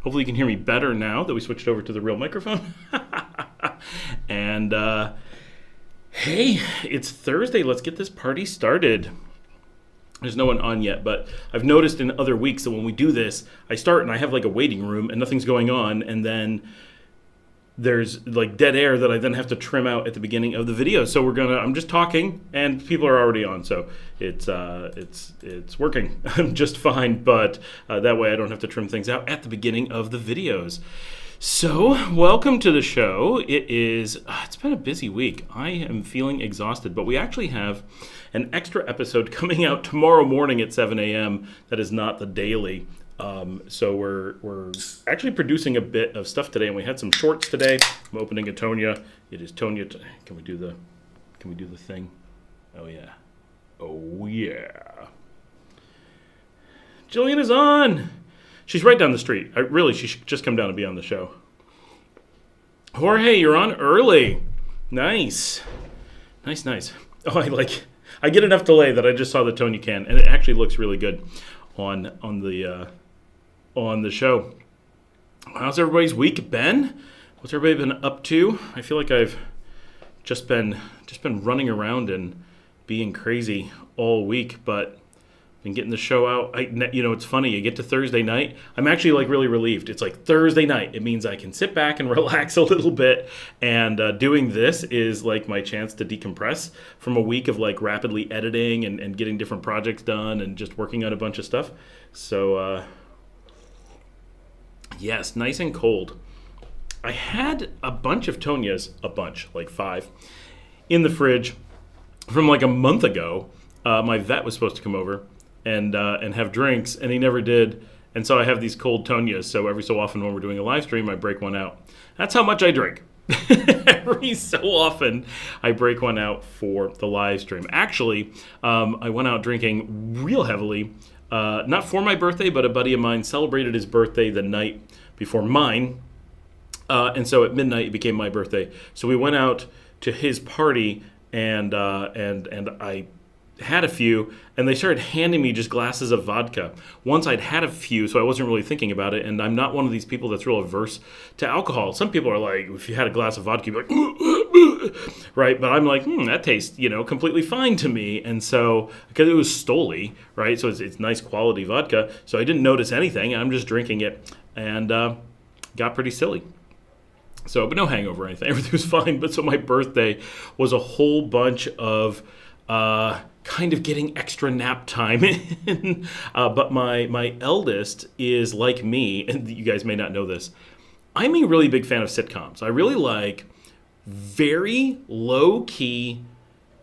Hopefully you can hear me better now that we switched over to the real microphone. And hey, it's Thursday. Let's get this party started. There's no one on yet, but I've noticed in other weeks that when we do this, I start and I have like a waiting room and nothing's going on, and then there's like dead air that I then have to trim out at the beginning of the video. So I'm just talking and people are already on, so it's working just fine, but that way I don't have to trim things out at the beginning of the videos. So welcome to the show. It's been a busy week. I am feeling exhausted, but we actually have an extra episode coming out tomorrow morning at 7 a.m. that is not the daily. So we're actually producing a bit of stuff today, and we had some shorts today. I'm opening a Tonya. It is Tonya. Can we do the thing? Oh yeah. Jillian is on. She's right down the street. She should just come down and be on the show. Jorge, you're on early. Nice. Oh, I get enough delay that I just saw the Tonya can, and it actually looks really good on the show. How's everybody's week been? What's everybody been up to? I feel like I've just been running around and being crazy all week, but been getting the show out. It's funny. You get to Thursday night, I'm actually like really relieved. It's like Thursday night. It means I can sit back and relax a little bit, and doing this is like my chance to decompress from a week of like rapidly editing and getting different projects done and just working on a bunch of stuff. So yes, nice and cold. I had a bunch of Tonyas, like 5, in the fridge from like a month ago. My vet was supposed to come over and have drinks, and he never did. And so I have these cold Tonyas. So every so often when we're doing a live stream, I break one out. That's how much I drink. Every so often I break one out for the live stream. Actually, I went out drinking real heavily, not for my birthday, but a buddy of mine celebrated his birthday the night before mine. And so at midnight it became my birthday. So we went out to his party, and I had a few, and they started handing me just glasses of vodka. Once I'd had a few, so I wasn't really thinking about it, and I'm not one of these people that's real averse to alcohol. Some people are like, if you had a glass of vodka, you'd be like, right? But I'm like, that tastes, completely fine to me. And so, because it was Stoli, right? So it's nice quality vodka. So I didn't notice anything, and I'm just drinking it, and got pretty silly. So, but no hangover or anything. Everything was fine. But so my birthday was a whole bunch of kind of getting extra nap time in. But my eldest is like me, and you guys may not know this. I'm a really big fan of sitcoms. I really like very low-key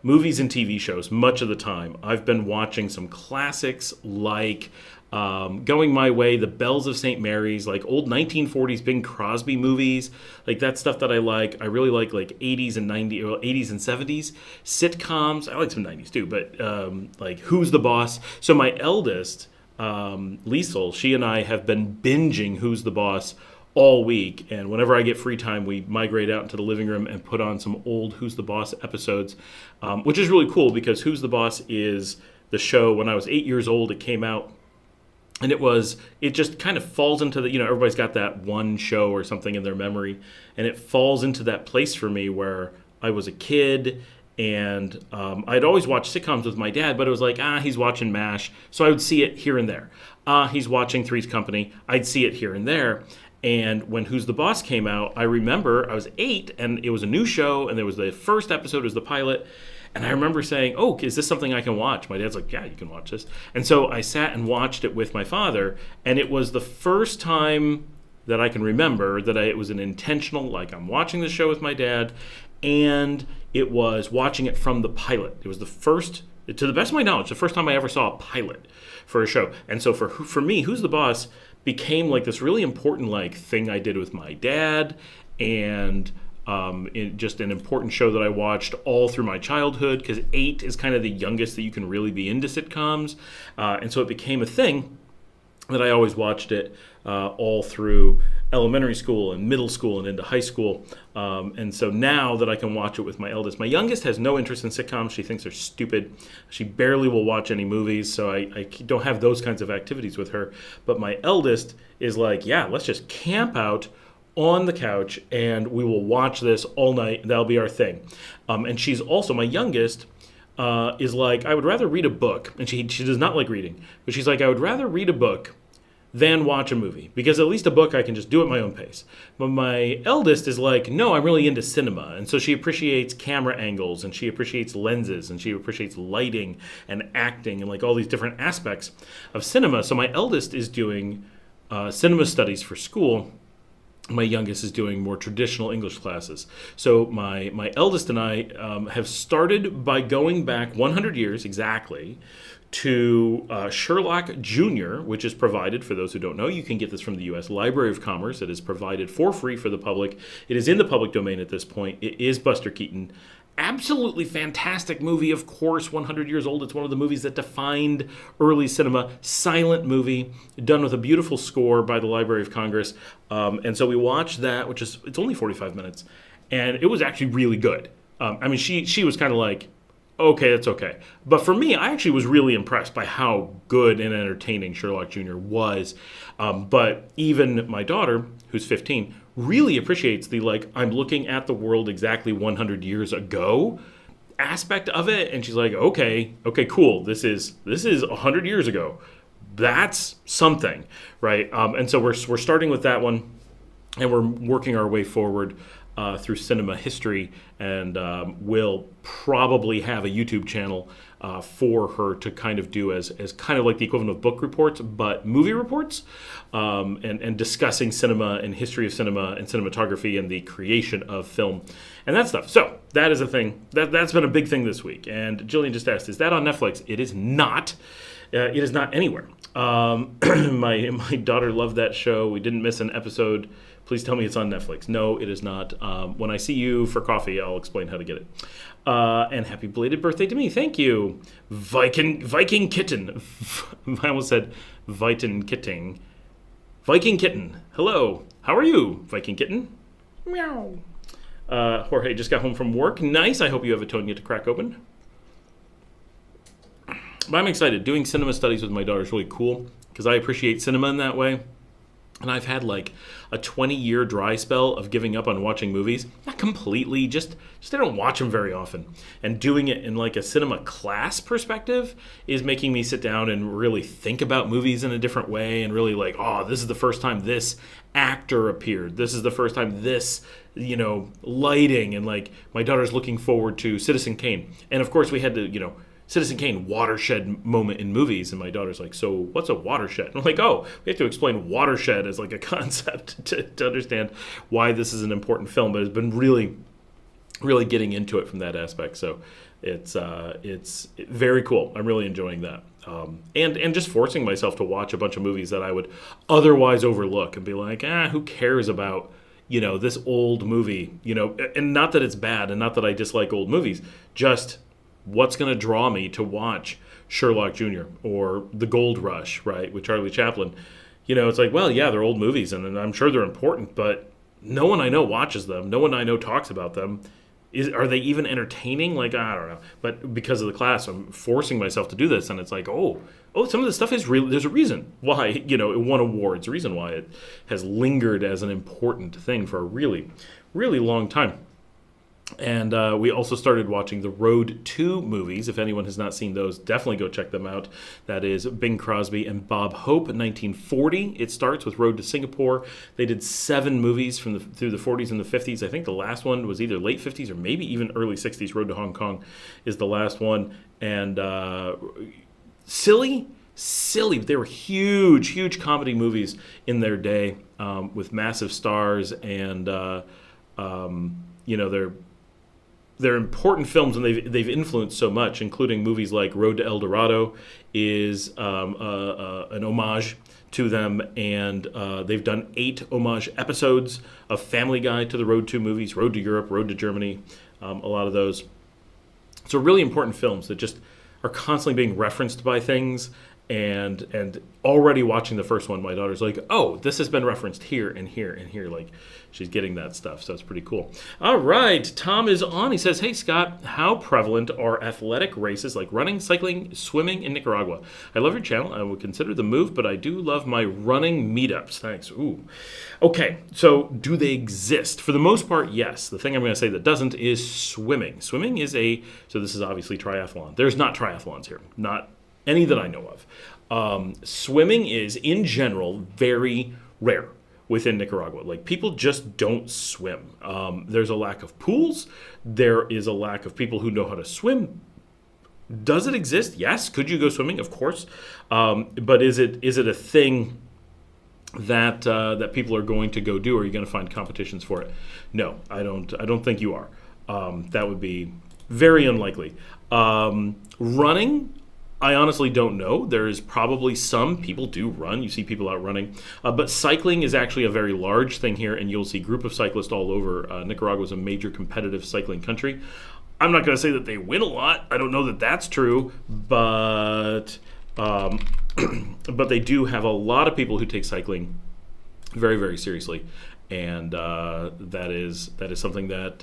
movies and TV shows much of the time. I've been watching some classics like Going My Way, The Bells of St. Mary's, like old 1940s Bing Crosby movies, like that stuff that I like. I really like 80s and 90s, or 80s and 70s sitcoms. I like some 90s too, but like Who's the Boss? So my eldest, Liesel, she and I have been binging Who's the Boss all week, and whenever I get free time, we migrate out into the living room and put on some old Who's the Boss episodes, which is really cool because Who's the Boss is the show. When I was 8 years old, it came out. And it just kind of falls into the, everybody's got that one show or something in their memory. And it falls into that place for me where I was a kid, and I'd always watch sitcoms with my dad, but it was like, he's watching MASH. So I would see it here and there. He's watching Three's Company. I'd see it here and there. And when Who's the Boss came out, I remember I was 8, and it was a new show, and there was the first episode was the pilot. And I remember saying, is this something I can watch? My dad's like, yeah, you can watch this. And so I sat and watched it with my father, and it was the first time that I can remember that it was an intentional, like I'm watching the show with my dad, and it was watching it from the pilot. It was the first, to the best of my knowledge, the first time I ever saw a pilot for a show. And so for me, Who's the Boss became like this really important like thing I did with my dad, and just an important show that I watched all through my childhood, because 8 is kind of the youngest that you can really be into sitcoms, and so it became a thing. that I always watched it all through elementary school and middle school and into high school. And so now that I can watch it with my eldest, my youngest has no interest in sitcoms. She thinks they're stupid. She barely will watch any movies, so I don't have those kinds of activities with her. But my eldest is like, yeah, let's just camp out on the couch and we will watch this all night. That'll be our thing. And she's also, my youngest, is like, I would rather read a book, and she does not like reading, but she's like, I would rather read a book than watch a movie, because at least a book I can just do at my own pace. But my eldest is like, no, I'm really into cinema, and so she appreciates camera angles, and she appreciates lenses, and she appreciates lighting and acting, and like all these different aspects of cinema. So my eldest is doing cinema studies for school. My youngest is doing more traditional English classes. So my eldest and I have started by going back 100 years exactly to Sherlock Jr., which is provided, for those who don't know, you can get this from the U.S. Library of Commerce. It is provided for free for the public. It is in the public domain at this point. It is Buster Keaton. Absolutely fantastic movie, of course, 100 years old. It's one of the movies that defined early cinema. Silent movie, done with a beautiful score by the Library of Congress. And so we watched that, it's only 45 minutes, and it was actually really good. I mean, she was kind of like, okay, that's okay. But for me, I actually was really impressed by how good and entertaining Sherlock Jr. was. But even my daughter, who's 15, really appreciates the, like, I'm looking at the world exactly 100 years ago aspect of it. And she's like, okay, cool. This is 100 years ago. That's something, right? And so we're starting with that one, and we're working our way forward through cinema history, and we'll probably have a YouTube channel for her to kind of do as kind of like the equivalent of book reports, but movie reports, and discussing cinema and history of cinema and cinematography and the creation of film and that stuff. So that is a thing. That's been a big thing this week. And Jillian just asked, is that on Netflix? It is not. It is not anywhere. My daughter loved that show. We didn't miss an episode. Please tell me it's on Netflix. No, it is not. When I see you for coffee, I'll explain how to get it. And happy belated birthday to me. Thank you. Viking Kitten. I almost said Viking Kitting. Viking Kitten. Hello. How are you, Viking Kitten? Meow. Jorge just got home from work. Nice. I hope you have a Tonya to crack open. But I'm excited. Doing cinema studies with my daughter is really cool because I appreciate cinema in that way. And I've had like a 20-year dry spell of giving up on watching movies. Not completely, just I don't watch them very often. And doing it in like a cinema class perspective is making me sit down and really think about movies in a different way, and really like, oh, this is the first time this actor appeared. This is the first time this, lighting, and like my daughter's looking forward to Citizen Kane. And of course we had to, Citizen Kane watershed moment in movies, and my daughter's like, so what's a watershed? And I'm like, oh, we have to explain watershed as like a concept to understand why this is an important film. But it's been really, really getting into it from that aspect. So it's very cool. I'm really enjoying that. And just forcing myself to watch a bunch of movies that I would otherwise overlook and be like, who cares about this old movie? And not that it's bad, and not that I dislike old movies, just what's going to draw me to watch Sherlock Jr. or The Gold Rush, right, with Charlie Chaplin? It's like, well, yeah, they're old movies, and I'm sure they're important, but no one I know watches them. No one I know talks about them. Are they even entertaining? Like, I don't know. But because of the class, I'm forcing myself to do this, and it's like, oh, some of this stuff is real. There's a reason why, it won awards, a reason why it has lingered as an important thing for a really, really long time. And we also started watching the Road 2 movies. If anyone has not seen those, definitely go check them out. That is Bing Crosby and Bob Hope, 1940. It starts with Road to Singapore. They did 7 movies through the 40s and the 50s. I think the last one was either late 50s or maybe even early 60s. Road to Hong Kong is the last one. And silly. They were huge comedy movies in their day, with massive stars, and they're important films, and they've influenced so much, including movies like Road to El Dorado is an homage to them, and they've done 8 homage episodes of Family Guy to the Road 2 movies, Road to Europe, Road to Germany, a lot of those. So really important films that just are constantly being referenced by things, and already watching the first one, my daughter's like, oh, this has been referenced here and here and here. Like, she's getting that stuff, so it's pretty cool. All right, Tom is on. He says, hey, Scott, how prevalent are athletic races like running, cycling, swimming in Nicaragua? I love your channel. I would consider the move, but I do love my running meetups. Thanks. Ooh. Okay, so do they exist? For the most part, yes. The thing I'm going to say that doesn't is swimming. Swimming is so this is obviously triathlon. There's not triathlons here, not any that I know of. Swimming is, in general, very rare within Nicaragua. Like, people just don't swim. There's a lack of pools. There is a lack of people who know how to swim. Does it exist? Yes. Could you go swimming? Of course. But is it a thing that people are going to go do? Or are you going to find competitions for it? No, I don't think you are. That would be very unlikely. Running, I honestly don't know. There is probably some people do run. You see people out running. But cycling is actually a very large thing here, and you'll see group of cyclists all over. Nicaragua is a major competitive cycling country. I'm not going to say that they win a lot. I don't know that that's true, but but they do have a lot of people who take cycling very, very seriously, and that is something that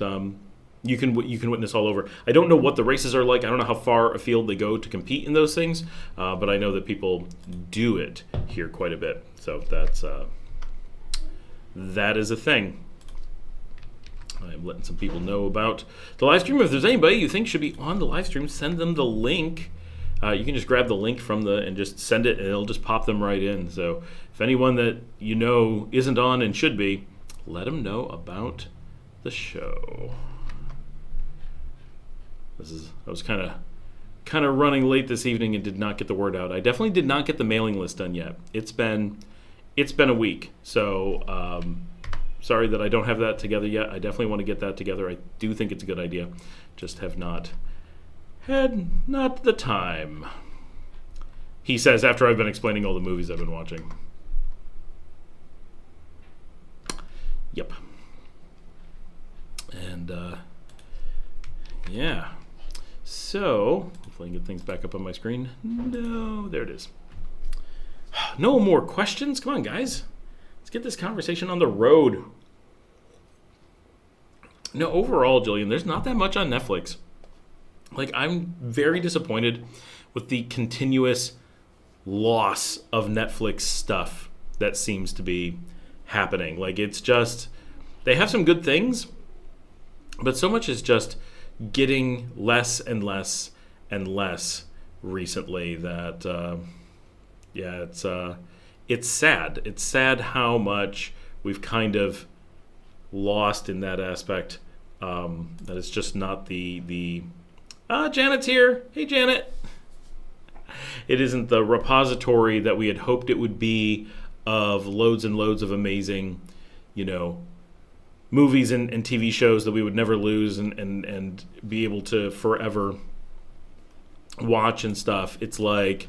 you can witness all over. I don't know what the races are like. I don't know how far afield they go to compete in those things, but I know that people do it here quite a bit. So that is a thing. I'm letting some people know about the live stream. If there's anybody you think should be on the live stream, send them the link. You can just grab the link and just send it, and it'll just pop them right in. So if anyone that you know isn't on and should be, let them know about the show. I was kind of running late this evening and did not get the word out. I definitely did not get the mailing list done yet. It's been a week, so sorry that I don't have that together yet. I definitely want to get that together. I do think it's a good idea. Just have not had the time. He says after I've been explaining all the movies I've been watching. Yep. And yeah. So, hopefully I can get things back up on my screen. No, there it is. No more questions? Come on, guys. Let's get this conversation on the road. No, overall, Jillian, there's not that much on Netflix. Like, I'm very disappointed with the continuous loss of Netflix stuff that seems to be happening. Like, it's just, they have some good things, but so much is just getting less and less and less recently that, it's sad. It's sad how much we've kind of lost in that aspect. That it's just not the Janet's here. Hey, Janet. It isn't the repository that we had hoped it would be of loads and loads of amazing, movies and TV shows that we would never lose and be able to forever watch and stuff. It's like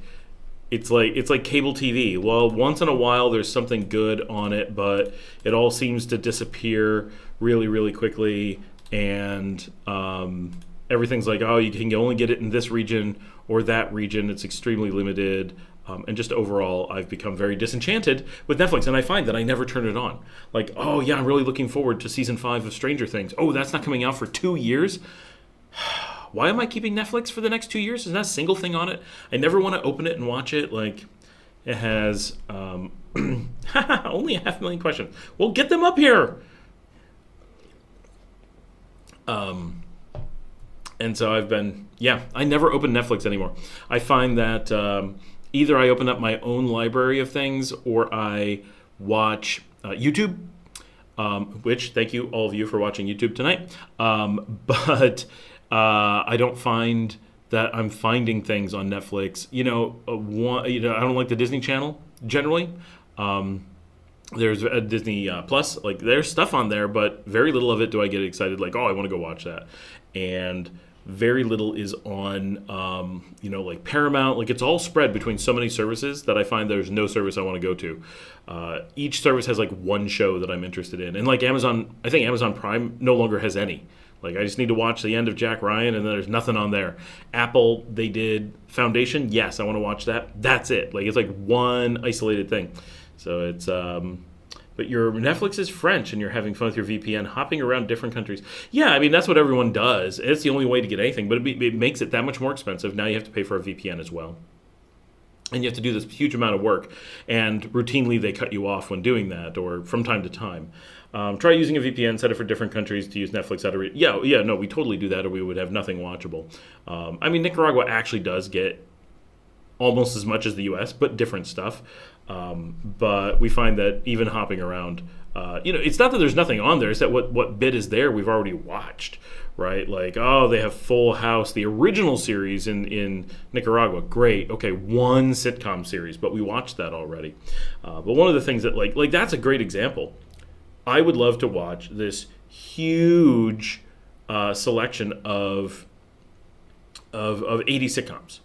cable TV. Well, once in a while there's something good on it, but it all seems to disappear really, really quickly, and everything's like, oh, you can only get it in this region or that region. It's extremely limited. And just overall, I've become very disenchanted with Netflix, and I find that I never turn it on. Like, oh yeah, I'm really looking forward to season 5 of Stranger Things. Oh, that's not coming out for 2 years? Why am I keeping Netflix for the next 2 years? There's not a single thing on it. I never want to open it and watch it. Like, it has only 500,000 questions. Well, get them up here. And so I never open Netflix anymore. I find that either I open up my own library of things or I watch YouTube, which, thank you all of you for watching YouTube tonight. But I don't find that I'm finding things on Netflix. I don't like the Disney Channel generally. There's a Disney Plus. Like, there's stuff on there, but very little of it do I get excited. Like, oh, I want to go watch that. And very little is on, like Paramount. Like, it's all spread between so many services that I find there's no service I want to go to. Each service has like one show that I'm interested in. And like Amazon, I think Amazon Prime no longer has any. Like, I just need to watch the end of Jack Ryan, and then there's nothing on there. Apple, they did Foundation. Yes, I want to watch that. That's it. Like, it's like one isolated thing. So it's, but your Netflix is French, and you're having fun with your VPN, hopping around different countries. Yeah, I mean, that's what everyone does. It's the only way to get anything, but it makes it that much more expensive. Now you have to pay for a VPN as well. And you have to do this huge amount of work, and routinely they cut you off when doing that, or from time to time. Try using a VPN, set it for different countries to use Netflix. No, we totally do that, or we would have nothing watchable. I mean, Nicaragua actually does get almost as much as the U.S., but different stuff. But we find that even hopping around, it's not that there's nothing on there. It's that what bit is there we've already watched, right? Like, oh, they have Full House, the original series in Nicaragua. Great. Okay, one sitcom series, but we watched that already. But one of the things that, like that's a great example. I would love to watch this huge selection of 80 sitcoms,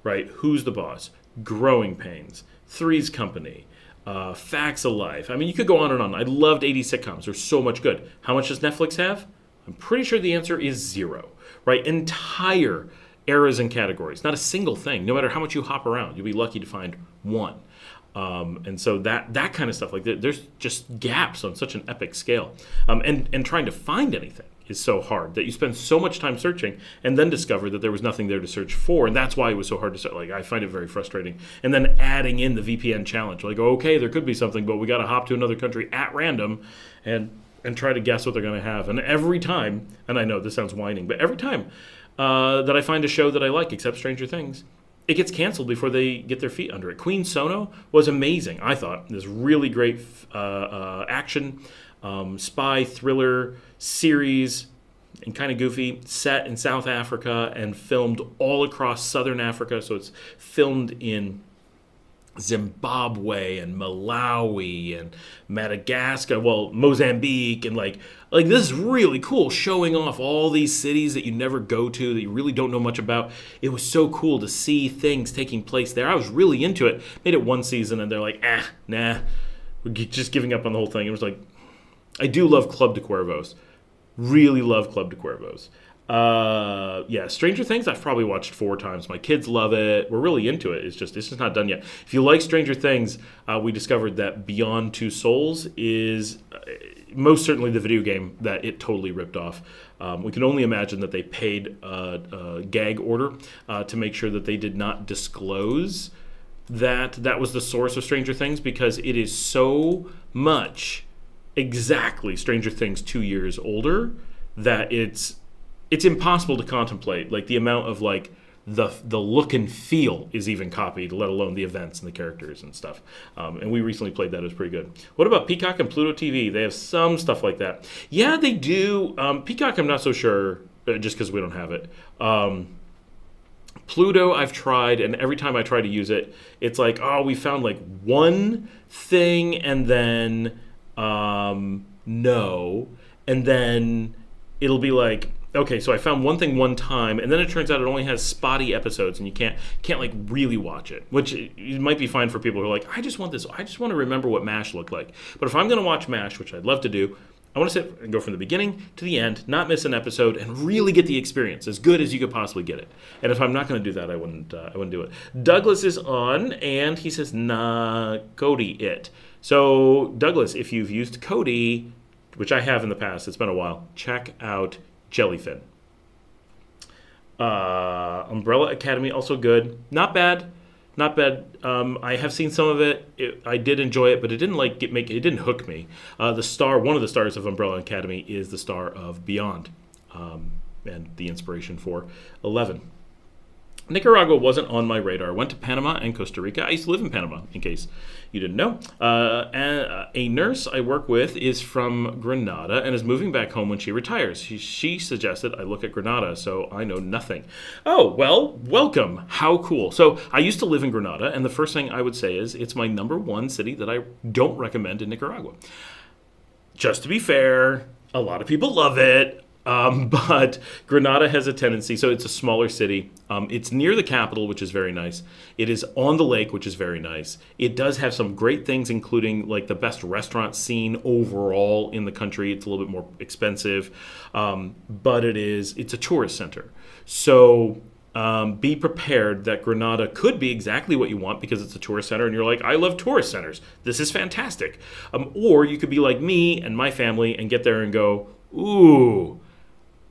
right? Who's the Boss? Growing Pains. Three's Company, Facts of Life. I mean, you could go on and on. I loved 80 sitcoms. They're so much good. How much does Netflix have? I'm pretty sure the answer is 0, right? Entire eras and categories. Not a single thing. No matter how much you hop around, you'll be lucky to find one. And so that kind of stuff, like there's just gaps on such an epic scale. And trying to find anything is so hard that you spend so much time searching and then discover that there was nothing there to search for. And that's why it was so hard to search. Like, I find it very frustrating. And then adding in the VPN challenge, like, okay, there could be something, but we got to hop to another country at random and try to guess what they're going to have. And every time, and I know this sounds whining, but every time that I find a show that I like, except Stranger Things, it gets canceled before they get their feet under it. Queen Sono was amazing, I thought. This really great action, spy thriller series, and kind of goofy, set in South Africa and filmed all across Southern Africa. So it's filmed in Zimbabwe and Malawi and Madagascar, Mozambique, and like this is really cool, showing off all these cities that you never go to, that you really don't know much about. It was so cool to see things taking place there. I was really into it. Made it one season and they're like, nah, we're just giving up on the whole thing. It was like, I do love Club de Cuervos. Really love Club de Cuervos. Stranger Things I've probably watched 4 times. My kids love it. We're really into it. It's just not done yet. If you like Stranger Things, we discovered that Beyond Two Souls is most certainly the video game that it totally ripped off. We can only imagine that they paid a gag order to make sure that they did not disclose that was the source of Stranger Things, because it is so much exactly Stranger Things 2 years older that it's impossible to contemplate, like the amount of like the look and feel is even copied, let alone the events and the characters and stuff. And we recently played that. It was pretty good. What about Peacock and Pluto TV? They have some stuff like that. Yeah, they do. Peacock, I'm not so sure, just because we don't have it. Pluto, I've tried, and every time I try to use it, it's like, oh, we found like one thing, and then no, and then it'll be like, okay, so I found one thing one time, and then it turns out it only has spotty episodes, and you can't like really watch it, which it might be fine for people who are like, I just want to remember what MASH looked like. But if I'm going to watch MASH, which I'd love to do, I want to sit and go from the beginning to the end, not miss an episode, and really get the experience as good as you could possibly get it. And if I'm not going to do that, I wouldn't do it. Douglas is on, and he says, nah, Cody it. So Douglas, if you've used Cody, which I have in the past, it's been a while, check out Jellyfin. Umbrella Academy, also good. Not bad. I have seen some of it. I did enjoy it, but it didn't it didn't hook me. One of the stars of Umbrella Academy is the star of Beyond, and the inspiration for 11. Nicaragua wasn't on my radar. Went to Panama and Costa Rica. I used to live in Panama, in case you didn't know. A nurse I work with is from Granada and is moving back home when she retires. She suggested I look at Granada, so I know nothing. Oh, well, welcome. How cool. So I used to live in Granada, and the first thing I would say is it's my number 1 city that I don't recommend in Nicaragua. Just to be fair, a lot of people love it. But Granada has a tendency, so it's a smaller city. It's near the capital, which is very nice. It is on the lake, which is very nice. It does have some great things, including like the best restaurant scene overall in the country. It's a little bit more expensive, but it's a tourist center. So be prepared that Granada could be exactly what you want because it's a tourist center and you're like, I love tourist centers. This is fantastic. Or you could be like me and my family and get there and go, ooh,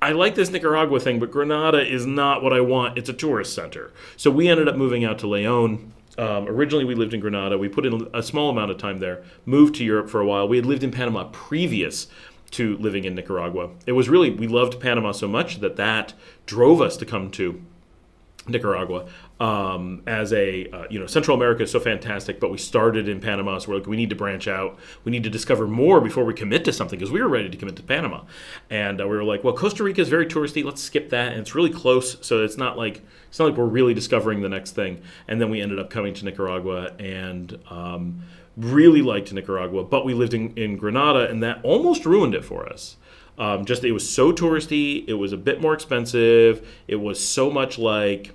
I like this Nicaragua thing, but Granada is not what I want. It's a tourist center. So we ended up moving out to Leon. Originally, we lived in Granada. We put in a small amount of time there, moved to Europe for a while. We had lived in Panama previous to living in Nicaragua. It was really, we loved Panama so much that drove us to come to Nicaragua as Central America is so fantastic, but we started in Panama, so we're like, we need to branch out. We need to discover more before we commit to something because we were ready to commit to Panama. And we were like, well, Costa Rica is very touristy. Let's skip that. And it's really close, so it's not like we're really discovering the next thing. And then we ended up coming to Nicaragua and really liked Nicaragua, but we lived in Granada, and that almost ruined it for us. It was so touristy. It was a bit more expensive. It was so much like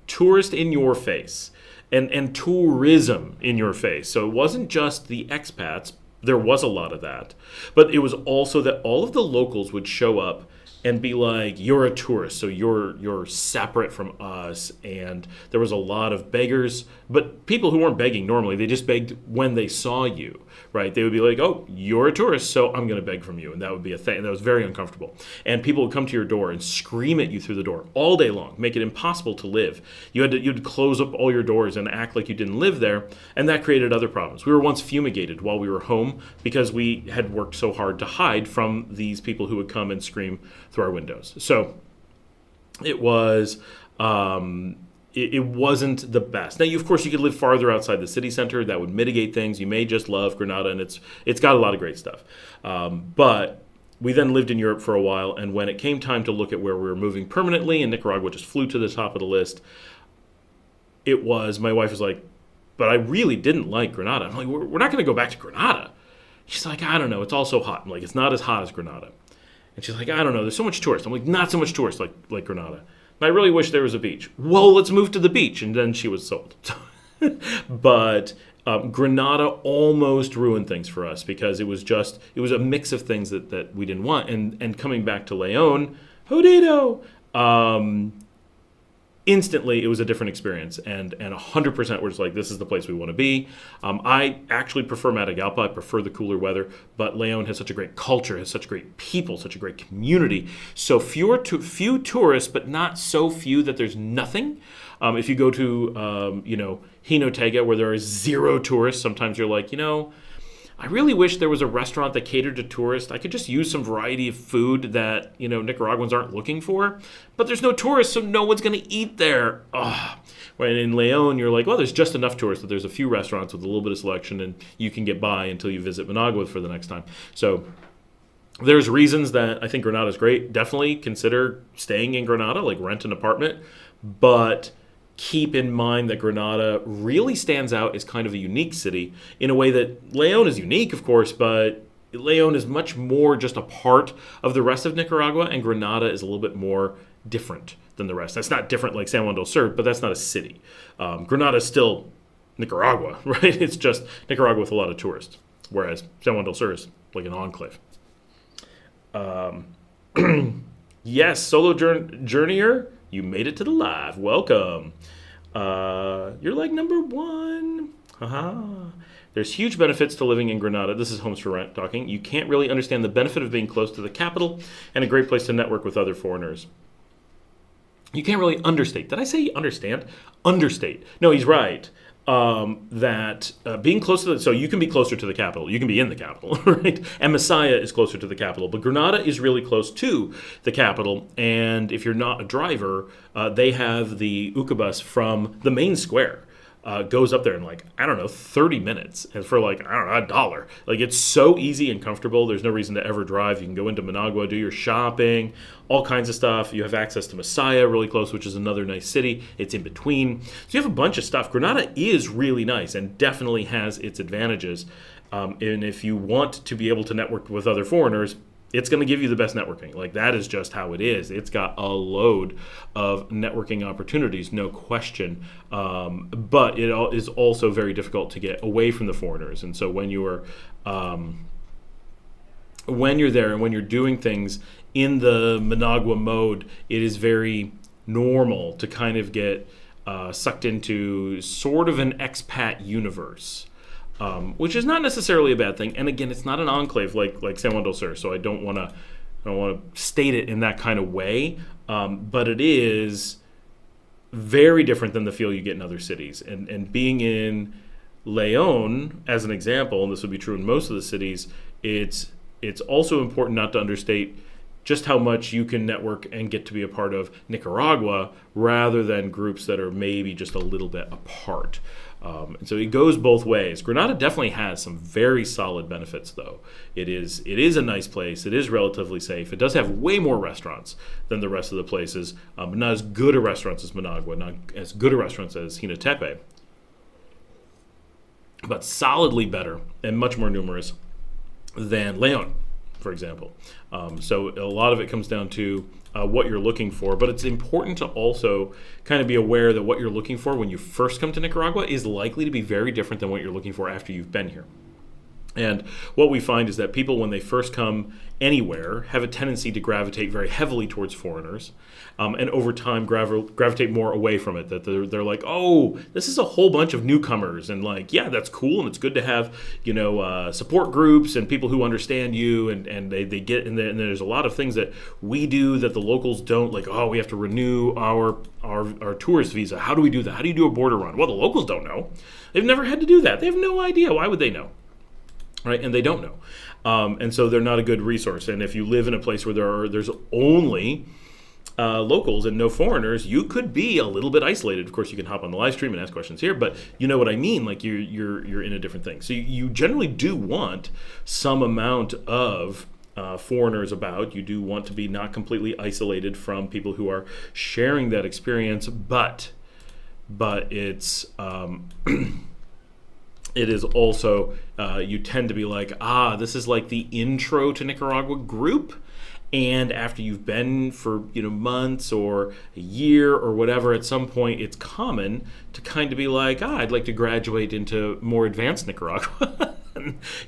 tourist in your face and tourism in your face. So it wasn't just the expats. There was a lot of that. But it was also that all of the locals would show up and be like, you're a tourist, so you're separate from us. And there was a lot of beggars, but people who weren't begging normally, they just begged when they saw you, right? They would be like, oh, you're a tourist, so I'm going to beg from you. And that would be a thing. And that was very uncomfortable. And people would come to your door and scream at you through the door all day long, make it impossible to live. You'd close up all your doors and act like you didn't live there. And that created other problems. We were once fumigated while we were home because we had worked so hard to hide from these people who would come and scream through our windows. So it was it wasn't the best. Now, of course, you could live farther outside the city center. That would mitigate things. You may just love Granada, and it's got a lot of great stuff. But we then lived in Europe for a while, and when it came time to look at where we were moving permanently, and Nicaragua just flew to the top of the list, my wife was like, but I really didn't like Granada. I'm like, we're not going to go back to Granada. She's like, I don't know. It's all so hot. I'm like, it's not as hot as Granada. And she's like, I don't know. There's so much tourists. I'm like, not so much tourists like Granada. And I really wish there was a beach. Well, let's move to the beach. And then she was sold. But Granada almost ruined things for us because it was a mix of things that we didn't want. And coming back to Leon, Jodido, instantly it was a different experience, and 100% we're just like, this is the place we want to be. I actually prefer Matagalpa. I prefer the cooler weather, but Leon has such a great culture, has such great people, such a great community. So few tourists, but not so few that there's nothing. If you go to Jinotega, where there are zero tourists, sometimes you're like, I really wish there was a restaurant that catered to tourists. I could just use some variety of food that, Nicaraguans aren't looking for. But there's no tourists, so no one's going to eat there. When in Leon, you're like, well, there's just enough tourists that there's a few restaurants with a little bit of selection, and you can get by until you visit Managua for the next time. So there's reasons that I think Granada's great. Definitely consider staying in Granada, like rent an apartment. But keep in mind that Granada really stands out as kind of a unique city in a way that Leon is unique, of course, but Leon is much more just a part of the rest of Nicaragua, and Granada is a little bit more different than the rest. That's not different like San Juan del Sur, but that's not a city. Granada is still Nicaragua, right? It's just Nicaragua with a lot of tourists, whereas San Juan del Sur is like an enclave. Yes, solo journeyer, you made it to the live. Welcome. You're like number one. Haha. There's huge benefits to living in Granada. This is Homes for Rent talking. You can't really understand the benefit of being close to the capital and a great place to network with other foreigners. You can't really understate. Did I say understand? Understate. No, he's right. That being close to so you can be closer to the capital. You can be in the capital, right? And Messiah is closer to the capital. But Granada is really close to the capital. And if you're not a driver, they have the Ukabus from the main square. Goes up there in 30 minutes, and for $1. It's so easy and comfortable. There's no reason to ever drive. You can go into Managua, do your shopping, all kinds of stuff. You have access to Messiah really close, which is another nice city. It's in between. So you have a bunch of stuff. Granada is really nice and definitely has its advantages. And if you want to be able to network with other foreigners, it's going to give you the best networking. Like, that is just how it is. It's got a load of networking opportunities, no question. But it is also very difficult to get away from the foreigners. And so when you're there and when you're doing things in the Managua mode, it is very normal to kind of get sucked into sort of an expat universe. Which is not necessarily a bad thing, and again, it's not an enclave like San Juan del Sur, so I don't want to state it in that kind of way. But it is very different than the feel you get in other cities. And being in Leon, as an example, and this would be true in most of the cities, it's also important not to understate just how much you can network and get to be a part of Nicaragua rather than groups that are maybe just a little bit apart. And so it goes both ways. Granada definitely has some very solid benefits, though. It is a nice place. It is relatively safe. It does have way more restaurants than the rest of the places, but not as good a restaurants as Managua, not as good a restaurants as Jinatepe, but solidly better and much more numerous than Leon, for example. So a lot of it comes down to what you're looking for, but it's important to also kind of be aware that what you're looking for when you first come to Nicaragua is likely to be very different than what you're looking for after you've been here. And what we find is that people, when they first come anywhere, have a tendency to gravitate very heavily towards foreigners, and over time gravitate more away from it. That they're like, oh, this is a whole bunch of newcomers, and like, yeah, that's cool, and it's good to have, support groups and people who understand you, and they get, and there's a lot of things that we do that the locals don't, like, oh, we have to renew our tourist visa. How do we do that? How do you do a border run? Well, the locals don't know. They've never had to do that. They have no idea. Why would they know? Right, and they don't know, and so they're not a good resource. And if you live in a place where there's only locals and no foreigners, you could be a little bit isolated. Of course, you can hop on the live stream and ask questions here, but you know what I mean. Like, you're in a different thing. So you generally do want some amount of foreigners about. You do want to be not completely isolated from people who are sharing that experience, but it's. It is also, you tend to be like, this is like the intro to Nicaragua group. And after you've been for months or a year or whatever, at some point it's common to kind of be like, I'd like to graduate into more advanced Nicaragua.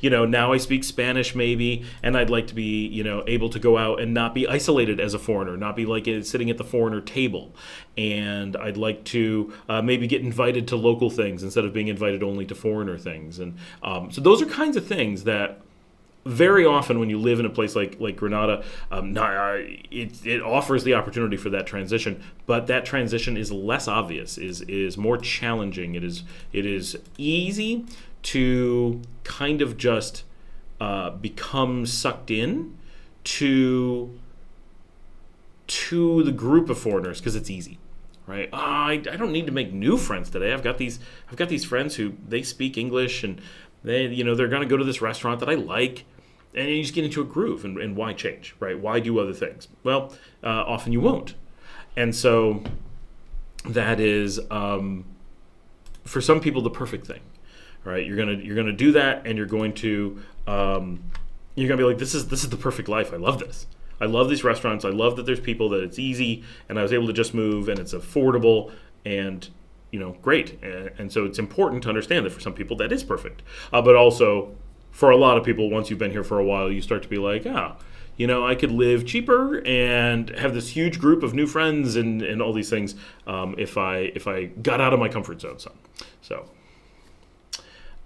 Now I speak Spanish maybe, and I'd like to be, able to go out and not be isolated as a foreigner, not be like sitting at the foreigner table. And I'd like to maybe get invited to local things instead of being invited only to foreigner things. And so those are kinds of things that very often when you live in a place like Granada, it offers the opportunity for that transition, but that transition is less obvious, is more challenging. It is easy to kind of just become sucked in to the group of foreigners because it's easy, right? I don't need to make new friends today. I've got these friends who they speak English, and they're going to go to this restaurant that I like, and you just get into a groove. And why change, right? Why do other things? Well, often you won't, and so that is for some people the perfect thing. Right, you're gonna do that, and you're gonna be like, this is the perfect life. I love this. I love these restaurants. I love that there's people, that it's easy, and I was able to just move, and it's affordable, and great. And so it's important to understand that for some people that is perfect, but also for a lot of people, once you've been here for a while, you start to be like, I could live cheaper and have this huge group of new friends and all these things if I got out of my comfort zone some. So.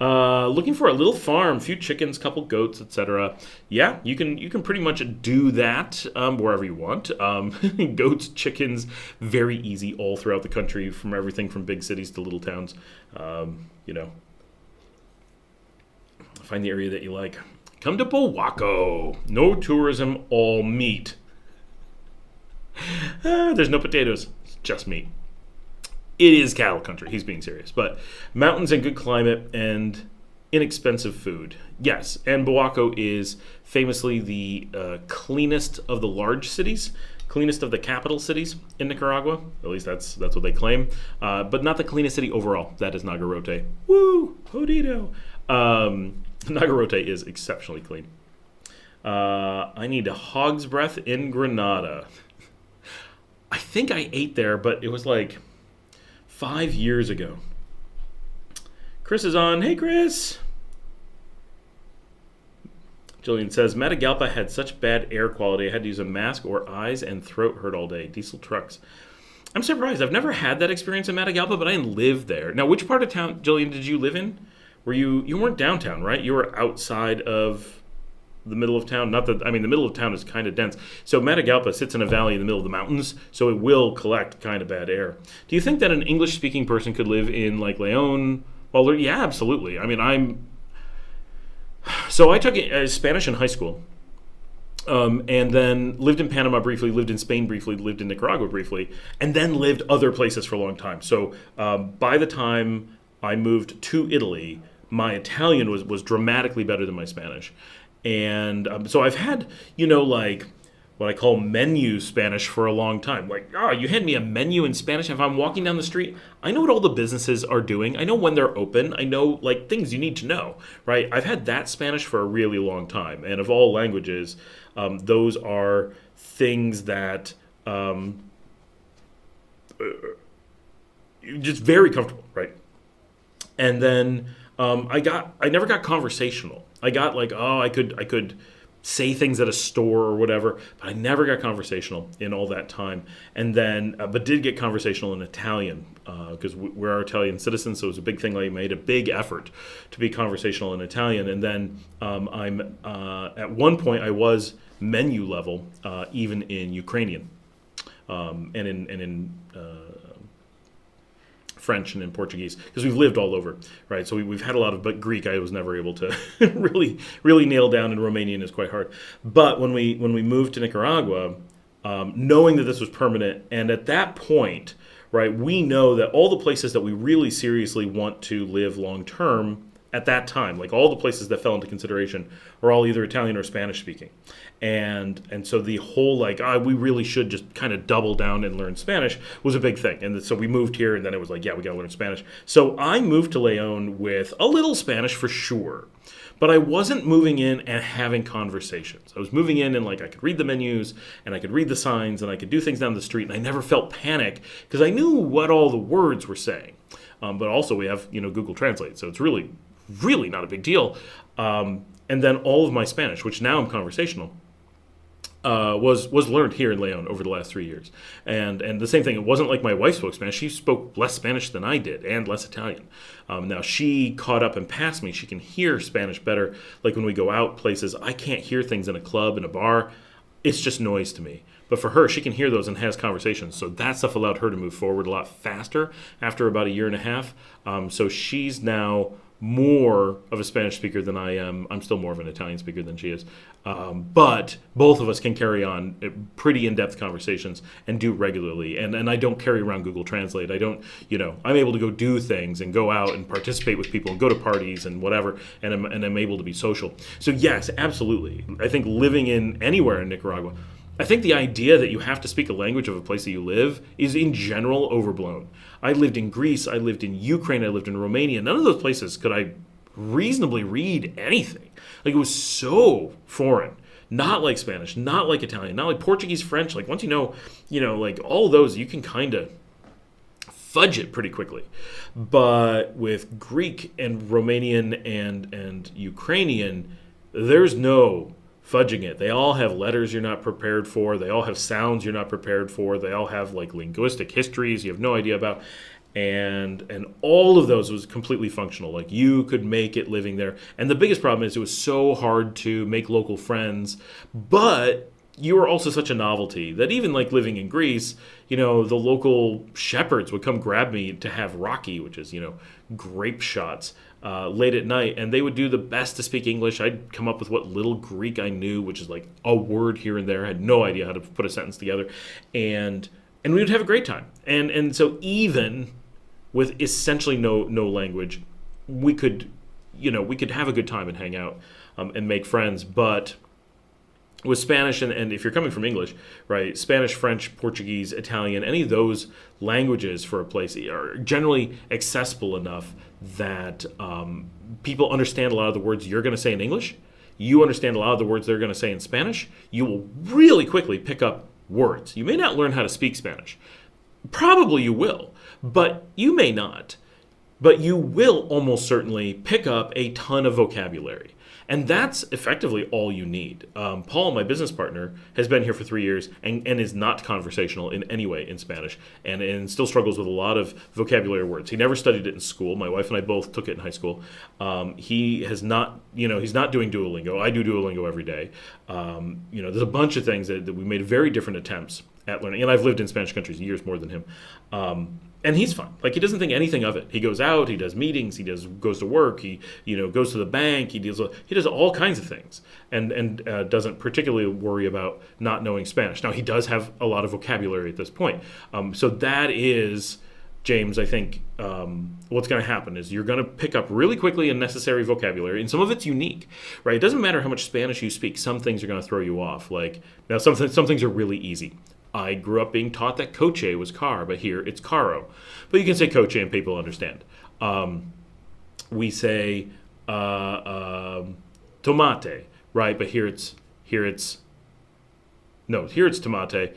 Looking for a little farm, few chickens, couple goats, etc. Yeah, you can pretty much do that wherever you want. Goats, chickens, very easy all throughout the country, from everything from big cities to little towns. Find the area that you like. Come to Bowaco. No tourism, all meat. There's no potatoes, it's just meat. It is cattle country. He's being serious. But mountains and good climate and inexpensive food. Yes, and Bowaco is famously the cleanest of the large cities, cleanest of the capital cities in Nicaragua. At least that's what they claim. But not the cleanest city overall. That is Nagarote. Woo! Jodido! Nagarote is exceptionally clean. I need a hog's breath in Granada. I think I ate there, but it was like 5 years ago. Chris is on. Hey, Chris. Jillian says, Matagalpa had such bad air quality, I had to use a mask or eyes and throat hurt all day. Diesel trucks. I'm surprised. I've never had that experience in Matagalpa, but I didn't live there. Now, which part of town, Jillian, did you live in? You weren't downtown, right? You were outside of the middle of town. Not that, I mean, the middle of town is kind of dense. So Matagalpa sits in a valley in the middle of the mountains, so it will collect kind of bad air. Do you think that an English-speaking person could live in like Leon? Well, yeah, absolutely. I mean, So I took Spanish in high school, and then lived in Panama briefly, lived in Spain briefly, lived in Nicaragua briefly, and then lived other places for a long time. So by the time I moved to Italy, my Italian was dramatically better than my Spanish. And so I've had, like what I call menu Spanish for a long time. Like, you hand me a menu in Spanish. If I'm walking down the street, I know what all the businesses are doing. I know when they're open. I know, like, things you need to know, right? I've had that Spanish for a really long time. And of all languages, those are things that just very comfortable, right? And then I never got conversational. I got like, I could say things at a store or whatever, but I never got conversational in all that time. And then, but did get conversational in Italian because we're Italian citizens, so it was a big thing. I made a big effort to be conversational in Italian. And then I'm at one point I was menu level even in Ukrainian and in French and in Portuguese, because we've lived all over, right? So we've had a lot of, but Greek I was never able to really nail down, and Romanian is quite hard. But when we moved to Nicaragua, knowing that this was permanent, and at that point, right, we know that all the places that we really seriously want to live long term at that time, like all the places that fell into consideration, are all either Italian or Spanish speaking. And so the whole we really should just kind of double down and learn Spanish was a big thing. And so we moved here, and then it was like, yeah, we got to learn Spanish. So I moved to Leon with a little Spanish for sure. But I wasn't moving in and having conversations. I was moving in and I could read the menus and I could read the signs and I could do things down the street, and I never felt panic because I knew what all the words were saying. But also we have Google Translate, so it's really not a big deal. And then all of my Spanish, which now I'm conversational, was learned here in Leon over the last 3 years. And the same thing, it wasn't like my wife spoke Spanish. She spoke less Spanish than I did, and less Italian. Now she caught up and passed me. She can hear Spanish better. Like when we go out places, I can't hear things in a club, in a bar. It's just noise to me. But for her, she can hear those and has conversations. So that stuff allowed her to move forward a lot faster after about a year and a half. So she's now more of a Spanish speaker than I am. I'm still more of an Italian speaker than she is. But both of us can carry on pretty in-depth conversations and do regularly. And I don't carry around Google Translate. I don't, I'm able to go do things and go out and participate with people and go to parties and whatever, and I'm able to be social. So yes, absolutely. I think living in anywhere in Nicaragua, I think the idea that you have to speak a language of a place that you live is in general overblown. I lived in Greece, I lived in Ukraine, I lived in Romania. None of those places could I reasonably read anything. It was so foreign. Not like Spanish, not like Italian, not like Portuguese, French. Once all of those, you can kind of fudge it pretty quickly. But with Greek and Romanian and Ukrainian, there's no fudging it. They all have letters you're not prepared for. They all have sounds you're not prepared for. They all have linguistic histories you have no idea about. And all of those was completely functional. You could make it living there. And the biggest problem is it was so hard to make local friends, but you were also such a novelty that even living in Greece, the local shepherds would come grab me to have raki, which is, grape shots, late at night, and they would do the best to speak English. I'd come up with what little Greek I knew, which is a word here and there. I had no idea how to put a sentence together, and we would have a great time. And so even with essentially no language, we could have a good time and hang out and make friends. But with Spanish, and if you're coming from English, right, Spanish, French, Portuguese, Italian, any of those languages for a place are generally accessible enough that people understand a lot of the words you're going to say in English, you understand a lot of the words they're going to say in Spanish, you will really quickly pick up words. You may not learn how to speak Spanish. Probably you will, but you may not. But you will almost certainly pick up a ton of vocabulary. And that's effectively all you need. Paul, my business partner, has been here for 3 years and is not conversational in any way in Spanish and still struggles with a lot of vocabulary words. He never studied it in school. My wife and I both took it in high school. He has not, he's not doing Duolingo. I do Duolingo every day. There's a bunch of things that we made very different attempts at learning. And I've lived in Spanish countries years more than him. And he's fine. Like, he doesn't think anything of it. He goes out, he does meetings, goes to work, he goes to the bank, he does all kinds of things, and doesn't particularly worry about not knowing Spanish. Now, he does have a lot of vocabulary at this point. So that is, James, I think what's going to happen is you're going to pick up really quickly unnecessary vocabulary, and some of it's unique, right? It doesn't matter how much Spanish you speak. Some things are going to throw you off. Like, now, some things are really easy. I grew up being taught that coche was car, but here it's caro. But you can say coche and people understand. We say tomate, right? But here it's tomate.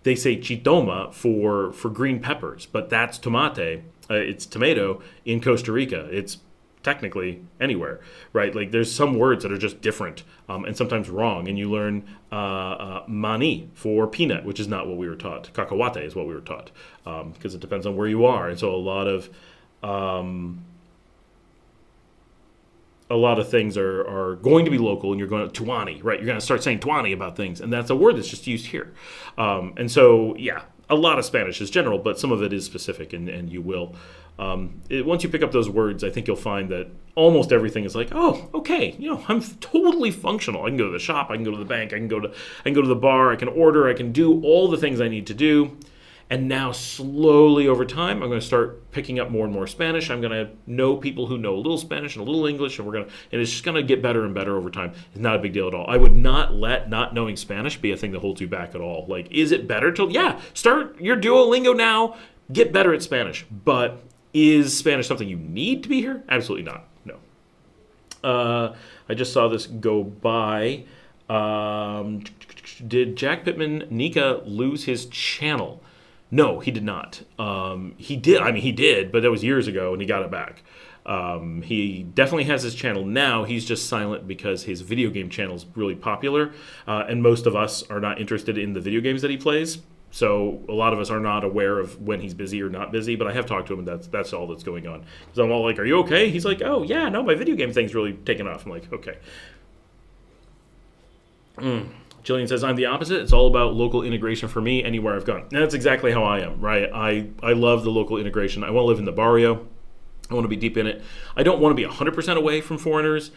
They say chitoma for green peppers, but that's tomate. It's tomato in Costa Rica. It's technically anywhere, right? Like, there's some words that are just different and sometimes wrong, and you learn mani for peanut, which is not what we were taught. Cacahuate is what we were taught, because it depends on where you are, and so a lot of things are going to be local, and you're going to tuani, right? You're going to start saying tuani about things, and that's a word that's just used here. And so, yeah, a lot of Spanish is general, but some of it is specific, and you will. Once you pick up those words, I think you'll find that almost everything is like, oh, okay, I'm totally functional. I can go to the shop, I can go to the bank, I can go to the bar, I can order, I can do all the things I need to do. And now, slowly over time, I'm going to start picking up more and more Spanish. I'm going to know people who know a little Spanish and a little English, and it's just going to get better and better over time. It's not a big deal at all. I would not let not knowing Spanish be a thing that holds you back at all. Like, is it better to? Yeah, start your Duolingo now. Get better at Spanish. But is Spanish something you need to be here? Absolutely not. No. I just saw this go by. Did Jack Pittman Nika lose his channel? No, he did not. He did, but that was years ago, and he got it back. He definitely has his channel now. He's just silent because his video game channel is really popular, and most of us are not interested in the video games that he plays. So a lot of us are not aware of when he's busy or not busy, but I have talked to him, and that's all that's going on. Because I'm all like, are you okay? He's like, oh, yeah, no, my video game thing's really taken off. I'm like, okay. Jillian says, I'm the opposite. It's all about local integration for me anywhere I've gone. And that's exactly how I am, right? I love the local integration. I want to live in the barrio. I want to be deep in it. I don't want to be 100% away from foreigners,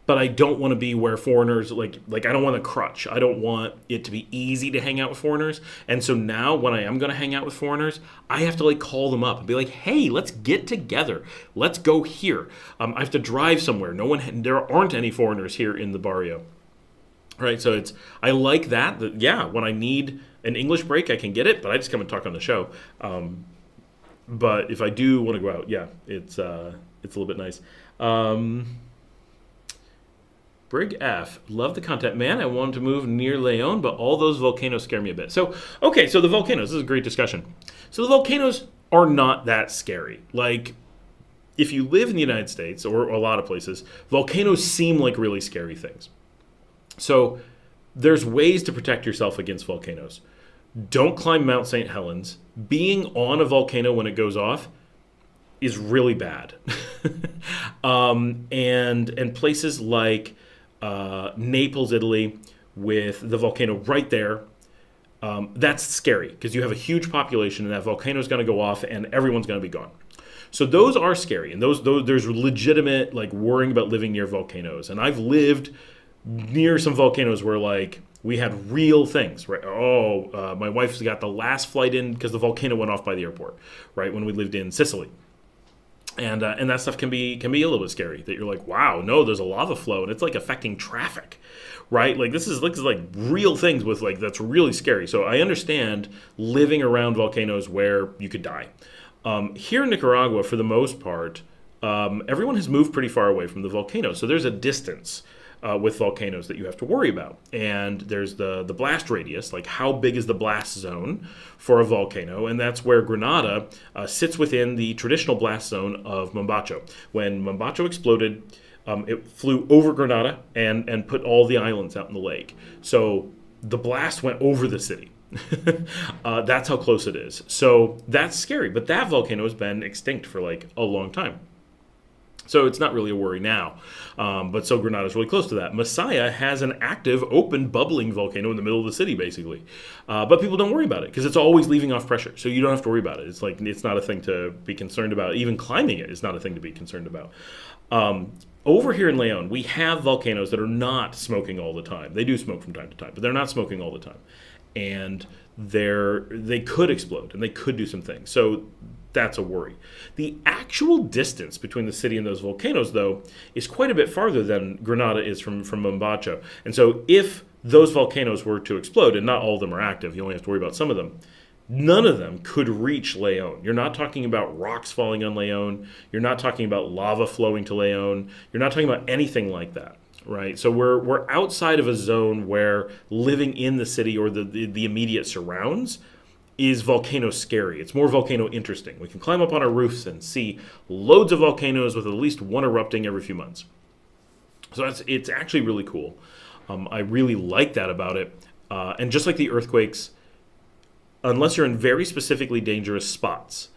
but I don't want to be where foreigners, like I don't want to crutch. I don't want it to be easy to hang out with foreigners. And so now when I am going to hang out with foreigners, I have to call them up and be like, hey, let's get together. Let's go here. I have to drive somewhere. There aren't any foreigners here in the barrio. Right, so I like that. When I need an English break, I can get it, but I just come and talk on the show. But if I do want to go out, it's a little bit nice. Brig F, love the content. Man, I wanted to move near Leon, but all those volcanoes scare me a bit. So the volcanoes, this is a great discussion. So the volcanoes are not that scary. Like, if you live in the United States or a lot of places, volcanoes seem like really scary things. So there's ways to protect yourself against volcanoes. Don't climb Mount St. Helens. Being on a volcano when it goes off is really bad. And places like Naples, Italy, with the volcano right there, that's scary because you have a huge population and that volcano is going to go off and everyone's going to be gone. So those are scary, and those there's legitimate worrying about living near volcanoes. And I've lived near some volcanoes where we had real things, right? My wife's got the last flight in because the volcano went off by the airport, right? When we lived in Sicily, and that stuff can be a little bit scary. That you're like, wow, no, there's a lava flow and it's affecting traffic, right? This is real things with that's really scary. So I understand living around volcanoes where you could die. Here in Nicaragua, for the most part, everyone has moved pretty far away from the volcano, so there's a distance. with volcanoes that you have to worry about. And there's the blast radius, like how big is the blast zone for a volcano, and that's where Granada sits within the traditional blast zone of Mombacho. When Mombacho exploded, it flew over Granada and put all the islands out in the lake. So the blast went over the city. That's how close it is. So that's scary. But that volcano has been extinct for like a long time. So it's not really a worry now. But so Granada's really close to that. Masaya has an active, open, bubbling volcano in the middle of the city, basically. But people don't worry about it because it's always leaving off pressure. So you don't have to worry about it. It's like it's not a thing to be concerned about. Even climbing it is not a thing to be concerned about. Over here in Leon, we have volcanoes that are not smoking all the time. They do smoke from time to time, but they're not smoking all the time. And they could explode and they could do some things. So that's a worry. The actual distance between the city and those volcanoes, though, is quite a bit farther than Granada is from Mombacho. And so if those volcanoes were to explode, and not all of them are active, you only have to worry about some of them, none of them could reach Leon. You're not talking about rocks falling on Leon. You're not talking about lava flowing to Leon. You're not talking about anything like that. Right, so we're outside of a zone where living in the city or the immediate surrounds is volcano scary. It's more volcano interesting. We can climb up on our roofs and see loads of volcanoes with at least one erupting every few months. So it's actually really cool. I really like that about it. And just like the earthquakes, unless you're in very specifically dangerous spots,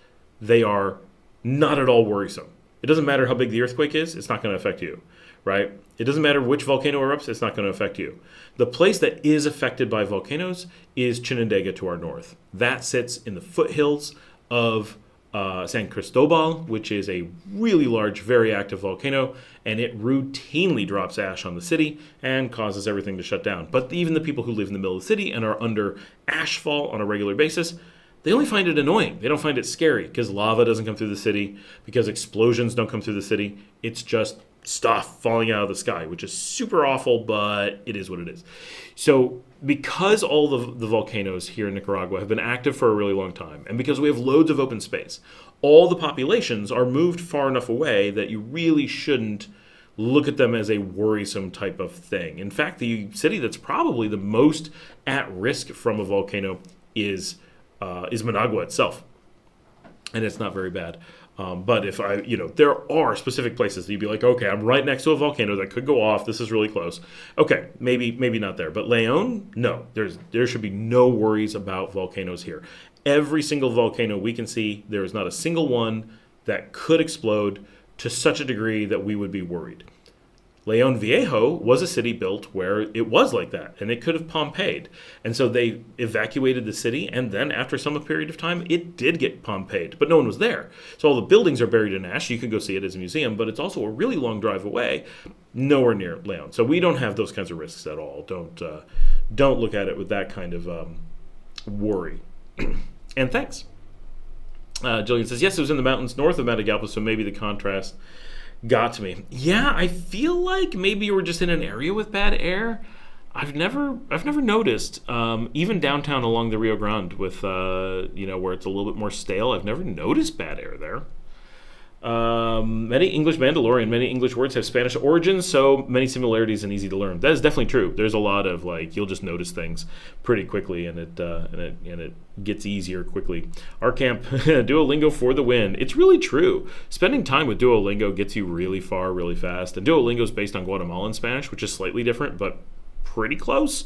they are not at all worrisome. It doesn't matter how big the earthquake is, it's not going to affect you. Right? It doesn't matter which volcano erupts, it's not going to affect you. The place that is affected by volcanoes is Chinandega to our north. That sits in the foothills of San Cristobal, which is a really large, very active volcano, and it routinely drops ash on the city and causes everything to shut down. But even the people who live in the middle of the city and are under ashfall on a regular basis, they only find it annoying. They don't find it scary because lava doesn't come through the city, because explosions don't come through the city. It's just stuff falling out of the sky, which is super awful, but it is what it is. So because all the volcanoes here in Nicaragua have been active for a really long time, and because we have loads of open space, all the populations are moved far enough away that you really shouldn't look at them as a worrisome type of thing. In fact, the city that's probably the most at risk from a volcano is Managua itself, and it's not very bad. But if there are specific places that you'd be like, okay, I'm right next to a volcano that could go off. This is really close. Okay, maybe not there. But Leon, no, there should be no worries about volcanoes here. Every single volcano we can see, there is not a single one that could explode to such a degree that we would be worried. Leon Viejo was a city built where it was like that, and it could have Pompeyed. And so they evacuated the city, and then after some period of time, it did get Pompeyed, but no one was there. So all the buildings are buried in ash. You can go see it as a museum, but it's also a really long drive away, nowhere near Leon. So we don't have those kinds of risks at all. Don't look at it with that kind of worry. And thanks. Jillian says, yes, it was in the mountains north of Matagalpa, so maybe the contrast got to me. Yeah, I feel like maybe you were just in an area with bad air. I've never noticed, even downtown along the Rio Grande with, where it's a little bit more stale, I've never noticed bad air there. Many English Mandalorian, many English words have Spanish origins, so many similarities and easy to learn. That is definitely true. There's a lot of you'll just notice things pretty quickly, and it gets easier quickly. Our camp, Duolingo for the win. It's really true. Spending time with Duolingo gets you really far, really fast. And Duolingo is based on Guatemalan Spanish, which is slightly different, but pretty close.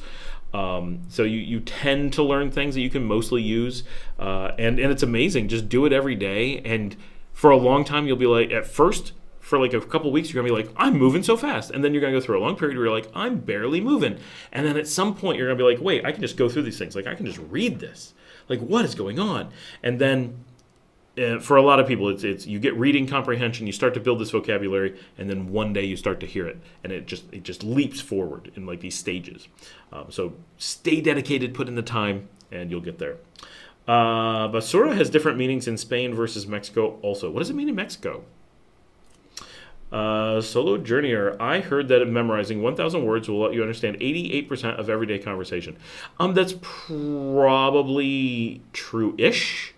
So you tend to learn things that you can mostly use, and it's amazing. Just do it every day, and for a long time, you'll be like, at first, for a couple weeks, you're going to be like, I'm moving so fast. And then you're going to go through a long period where you're like, I'm barely moving. And then at some point, you're going to be like, wait, I can just go through these things. I can just read this. What is going on? And then for a lot of people, it's you get reading comprehension, you start to build this vocabulary, and then one day you start to hear it. And it just leaps forward in these stages. So stay dedicated, put in the time, and you'll get there. Basura has different meanings in Spain versus Mexico also. What does it mean in Mexico? Solo Journeyer, I heard that memorizing 1,000 words will let you understand 88% of everyday conversation. That's probably true-ish.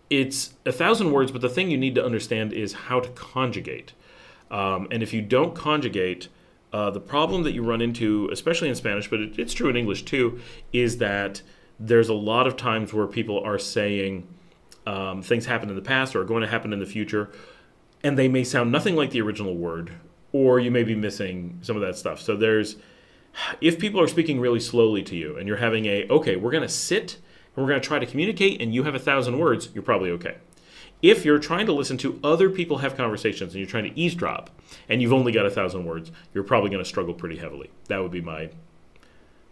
It's 1,000 words, but the thing you need to understand is how to conjugate. And if you don't conjugate, the problem that you run into, especially in Spanish, but it's true in English too, is that there's a lot of times where people are saying things happened in the past or are going to happen in the future, and they may sound nothing like the original word, or you may be missing some of that stuff. So if people are speaking really slowly to you and you're having okay, we're going to sit and we're going to try to communicate and you have 1,000 words, you're probably okay. If you're trying to listen to other people have conversations and you're trying to eavesdrop and you've only got 1,000 words, you're probably going to struggle pretty heavily. That would be my,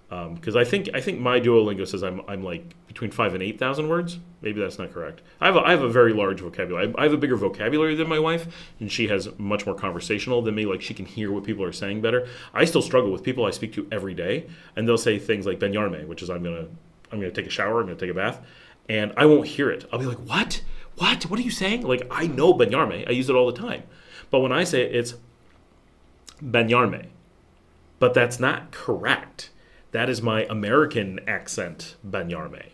because I think my Duolingo says I'm like between 5,000 and 8,000 words. Maybe that's not correct. I have a very large vocabulary. I have a bigger vocabulary than my wife, and she has much more conversational than me. Like, she can hear what people are saying better. I still struggle with people I speak to every day, and they'll say things like "benyarme," which is I'm gonna take a shower, I'm gonna take a bath, and I won't hear it. I'll be like, "What? What are you saying?" Like, I know benyarme. I use it all the time, but when I say it, it's benyarme, but that's not correct. That is my American accent, benyarme.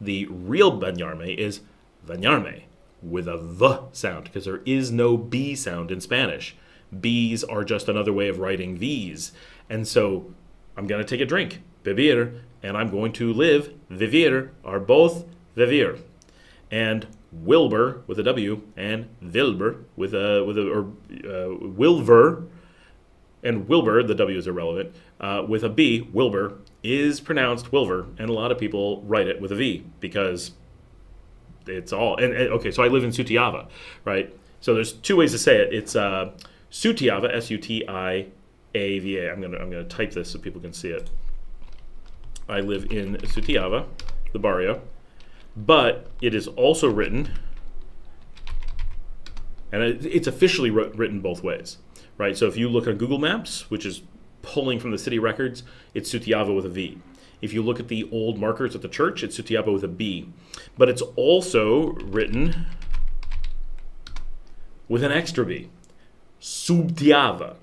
The real benyarme is benyarme with a V sound, because there is no B sound in Spanish. B's are just another way of writing V's. And so I'm going to take a drink, beber, and I'm going to live, vivir, are both vivir. And Wilbur with a W and Wilbur Wilver, and Wilbur, the W is irrelevant, with a B, Wilbur, is pronounced Wilver, and a lot of people write it with a V because it's all, okay, so I live in Sutiava, right? So there's two ways to say it. It's Sutiava, Sutiava. I'm gonna type this so people can see it. I live in Sutiava, the barrio, but it is also written, and it's officially written both ways. Right, so if you look at Google Maps, which is pulling from the city records, it's Sutiava with a V. If you look at the old markers at the church, it's Sutiava with a B. But it's also written with an extra B, Subtiava.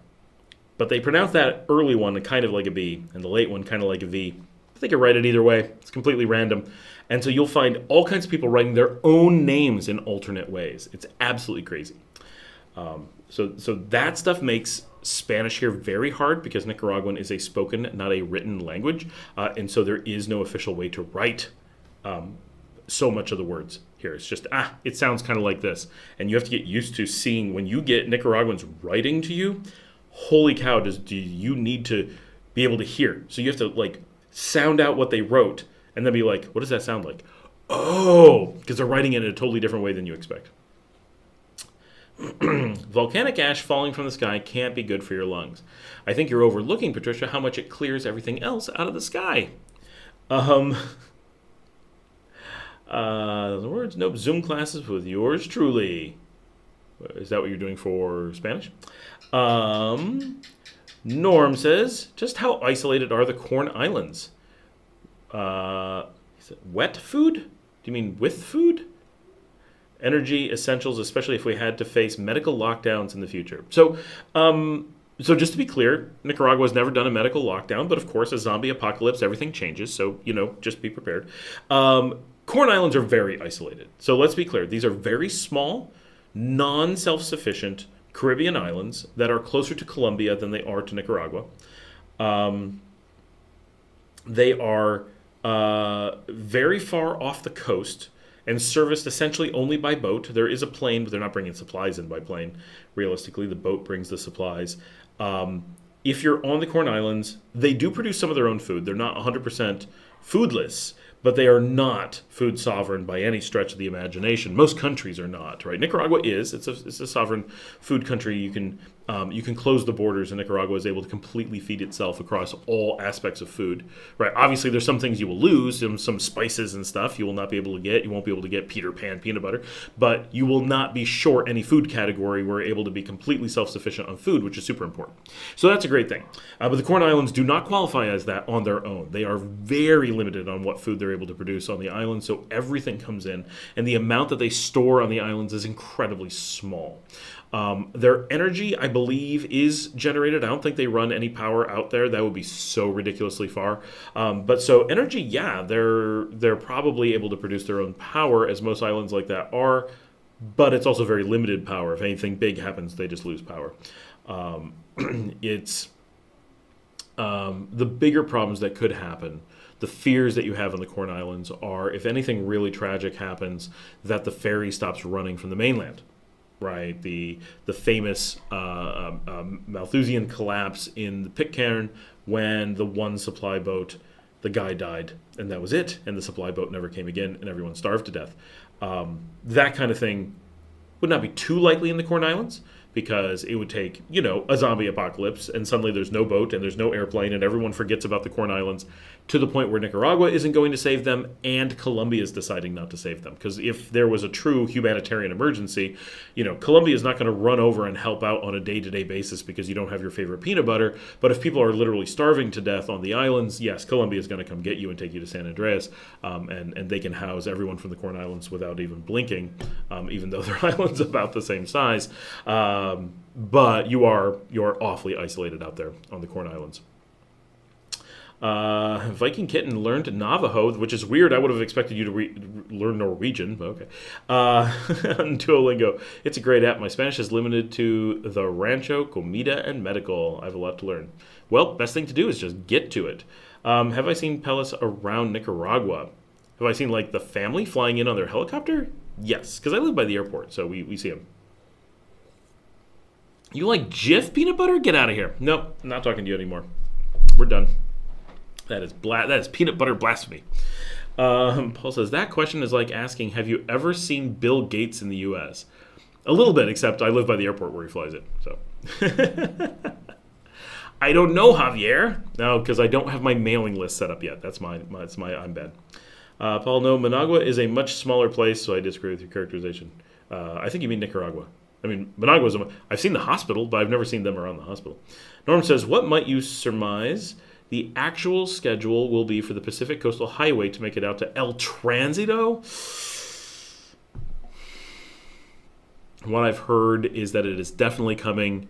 But they pronounce that early one kind of like a B, and the late one kind of like a V. They can write it either way. It's completely random. And so you'll find all kinds of people writing their own names in alternate ways. It's absolutely crazy. So that stuff makes Spanish here very hard, because Nicaraguan is a spoken, not a written language, and so there is no official way to write so much of the words here. It's just, it sounds kind of like this, and you have to get used to seeing when you get Nicaraguans writing to you, holy cow, do you need to be able to hear. So you have to like sound out what they wrote, and then be like, what does that sound like? Oh, because they're writing it in a totally different way than you expect. Volcanic ash falling from the sky can't be good for your lungs. I think you're overlooking, Patricia, how much it clears everything else out of the sky. The words, nope, Zoom classes with yours truly. Is that what you're doing for Spanish? Norm says, just how isolated are the Corn Islands? Is it wet food? Do you mean with food? Energy essentials, especially if we had to face medical lockdowns in the future. So just to be clear, Nicaragua has never done a medical lockdown, but of course, a zombie apocalypse, everything changes. So, just be prepared. Corn Islands are very isolated. So let's be clear. These are very small, non-self-sufficient Caribbean islands that are closer to Colombia than they are to Nicaragua. They are very far off the coast and serviced essentially only by boat. There is a plane, but they're not bringing supplies in by plane. Realistically, the boat brings the supplies. If you're on the Corn Islands, they do produce some of their own food. They're not 100% foodless, but they are not food sovereign by any stretch of the imagination. Most countries are not, right? Nicaragua is. It's a sovereign food country. You can close the borders, and Nicaragua is able to completely feed itself across all aspects of food, right? Obviously, there's some things you will lose, some spices and stuff you will not be able to get. You won't be able to get Peter Pan peanut butter, but you will not be short any food category. We're able to be completely self-sufficient on food, which is super important. So that's a great thing. But the Corn Islands do not qualify as that on their own. They are very limited on what food they're able to produce on the island, so everything comes in, and the amount that they store on the islands is incredibly small. Their energy, I believe, is generated. I don't think they run any power out there. That would be so ridiculously far. But so energy, yeah, they're probably able to produce their own power, as most islands like that are. but it's also very limited power. If anything big happens, they just lose power. It's the bigger problems that could happen. The fears that you have on the Corn Islands are, if anything really tragic happens, that the ferry stops running from the mainland. Right, the famous Malthusian collapse in the Pitcairn when the one supply boat, the guy died, and that was it, and the supply boat never came again, and everyone starved to death. That kind of thing would not be too likely in the Corn Islands, because it would take, a zombie apocalypse, and suddenly there's no boat and there's no airplane, and everyone forgets about the Corn Islands, to the point where Nicaragua isn't going to save them, and Colombia is deciding not to save them. Because if there was a true humanitarian emergency, Colombia is not going to run over and help out on a day-to-day basis because you don't have your favorite peanut butter. But if people are literally starving to death on the islands, yes, Colombia is going to come get you and take you to San Andreas, and they can house everyone from the Corn Islands without even blinking, even though their island's about the same size. But you're awfully isolated out there on the Corn Islands. Viking Kitten learned Navajo, which is weird. I would have expected you to learn Norwegian, but okay. On Duolingo, it's a great app. My Spanish is limited to the Rancho, Comida, and Medical. I have a lot to learn. Well, best thing to do is just get to it. Have I seen Pelis around Nicaragua? Have I seen, the family flying in on their helicopter? Yes, because I live by the airport, so we see them. You like Jif peanut butter? Get out of here. Nope, not talking to you anymore. We're done. That is peanut butter blasphemy. Paul says, that question is like asking, have you ever seen Bill Gates in the U.S.? A little bit, except I live by the airport where he flies it. So I don't know, Javier. No, because I don't have my mailing list set up yet. That's my I'm bad. Paul, no, Managua is a much smaller place, so I disagree with your characterization. I think you mean Nicaragua. I mean, Managua I've seen the hospital, but I've never seen them around the hospital. Norm says, what might you surmise the actual schedule will be for the Pacific Coastal Highway to make it out to El Tránsito? What I've heard is that it is definitely coming,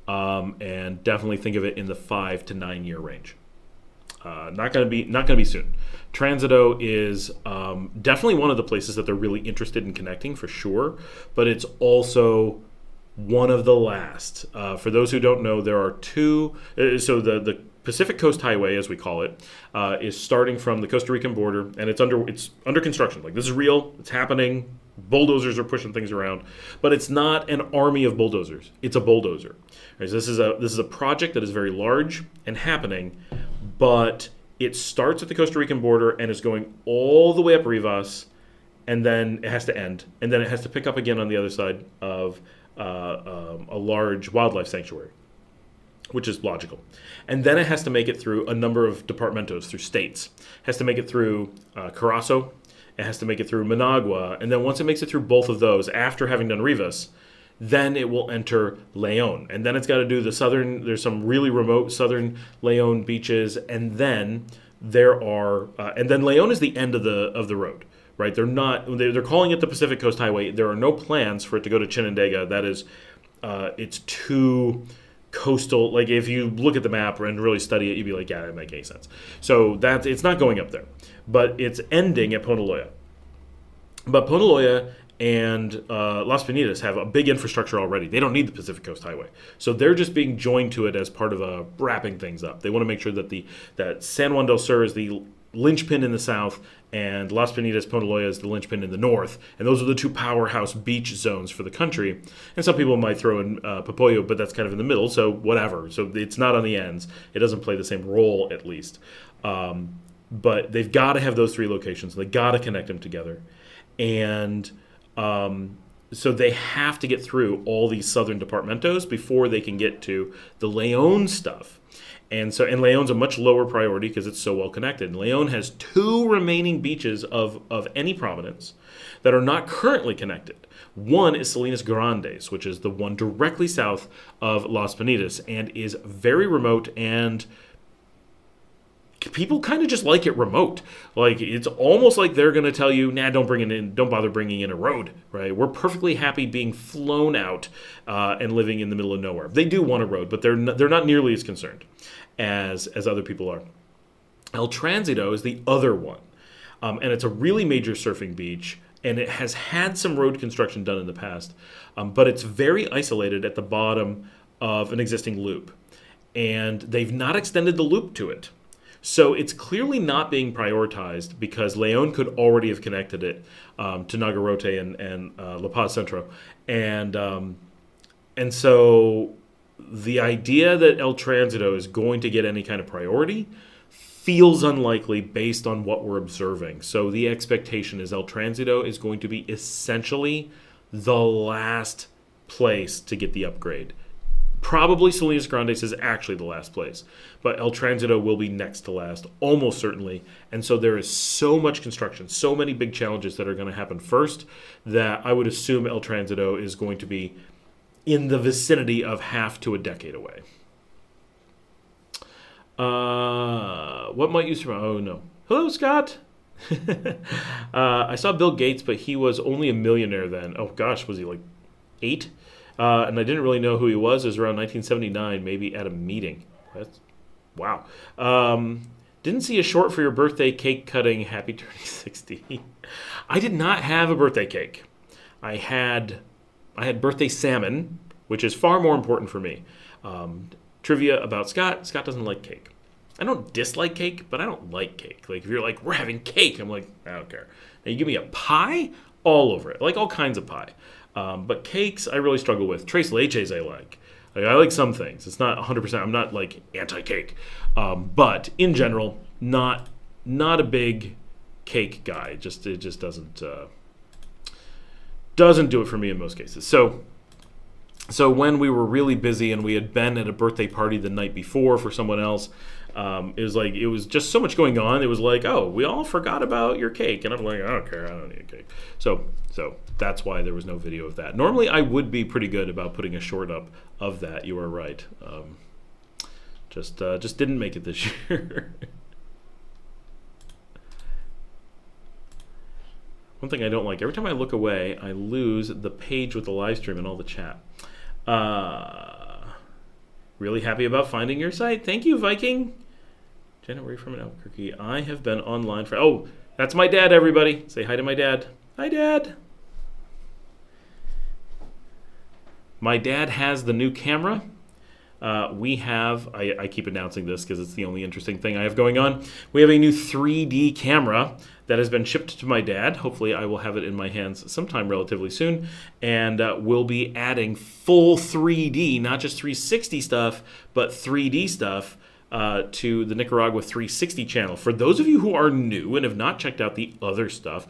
and definitely think of it in the 5 to 9 year range. Not gonna be soon. Tránsito is definitely one of the places that they're really interested in connecting for sure, but it's also one of the last. For those who don't know, there are two. So the Pacific Coast Highway, as we call it, is starting from the Costa Rican border, and it's under construction. This is real. It's happening. Bulldozers are pushing things around, but it's not an army of bulldozers. It's a bulldozer. Right, so this is a project that is very large and happening, but it starts at the Costa Rican border and is going all the way up Rivas, and then it has to end, and then it has to pick up again on the other side of a large wildlife sanctuary, which is logical. And then it has to make it through a number of departamentos, through states. It has to make it through Carazo. It has to make it through Managua. And then once it makes it through both of those, after having done Rivas, then it will enter León. And then it's got to do there's some really remote southern León beaches. And then then León is the end of the road. Right? They're calling it the Pacific Coast Highway. There are no plans for it to go to Chinandega. That is, it's too coastal. If you look at the map and really study it, you'd be like, yeah, that doesn't make any sense. So it's not going up there, but it's ending at Ponaloya. But Ponaloya and Las Piñitas have a big infrastructure already. They don't need the Pacific Coast Highway, so they're just being joined to it as part of wrapping things up. They want to make sure that San Juan del Sur is the linchpin in the south, and Las Piñitas, Ponaloya is the linchpin in the north, and those are the two powerhouse beach zones for the country. And some people might throw in Popoyo, but that's kind of in the middle, so whatever. So it's not on the ends. It doesn't play the same role, at least. But they've got to have those three locations. They've got to connect them together. And so they have to get through all these southern departamentos before they can get to the León stuff. And León's a much lower priority because it's so well connected. And León has two remaining beaches of any prominence that are not currently connected. One is Salinas Grandes, which is the one directly south of Las Piñitas and is very remote, and people kind of just like it remote. It's almost like they're going to tell you, nah, don't bother bringing in a road, right? We're perfectly happy being flown out and living in the middle of nowhere. They do want a road, but they're not nearly as concerned as other people are. El Tránsito is the other one, and it's a really major surfing beach, and it has had some road construction done in the past, but it's very isolated at the bottom of an existing loop. And they've not extended the loop to it. So it's clearly not being prioritized because Leon could already have connected it to Nagarote and La Paz Centro. And so the idea that El Transito is going to get any kind of priority feels unlikely based on what we're observing. So the expectation is El Transito is going to be essentially the last place to get the upgrade. Probably Salinas Grandes is actually the last place, but El Transito will be next to last, almost certainly. And so there is so much construction, so many big challenges that are going to happen first, that I would assume El Transito is going to be in the vicinity of half to a decade away. What might you survive? Oh, no. Hello, Scott. I saw Bill Gates, but he was only a millionaire then. Oh, gosh, was he like 8? And I didn't really know who he was. It was around 1979, maybe at a meeting. That's wow. Didn't see a short for your birthday cake cutting. Happy turning 60. I did not have a birthday cake. I had birthday salmon, which is far more important for me. Trivia about Scott. Scott doesn't like cake. I don't dislike cake, but I don't like cake. Like, if you're like, we're having cake, I'm like, I don't care. Now, you give me a pie, all over it. Like, all kinds of pie. But cakes, I really struggle with. Tres leches, I like. I like some things. It's not 100%. I'm not, like, anti-cake. But, in general, not a big cake guy. It just doesn't do it for me in most cases. So when we were really busy and we had been at a birthday party the night before for someone else, it was just so much going on. It was like, oh, we all forgot about your cake. And I'm like, I don't care. I don't need a cake. So that's why there was no video of that. Normally, I would be pretty good about putting a short up of that. You are right. Just didn't make it this year. One thing I don't like, every time I look away, I lose the page with the live stream and all the chat. Really happy about finding your site. Thank you, Viking. Janet, where are you from in Albuquerque? I have been online for... Oh, that's my dad, everybody. Say hi to my dad. Hi, Dad. My dad has the new camera. We have... I keep announcing this because it's the only interesting thing I have going on. We have a new 3D camera that has been shipped to my dad. Hopefully, I will have it in my hands sometime relatively soon. And we'll be adding full 3D, not just 360 stuff, but 3D stuff to the Nicaragua 360 channel. For those of you who are new and have not checked out the other stuff,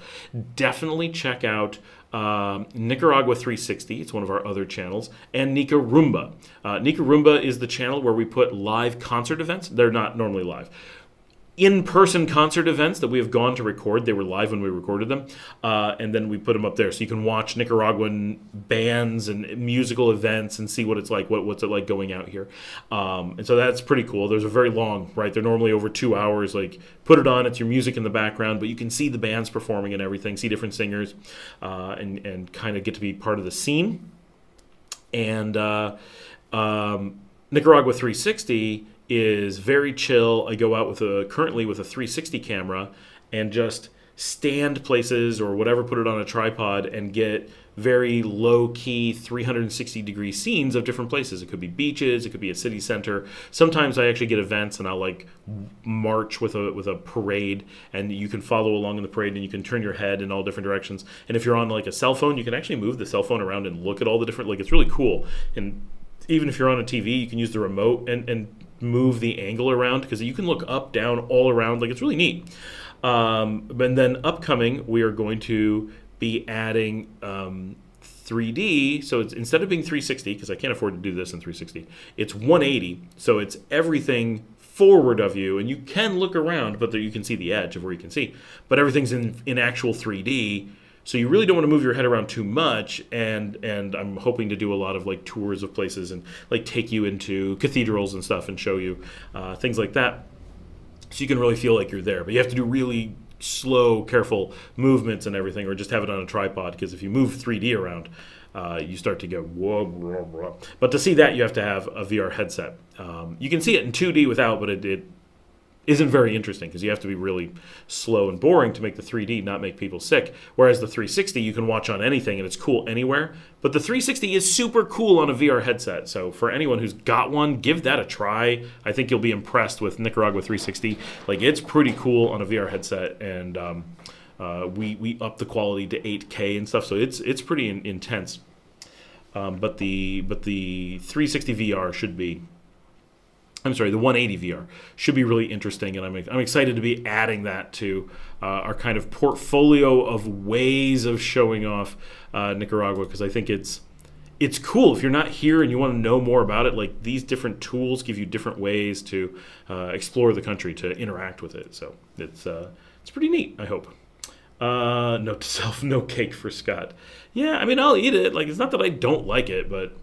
definitely check out Nicaragua 360. It's one of our other channels. And Nicaragua. Nicaragua is the channel where we put live concert events. They're not normally live. In-person concert events that we have gone to record. They were live when we recorded them, and then we put them up there so you can watch Nicaraguan bands and musical events and see what it's like, what's it like going out here. And so that's pretty cool. Those are very long, right? They're normally over 2 hours. Like, put it on, it's your music in the background, but you can see the bands performing and everything, see different singers, and kind of get to be part of the scene. And Nicaragua 360 is very chill. I go out currently with a 360 camera and just stand places or whatever, put it on a tripod and get very low-key 360-degree scenes of different places. It could be beaches, it could be a city center. Sometimes I actually get events and I'll like march with a parade, and you can follow along in the parade and you can turn your head in all different directions. And if you're on like a cell phone, you can actually move the cell phone around and look at all the different, like, it's really cool. And even if you're on a TV, you can use the remote and move the angle around because you can look up, down, all around. Like, it's really neat. And then upcoming, we are going to be adding 3D. So it's, instead of being 360, because I can't afford to do this in 360, it's 180. So it's everything forward of you, and you can look around, but there you can see the edge of where you can see. But everything's in actual 3D. So you really don't want to move your head around too much, and I'm hoping to do a lot of like tours of places and like take you into cathedrals and stuff and show you things like that, so you can really feel like you're there. But you have to do really slow, careful movements and everything, or just have it on a tripod, because if you move 3D around, you start to go whoa, whoa, whoa. But to see that, you have to have a VR headset. You can see it in 2D without, but isn't very interesting because you have to be really slow and boring to make the 3D not make people sick. Whereas the 360 you can watch on anything and it's cool anywhere. But the 360 is super cool on a VR headset. So for anyone who's got one, give that a try. I think you'll be impressed with Nicaragua 360. Like, it's pretty cool on a VR headset, and we up the quality to 8K and stuff. So it's pretty intense. But the 360 VR should be. I'm sorry, the 180 VR should be really interesting, and I'm excited to be adding that to our kind of portfolio of ways of showing off Nicaragua, because I think it's cool. If you're not here and you want to know more about it, like, these different tools give you different ways to explore the country, to interact with it. So it's pretty neat, I hope. Note to self, no cake for Scott. Yeah, I mean, I'll eat it. Like, it's not that I don't like it, but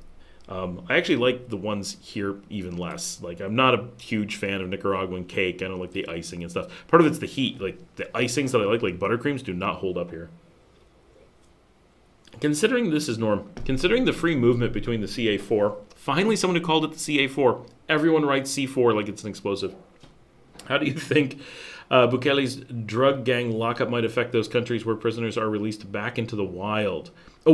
I actually like the ones here even less. Like, I'm not a huge fan of Nicaraguan cake. I don't like the icing and stuff. Part of it's the heat. Like, the icings that I like buttercreams, do not hold up here. Considering the free movement between the CA4, finally someone who called it the CA4. Everyone writes C4 like it's an explosive. How do you think Bukele's drug gang lockup might affect those countries where prisoners are released back into the wild? Oh,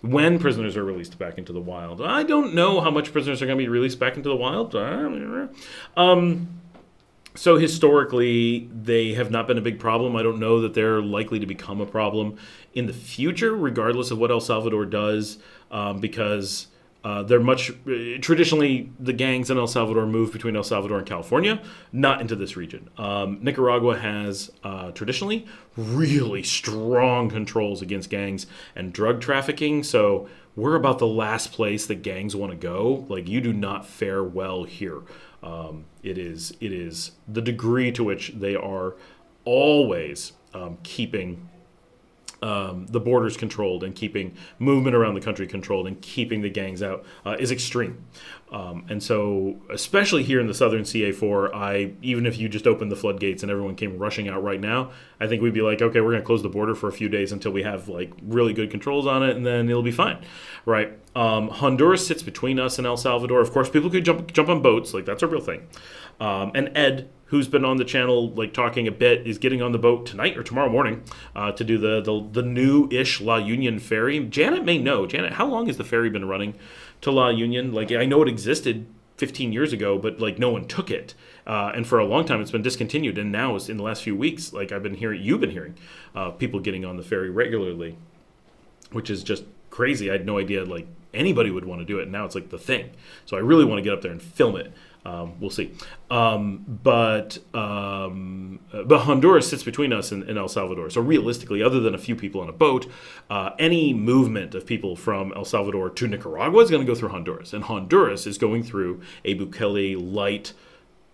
when prisoners are released back into the wild. I don't know how much prisoners are going to be released back into the wild. So historically, they have not been a big problem. I don't know that they're likely to become a problem in the future, regardless of what El Salvador does, because they're traditionally, the gangs in El Salvador move between El Salvador and California, not into this region. Nicaragua has traditionally really strong controls against gangs and drug trafficking, so we're about the last place that gangs want to go. Like, you do not fare well here. It is the degree to which they are always keeping the borders controlled and keeping movement around the country controlled and keeping the gangs out is extreme. And so, especially here in the southern CA4, even if you just opened the floodgates and everyone came rushing out right now, I think we'd be like, okay, we're going to close the border for a few days until we have like really good controls on it, and then it'll be fine, right? Honduras sits between us and El Salvador. Of course, people could jump on boats, like, that's a real thing. And Ed, who's been on the channel like talking a bit, is getting on the boat tonight or tomorrow morning to do the new-ish La Union ferry. Janet may know. Janet, how long has the ferry been running to La Union? Like, I know it existed 15 years ago, but like no one took it. And for a long time it's been discontinued, and now it's in the last few weeks, like you've been hearing people getting on the ferry regularly, which is just crazy. I had no idea like anybody would want to do it, and now it's like the thing. So I really want to get up there and film it. We'll see. But Honduras sits between us and El Salvador. So realistically, other than a few people on a boat, any movement of people from El Salvador to Nicaragua is going to go through Honduras. And Honduras is going through a Bukele light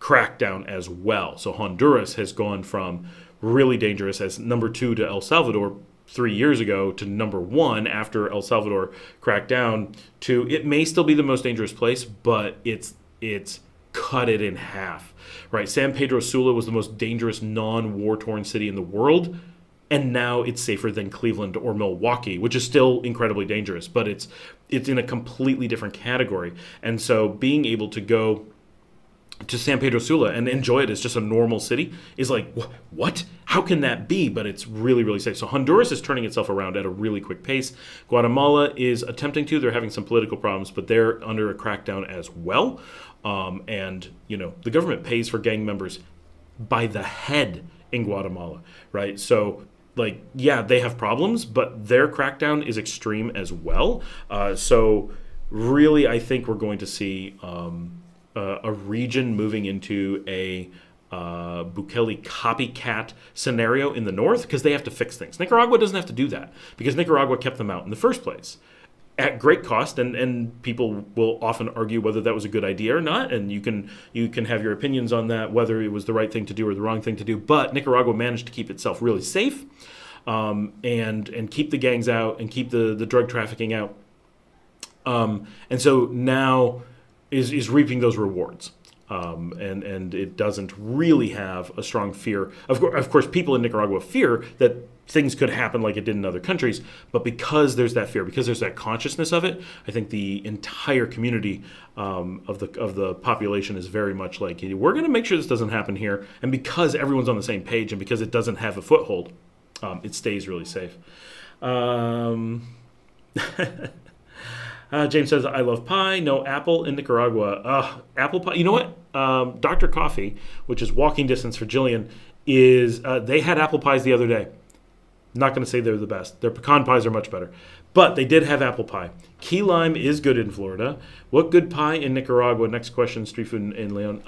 crackdown as well. So Honduras has gone from really dangerous as number 2 to El Salvador 3 years ago to number 1 after El Salvador cracked down to, it may still be the most dangerous place, but it's cut it in half, right? San Pedro Sula was the most dangerous non-war-torn city in the world, and now it's safer than Cleveland or Milwaukee, which is still incredibly dangerous, but it's in a completely different category. And so being able to go to San Pedro Sula and enjoy it as just a normal city is like, what? How can that be? But it's really, really safe. So Honduras is turning itself around at a really quick pace. Guatemala is attempting to. They're having some political problems, but they're under a crackdown as well. And, the government pays for gang members by the head in Guatemala, right? So, they have problems, but their crackdown is extreme as well. So really, I think we're going to see a region moving into a Bukele copycat scenario in the north, because they have to fix things. Nicaragua doesn't have to do that because Nicaragua kept them out in the first place at great cost, and people will often argue whether that was a good idea or not, and you can have your opinions on that, whether it was the right thing to do or the wrong thing to do. But Nicaragua managed to keep itself really safe, and keep the gangs out and keep the drug trafficking out, and so now is reaping those rewards. And it doesn't really have a strong fear. Of course, people in Nicaragua fear that things could happen like it did in other countries, but because there's that fear, because there's that consciousness of it, I think the entire community of the population is very much like, we're going to make sure this doesn't happen here, and because everyone's on the same page and because it doesn't have a foothold, it stays really safe. James says, I love pie. No apple in Nicaragua. Apple pie. You know what? Dr. Coffee, which is walking distance for Jillian, is they had apple pies the other day. Not going to say they're the best. Their pecan pies are much better. But they did have apple pie. Key lime is good in Florida. What good pie in Nicaragua? Next question, street food in Leon.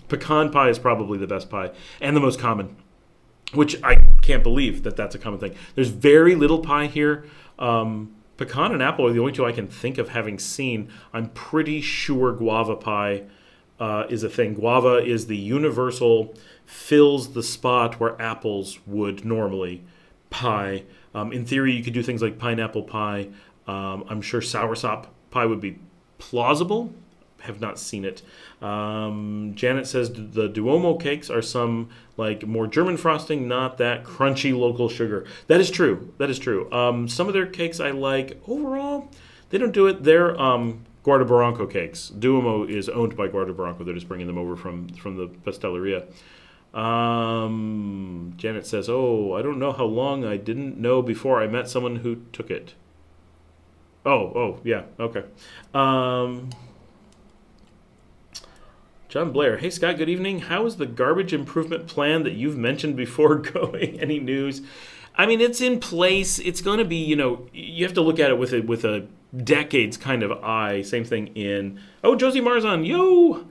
Pecan pie is probably the best pie and the most common, which I can't believe that that's a common thing. There's very little pie here. Pecan and apple are the only two I can think of having seen. I'm pretty sure guava pie is a thing. Guava is the universal, fills the spot where apples would normally pie. In theory, you could do things like pineapple pie. I'm sure soursop pie would be plausible. Have not seen it. Janet says the Duomo cakes are some like more German frosting, not that crunchy local sugar. That is true. That is true. Some of their cakes I like. Overall, they don't do it. They're Guarda Barranco cakes. Duomo is owned by Guarda Barranco. They're just bringing them over from the pasteleria. Janet says, oh, I don't know how long I didn't know before I met someone who took it. Oh, yeah, okay. John Blair, hey Scott, good evening. How is the garbage improvement plan that you've mentioned before going? Any news? I mean, it's in place. It's going to be, you have to look at it with a decades kind of eye. Same thing in, Josie Marzon, yo!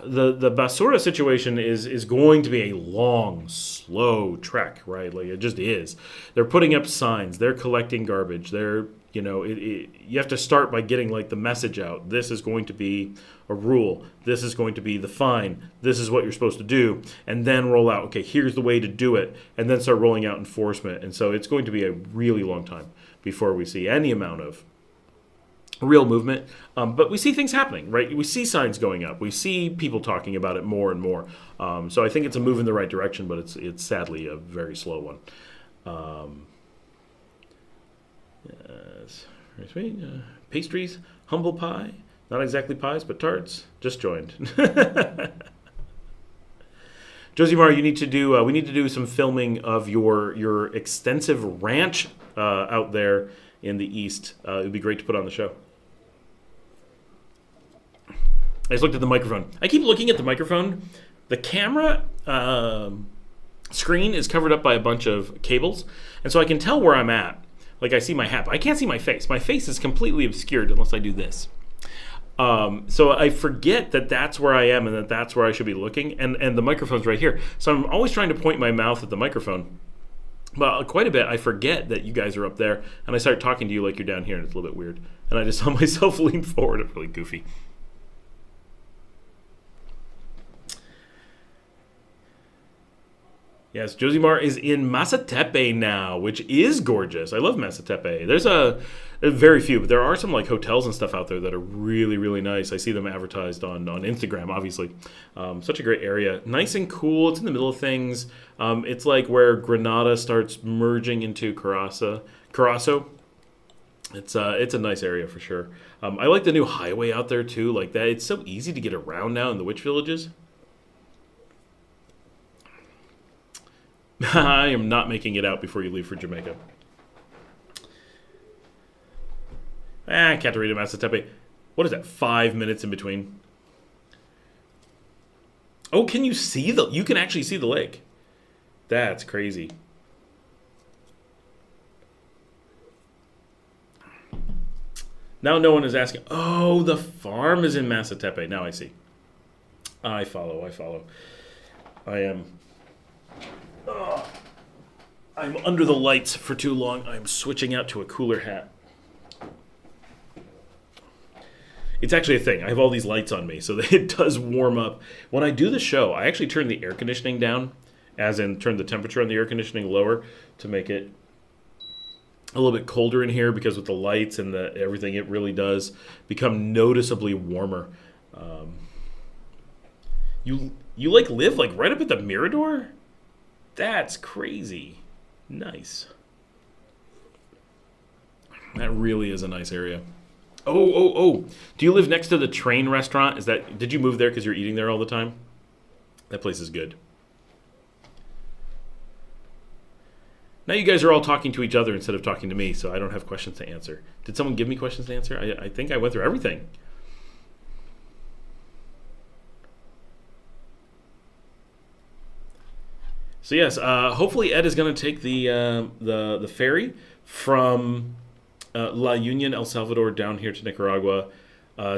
The basura situation is going to be a long, slow trek, right? Like it just is. They're putting up signs. They're collecting garbage. They're, you have to start by getting like the message out. This is going to be a rule. This is going to be the fine. This is what you're supposed to do. And then roll out, okay, here's the way to do it. And then start rolling out enforcement. And so it's going to be a really long time before we see any amount of real movement, but we see things happening, right? We see signs going up. We see people talking about it more and more. So I think it's a move in the right direction, but it's sadly a very slow one. Yes, very sweet. Pastries, humble pie, not exactly pies, but tarts. Just joined. Josie Mar, you need to do. We need to do some filming of your extensive ranch out there in the east. It would be great to put on the show. I just looked at the microphone. I keep looking at the microphone. The camera screen is covered up by a bunch of cables, and so I can tell where I'm at. Like I see my hat, but I can't see my face. My face is completely obscured unless I do this. So I forget that that's where I am and that that's where I should be looking, and the microphone's right here. So I'm always trying to point my mouth at the microphone. But quite a bit, I forget that you guys are up there, and I start talking to you like you're down here, and it's a little bit weird. And I just saw myself lean forward. It's really goofy. Yes, Josie Mar is in Masatepe now, which is gorgeous. I love Masatepe. There's very few, but there are some like hotels and stuff out there that are really, really nice. I see them advertised on Instagram, obviously. Such a great area. Nice and cool. It's in the middle of things. It's like where Granada starts merging into Carazo. It's a nice area for sure. I like the new highway out there too. Like that, it's so easy to get around now in the witch villages. I am not making it out before you leave for Jamaica. Catarina Masatepe. What is that, 5 minutes in between? Oh, can you see you can actually see the lake. That's crazy. Now no one is asking, oh, the farm is in Masatepe. Now I see. I follow. I am... I'm under the lights for too long. I'm switching out to a cooler hat. It's actually a thing. I have all these lights on me, so that it does warm up. When I do the show, I actually turn the air conditioning down, as in turn the temperature on the air conditioning lower to make it a little bit colder in here, because with the lights and everything, it really does become noticeably warmer. You like live like right up at the Mirador? That's crazy. Nice. That really is a nice area. Oh. Do you live next to the train restaurant? Did you move there because you're eating there all the time? That place is good. Now you guys are all talking to each other instead of talking to me, so I don't have questions to answer. Did someone give me questions to answer? I think I went through everything. So yes, hopefully Ed is going to take the ferry from La Union, El Salvador, down here to Nicaragua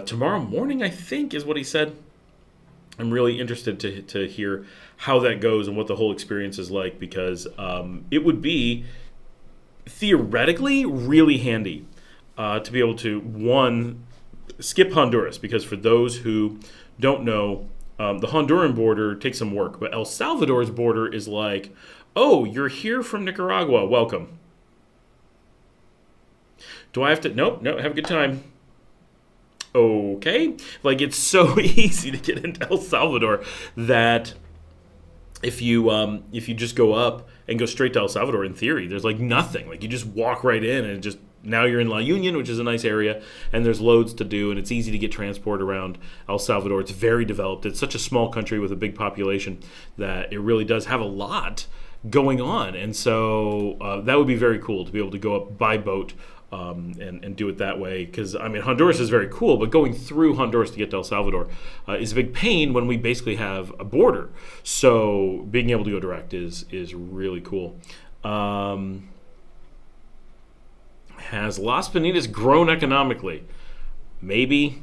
tomorrow morning, I think, is what he said. I'm really interested to hear how that goes and what the whole experience is like, because it would be theoretically really handy to be able to, one, skip Honduras, because for those who don't know, the Honduran border takes some work, but El Salvador's border is like, oh, you're here from Nicaragua, welcome. Do I have to? Nope, have a good time. Okay. Like, it's so easy to get into El Salvador that if you just go up and go straight to El Salvador, in theory, there's like nothing. Like, you just walk right in and just, now you're in La Union, which is a nice area, and there's loads to do, and it's easy to get transport around El Salvador. It's very developed. It's such a small country with a big population that it really does have a lot going on. And so that would be very cool to be able to go up by boat and do it that way. Because, I mean, Honduras is very cool, but going through Honduras to get to El Salvador is a big pain when we basically have a border. So being able to go direct is really cool. Has Las Penitas grown economically? Maybe.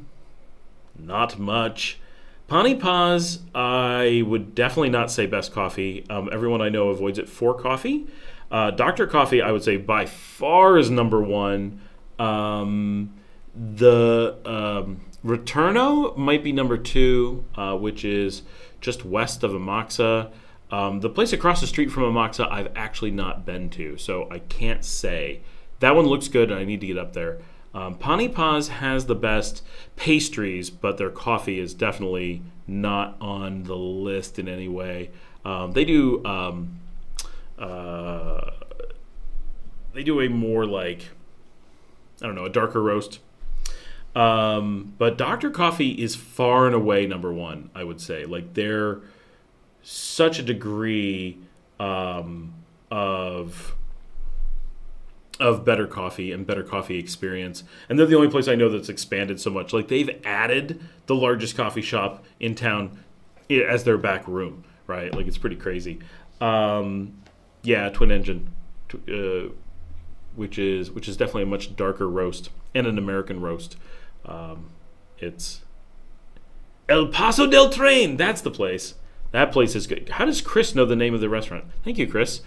Not much. Pani Paz, I would definitely not say best coffee. Everyone I know avoids it for coffee. Dr. Coffee, I would say by far is number one. The Returno might be number two, which is just west of Amaxa. The place across the street from Amaxa I've actually not been to, so I can't say. That one looks good, and I need to get up there. Pani Paz has the best pastries, but their coffee is definitely not on the list in any way. They do a more like, I don't know, a darker roast. But Dr. Coffee is far and away number one, I would say. Like, they're such a degree of better coffee and better coffee experience. And they're the only place I know that's expanded so much. Like, they've added the largest coffee shop in town as their back room, right? Like, it's pretty crazy. Yeah, twin engine, which is definitely a much darker roast and an American roast. It's El Paso del Tren. That's the place. That place is good. How does Chris know the name of the restaurant? Thank you, Chris.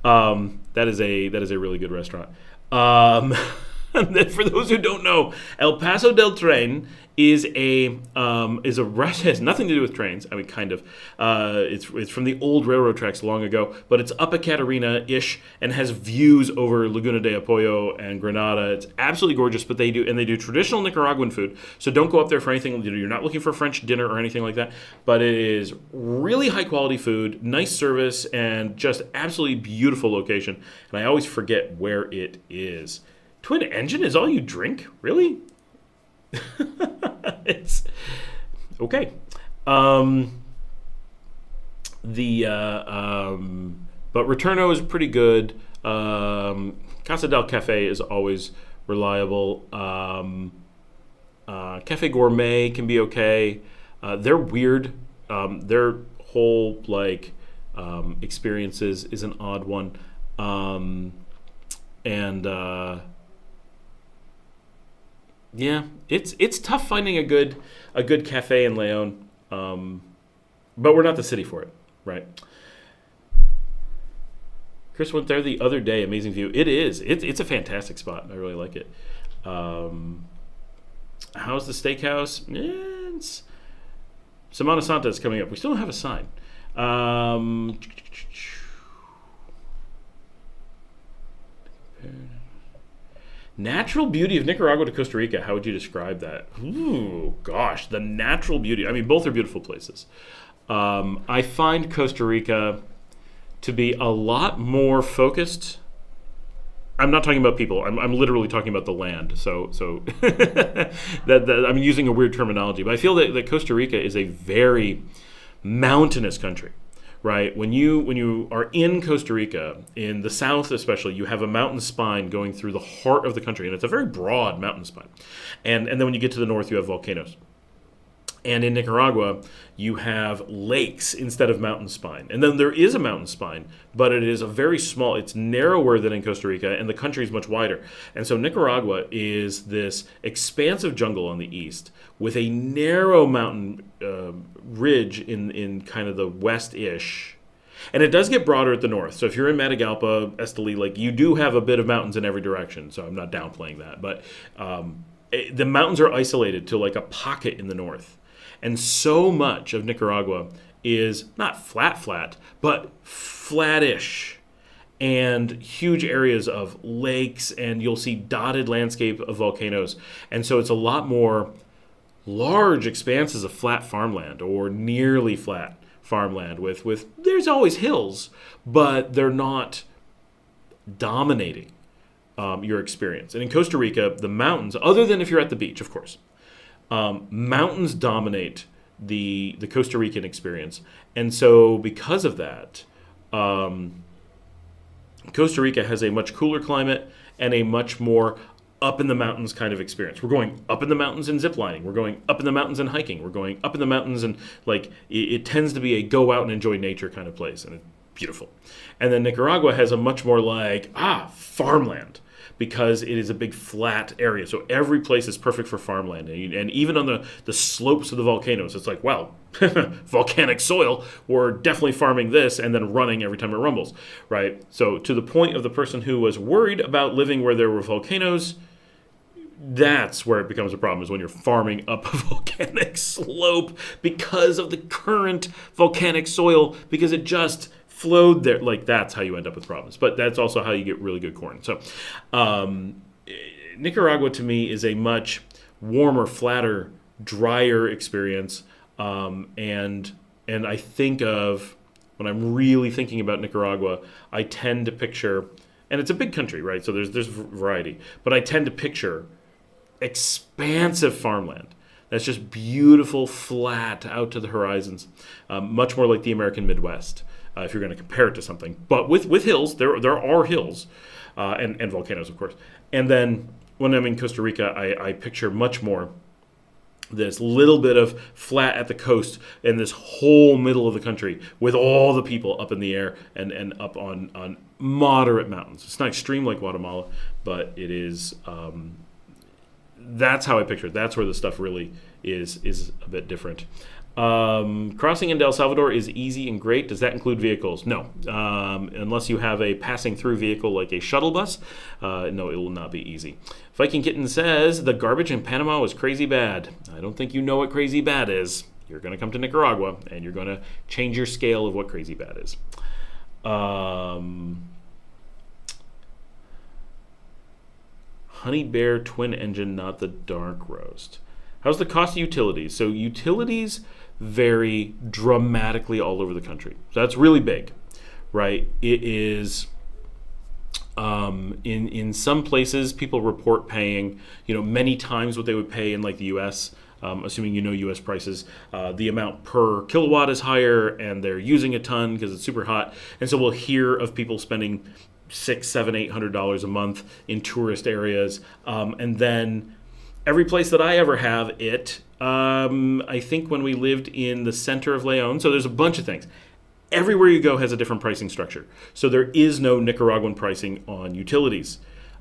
That is a really good restaurant. And then for those who don't know, El Paso del Tren is a restaurant. Has nothing to do with trains. I mean, kind of. It's from the old railroad tracks long ago, but it's up a Catarina-ish and has views over Laguna de Apoyo and Granada. It's absolutely gorgeous. But they do traditional Nicaraguan food. So don't go up there for anything. You're not looking for French dinner or anything like that. But it is really high quality food, nice service, and just absolutely beautiful location. And I always forget where it is. Twin engine is all you drink? Really? It's okay. But Returno is pretty good. Casa del Cafe is always reliable. Cafe Gourmet can be okay. They're weird. Their whole experiences is an odd one. Yeah, it's tough finding a good cafe in Leon, but we're not the city for it, right? Chris went there the other day. Amazing view. It is. It's a fantastic spot. I really like it. How's the steakhouse? It's Semana Santa is coming up. We still don't have a sign. Natural beauty of Nicaragua to Costa Rica. How would you describe that? Ooh, gosh, the natural beauty. I mean, both are beautiful places. I find Costa Rica to be a lot more focused. I'm not talking about people. I'm literally talking about the land. So that I'm using a weird terminology, but I feel that Costa Rica is a very mountainous country, right? When you are in Costa Rica, in the south especially, you have a mountain spine going through the heart of the country, and it's a very broad mountain spine. And then when you get to the north, you have volcanoes. And in Nicaragua, you have lakes instead of mountain spine. And then there is a mountain spine, but it is a very small, it's narrower than in Costa Rica, and the country is much wider. And so Nicaragua is this expansive jungle on the east with a narrow mountain ridge in kind of the west-ish. And it does get broader at the north. So if you're in Matagalpa, Esteli, like you do have a bit of mountains in every direction. So I'm not downplaying that. But the mountains are isolated to like a pocket in the north. And so much of Nicaragua is not flat, but flattish, and huge areas of lakes, and you'll see dotted landscape of volcanoes. And so it's a lot more large expanses of flat farmland or nearly flat farmland with there's always hills, but they're not dominating your experience. And in Costa Rica, the mountains, other than if you're at the beach, of course, mountains dominate the Costa Rican experience. And so because of that, Costa Rica has a much cooler climate and a much more up in the mountains kind of experience. We're going up in the mountains and ziplining. We're going up in the mountains and hiking. We're going up in the mountains, and like it tends to be a go out and enjoy nature kind of place, and it's beautiful. And then Nicaragua has a much more like farmland, because it is a big flat area. So every place is perfect for farmland. And even on the slopes of the volcanoes, it's like, wow, volcanic soil, we're definitely farming this and then running every time it rumbles, right? So to the point of the person who was worried about living where there were volcanoes, that's where it becomes a problem, is when you're farming up a volcanic slope because of the current volcanic soil, because it just flowed there. Like, that's how you end up with problems. But that's also how you get really good corn. So Nicaragua to me is a much warmer, flatter, drier experience. And I think of, when I'm really thinking about Nicaragua, I tend to picture, and it's a big country, right? So there's variety, but I tend to picture expansive farmland that's just beautiful, flat, out to the horizons, much more like the American Midwest. If you're going to compare it to something, but with hills, there are hills, and volcanoes, of course. And then when I'm in Costa Rica, I picture much more this little bit of flat at the coast and this whole middle of the country with all the people up in the air and up on moderate mountains. It's not extreme like Guatemala, but it is. That's how I picture it. That's where the stuff really is a bit different. Crossing into El Salvador is easy and great. Does that include vehicles? No. Unless you have a passing through vehicle like a shuttle bus, no, it will not be easy. Viking Kitten says, the garbage in Panama was crazy bad. I don't think you know what crazy bad is. You're going to come to Nicaragua, and you're going to change your scale of what crazy bad is. Honey Bear twin engine, not the dark roast. How's the cost of utilities? So utilities vary dramatically all over the country. So that's really big, right? It is in some places people report paying, many times what they would pay in like the U.S. Assuming you know U.S. prices, the amount per kilowatt is higher, and they're using a ton because it's super hot. And so we'll hear of people spending $600, $700, $800 a month in tourist areas, and then every place that I ever have it, I think when we lived in the center of Leon, so there's a bunch of things. Everywhere you go has a different pricing structure. So there is no Nicaraguan pricing on utilities.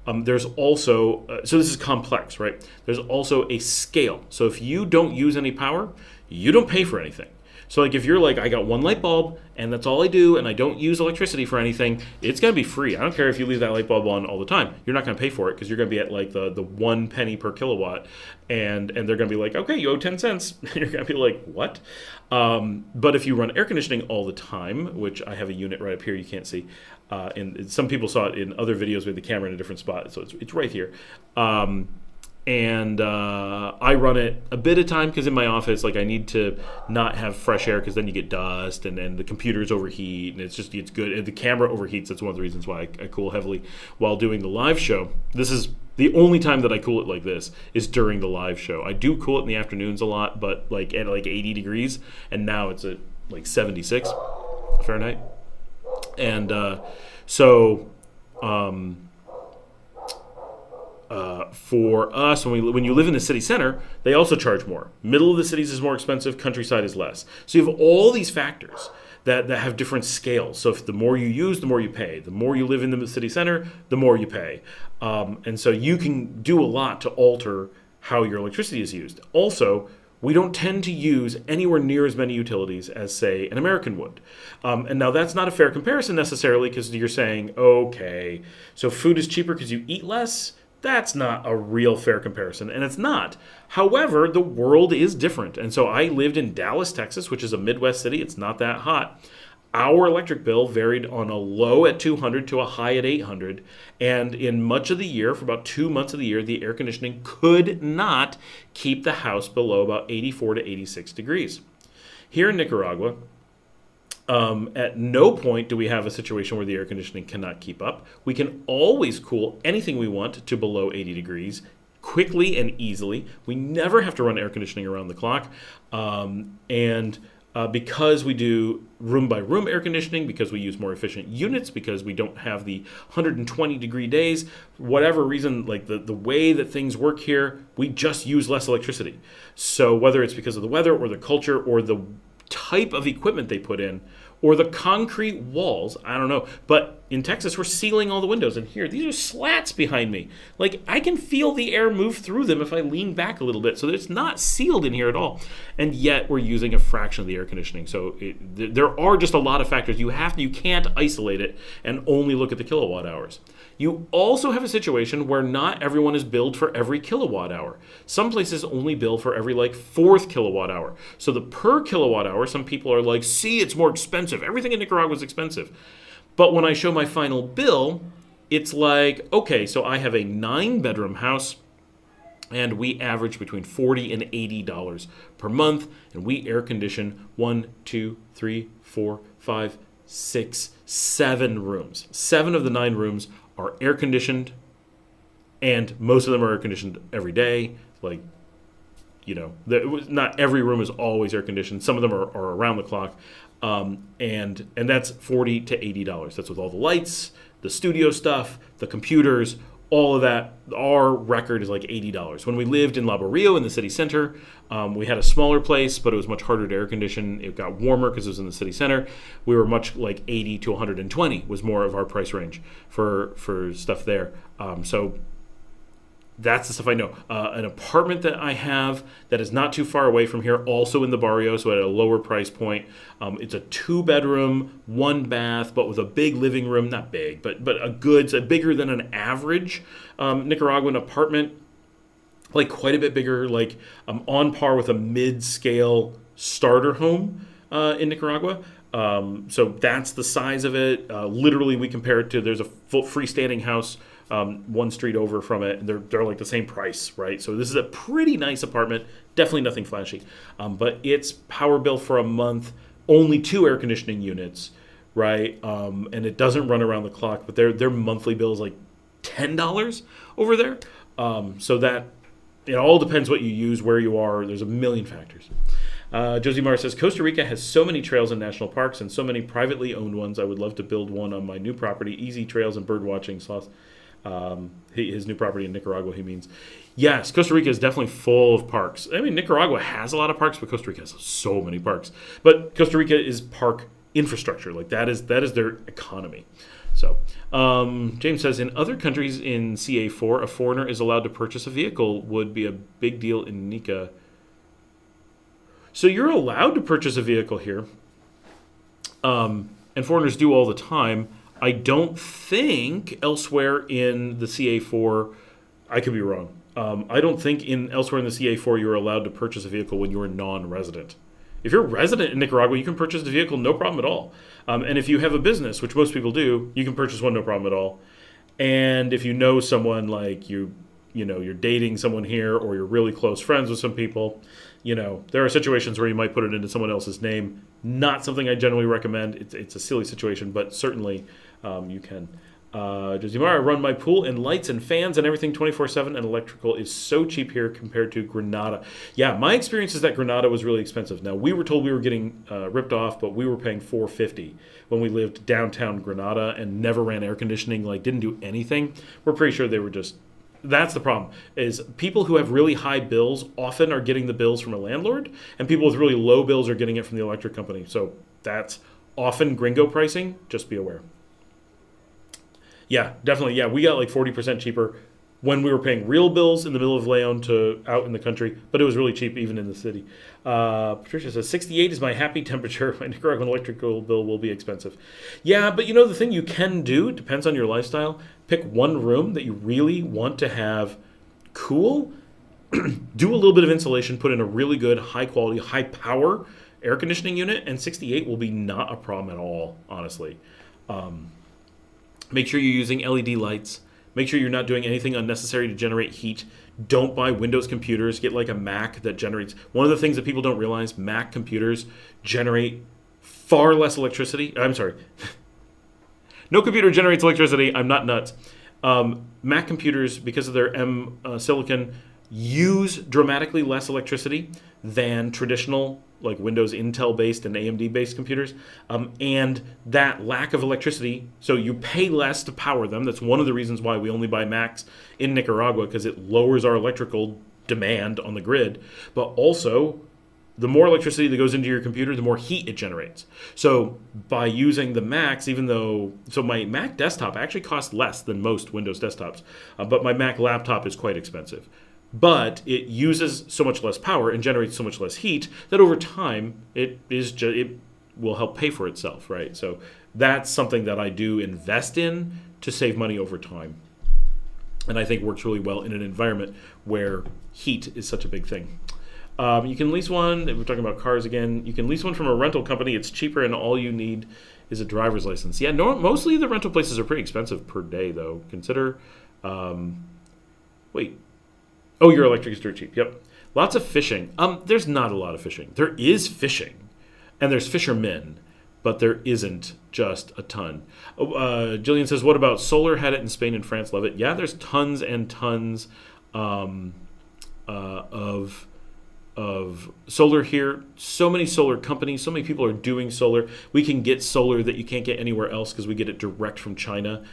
There's also, so this is complex, right? There's also a scale. So if you don't use any power, you don't pay for anything. So like if you're like, I got one light bulb and that's all I do and I don't use electricity for anything, it's going to be free. I don't care if you leave that light bulb on all the time. You're not going to pay for it because you're going to be at like the 1 penny per kilowatt, and they're going to be like, okay, you owe 10 cents. And you're going to be like, what? But if you run air conditioning all the time, which I have a unit right up here you can't see, and some people saw it in other videos with the camera in a different spot, so it's right here. And I run it a bit of time because in my office, like I need to not have fresh air because then you get dust and the computers overheat and it's good. And the camera overheats. That's one of the reasons why I cool heavily while doing the live show. This is the only time that I cool it like this is during the live show. I do cool it in the afternoons a lot, but like at like 80 degrees, and now it's at like 76 Fahrenheit. And for us, when you live in the city center, they also charge more. Middle of the cities is more expensive, countryside is less. So you have all these factors that have different scales. So if the more you use, the more you pay. The more you live in the city center, the more you pay. And so you can do a lot to alter how your electricity is used. Also, we don't tend to use anywhere near as many utilities as, say, an American would. And now that's not a fair comparison necessarily because you're saying, okay, so food is cheaper because you eat less? That's not a real fair comparison, and it's not. However, the world is different. And so I lived in Dallas, Texas, which is a Midwest city. It's not that hot. Our electric bill varied on a low at 200 to a high at 800. And in much of the year, for about 2 months of the year, the air conditioning could not keep the house below about 84 to 86 degrees. Here in Nicaragua, at no point do we have a situation where the air conditioning cannot keep up. We can always cool anything we want to below 80 degrees quickly and easily. We never have to run air conditioning around the clock. Because we do room-by-room air conditioning, because we use more efficient units, because we don't have the 120-degree days, whatever reason, like the way that things work here, we just use less electricity. So whether it's because of the weather or the culture or the type of equipment they put in, or the concrete walls, I don't know. But in Texas, we're sealing all the windows. And here, these are slats behind me. Like, I can feel the air move through them if I lean back a little bit. So it's not sealed in here at all. And yet, we're using a fraction of the air conditioning. So there are just a lot of factors. You can't isolate it and only look at the kilowatt hours. You also have a situation where not everyone is billed for every kilowatt hour. Some places only bill for every fourth kilowatt hour. So the per kilowatt hour, some people are like, see, it's more expensive. Everything in Nicaragua is expensive. But when I show my final bill, it's like, okay, so I have a 9-bedroom house and we average between $40 and $80 per month, and we air condition 1, 2, 3, 4, 5, 6, 7 rooms. 7 of the 9 rooms are air conditioned, and most of them are air conditioned every day. Not every room is always air conditioned. Some of them are around the clock, and that's $40 to $80. That's with all the lights, the studio stuff, the computers, all of that. Our record is like $80. When we lived in La Barrio in the city center, we had a smaller place, but it was much harder to air condition. It got warmer because it was in the city center. We were much like 80 to 120 was more of our price range for stuff there. So that's the stuff I know. An apartment that I have that is not too far away from here, also in the barrio, so at a lower price point. It's a 2-bedroom, 1-bath, but with a big living room. Not big, but bigger than an average Nicaraguan apartment. Like quite a bit bigger, on par with a mid-scale starter home in Nicaragua. So that's the size of it. Literally, we compare it to, there's a full freestanding house one street over from it, and they're like the same price, right? So this is a pretty nice apartment, definitely nothing flashy. But its power bill for a month, only 2 air conditioning units, right? And it doesn't run around the clock, but their monthly bill is like $10 over there. So that it all depends what you use, where you are. There's a million factors. Josie Mara says, Costa Rica has so many trails and national parks and so many privately owned ones. I would love to build one on my new property. Easy trails and bird watching. His new property in Nicaragua, he means. Yes, Costa Rica is definitely full of parks. I mean, Nicaragua has a lot of parks, but Costa Rica has so many parks. But Costa Rica is park infrastructure. Like that is their economy. So James says, in other countries in CA4, a foreigner is allowed to purchase a vehicle. Would be a big deal in Nica. So you're allowed to purchase a vehicle here, and foreigners do all the time. I don't think elsewhere in the CA4, I could be wrong. I don't think elsewhere in the CA4 you're allowed to purchase a vehicle when you're non-resident. If you're a resident in Nicaragua, you can purchase the vehicle, no problem at all. And if you have a business, which most people do, you can purchase one, no problem at all. And if you know someone, like you you're dating someone here, or you're really close friends with some people, there are situations where you might put it into someone else's name. Not something I generally recommend. It's a silly situation, but certainly you can. Josimar, I run my pool and lights and fans and everything 24/7, and electrical is so cheap here compared to Granada. Yeah, my experience is that Granada was really expensive. Now, we were told we were getting ripped off, but we were paying $450 when we lived downtown Granada and never ran air conditioning, didn't do anything. We're pretty sure they were just... That's the problem, is people who have really high bills often are getting the bills from a landlord, and people with really low bills are getting it from the electric company. So that's often gringo pricing. Just be aware. Yeah, definitely. Yeah, we got 40% cheaper when we were paying real bills in the middle of Leon to out in the country, but it was really cheap even in the city. Patricia says, 68 is my happy temperature. My Nicaraguan electrical bill will be expensive. Yeah, but the thing you can do, depends on your lifestyle, pick one room that you really want to have cool, do a little bit of insulation, put in a really good, high quality, high power air conditioning unit, and 68 will be not a problem at all, honestly. Make sure you're using LED lights. Make sure you're not doing anything unnecessary to generate heat. Don't buy Windows computers. Get a Mac that generates... One of the things that people don't realize, Mac computers generate far less electricity. I'm sorry. No computer generates electricity. I'm not nuts. Mac computers, because of their M silicon, use dramatically less electricity than traditional Windows Intel-based and AMD-based computers, and that lack of electricity, so you pay less to power them. That's one of the reasons why we only buy Macs in Nicaragua, because it lowers our electrical demand on the grid, but also the more electricity that goes into your computer, the more heat it generates. So by using the Macs, so my Mac desktop actually costs less than most Windows desktops, but my Mac laptop is quite expensive. But it uses so much less power and generates so much less heat that over time it will help pay for itself, right? So that's something that I do invest in to save money over time, and I think works really well in an environment where heat is such a big thing. You can lease one. We're talking about cars again. You can lease one from a rental company. It's cheaper, and all you need is a driver's license. Yeah, mostly the rental places are pretty expensive per day, though. Consider, Oh, your electric is dirt cheap. Yep. Lots of fishing. There's not a lot of fishing. There is fishing, and there's fishermen, but there isn't just a ton. Jillian says, what about solar? Had it in Spain and France. Love it. Yeah, there's tons and tons of solar here. So many solar companies. So many people are doing solar. We can get solar that you can't get anywhere else because we get it direct from China.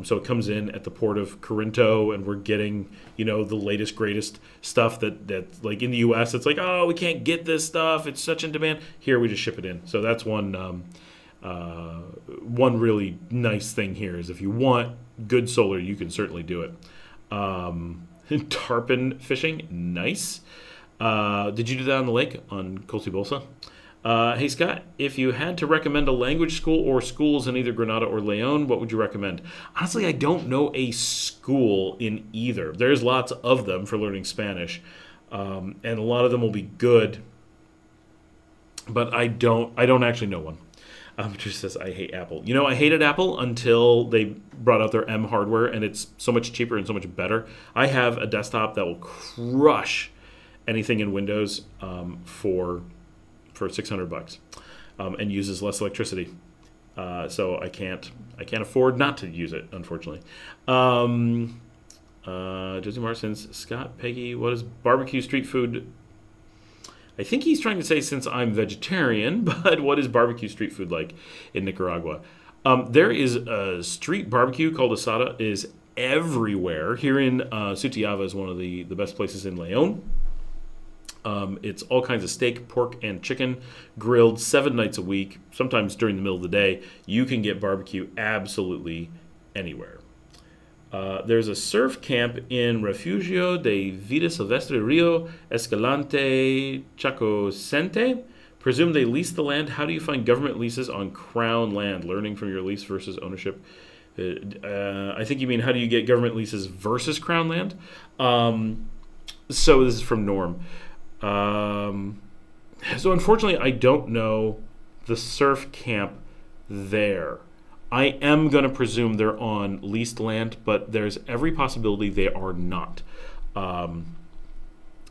So it comes in at the port of Corinto, and we're getting, the latest, greatest stuff that in the U.S. it's oh, we can't get this stuff. It's such in demand. Here we just ship it in. So that's one really nice thing here is if you want good solar, you can certainly do it. Tarpon fishing, nice. Did you do that on the lake on Colsibolsa? Hey, Scott, if you had to recommend a language school or schools in either Granada or Leon, what would you recommend? Honestly, I don't know a school in either. There's lots of them for learning Spanish, and a lot of them will be good, but I don't actually know one. Patricia says, I hate Apple. I hated Apple until they brought out their M hardware, and it's so much cheaper and so much better. I have a desktop that will crush anything in Windows for $600 and uses less electricity. So I can't afford not to use it, unfortunately. Josie Marsons, Scott, Peggy, what is barbecue street food? I think he's trying to say since I'm vegetarian, but what is barbecue street food like in Nicaragua? There is a street barbecue called asada is everywhere. Here in Sutiava is one of the best places in Leon. It's all kinds of steak, pork, and chicken grilled 7 nights a week, sometimes during the middle of the day. You can get barbecue absolutely anywhere. There's a surf camp in Refugio de Vida Silvestre Rio Escalante Chacocente. Presume they lease the land. How do you find government leases on crown land? Learning from your lease versus ownership. I think you mean how do you get government leases versus crown land? So this is from Norm. So unfortunately, I don't know the surf camp there. I am going to presume they're on leased land, but there's every possibility they are not.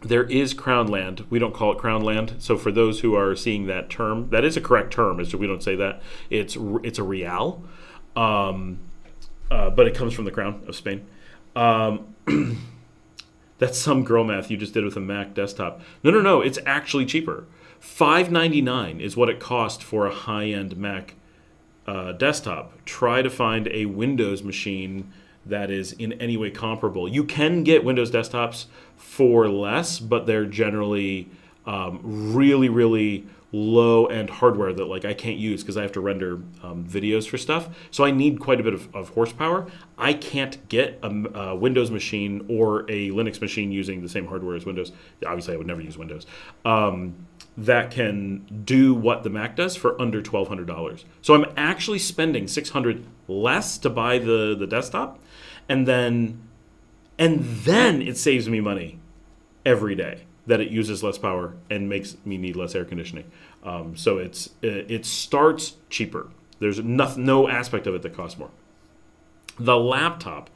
There is crown land. We don't call it crown land. So for those who are seeing that term, that is a correct term. It's just we don't say that. It's a real, but it comes from the crown of Spain. That's some girl math you just did with a Mac desktop. No. It's actually cheaper. $599 is what it cost for a high-end Mac desktop. Try to find a Windows machine that is in any way comparable. You can get Windows desktops for less, but they're generally really, really low-end hardware that like I can't use because I have to render videos for stuff. So I need quite a bit of horsepower. I can't get a Windows machine or a Linux machine using the same hardware as Windows. Obviously, I would never use Windows. That can do what the Mac does for under $1,200. So I'm actually spending $600 less to buy the desktop, and then it saves me money every day that it uses less power and makes me need less air conditioning. So it starts cheaper. There's no aspect of it that costs more. The laptop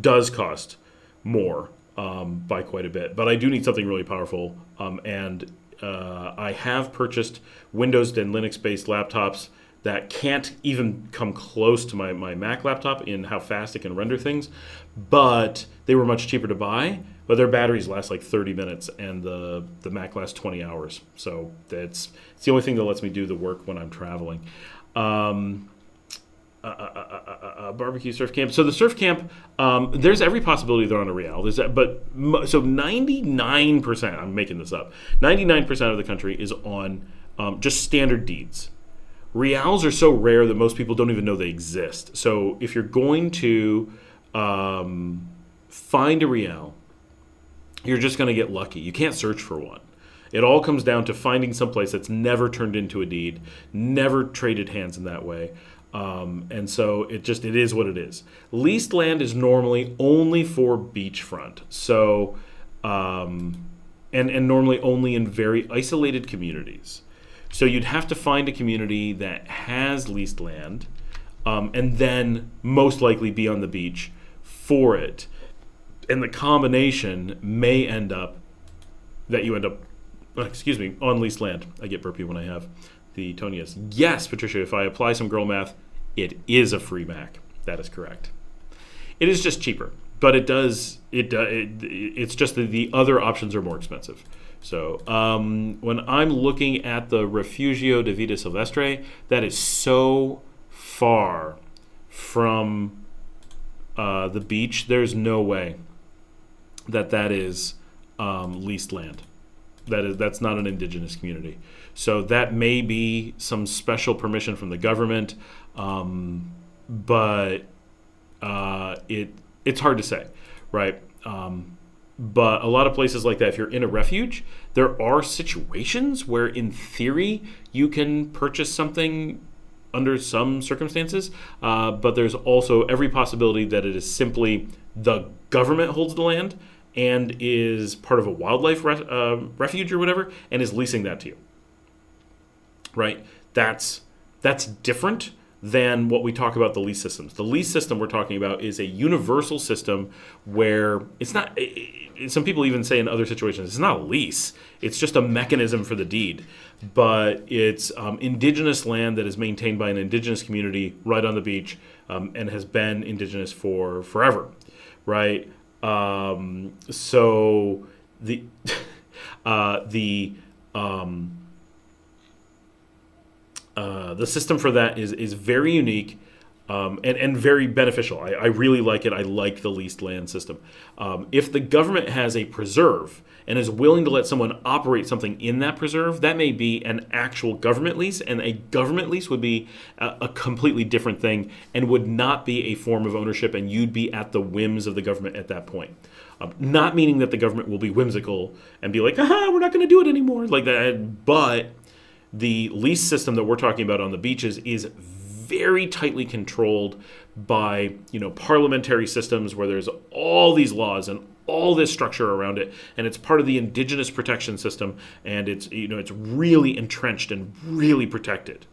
does cost more by quite a bit, but I do need something really powerful, and I have purchased Windows and Linux-based laptops that can't even come close to my Mac laptop in how fast it can render things, but they were much cheaper to buy, but their batteries last like 30 minutes, and the Mac lasts 20 hours. So it's the only thing that lets me do the work when I'm traveling. Barbecue surf camp. So the surf camp, there's every possibility they're on a real. So 99%, I'm making this up, 99% of the country is on just standard deeds. Reals are so rare that most people don't even know they exist. So if you're going to find a real, you're just going to get lucky. You can't search for one. It all comes down to finding someplace that's never turned into a deed, never traded hands in that way. And so it is what it is. Leased land is normally only for beachfront. So, and normally only in very isolated communities. So you'd have to find a community that has leased land, and then most likely be on the beach for it. And the combination may end up that you end up, on leased land. I get burpy when I have the Tonias. Yes, Patricia, if I apply some girl math, it is a free Mac. That is correct. It is just cheaper, but it's just that the other options are more expensive. So when I'm looking at the Refugio de Vida Silvestre, that is so far from the beach. There's no way that is leased land. That's not an indigenous community. So that may be some special permission from the government, but it's hard to say, right? But a lot of places like that, if you're in a refuge, there are situations where in theory you can purchase something under some circumstances, but there's also every possibility that it is simply the government holds the land and is part of a wildlife refuge or whatever, and is leasing that to you, right? That's different than what we talk about the lease systems. The lease system we're talking about is a universal system where it's not, some people even say in other situations, it's not a lease, it's just a mechanism for the deed. But it's indigenous land that is maintained by an indigenous community right on the beach, and has been indigenous for forever, right? So the system for that is very unique, and very beneficial. I really like it. I like the leased land system. If the government has a preserve and is willing to let someone operate something in that preserve, that may be an actual government lease, and a government lease would be a completely different thing and would not be a form of ownership, and you'd be at the whims of the government at that point. Not meaning that the government will be whimsical and be like, aha, we're not going to do it anymore, like that, but the lease system that we're talking about on the beaches is very tightly controlled by, parliamentary systems where there's all these laws and all this structure around it, and it's part of the indigenous protection system, and it's really entrenched and really protected.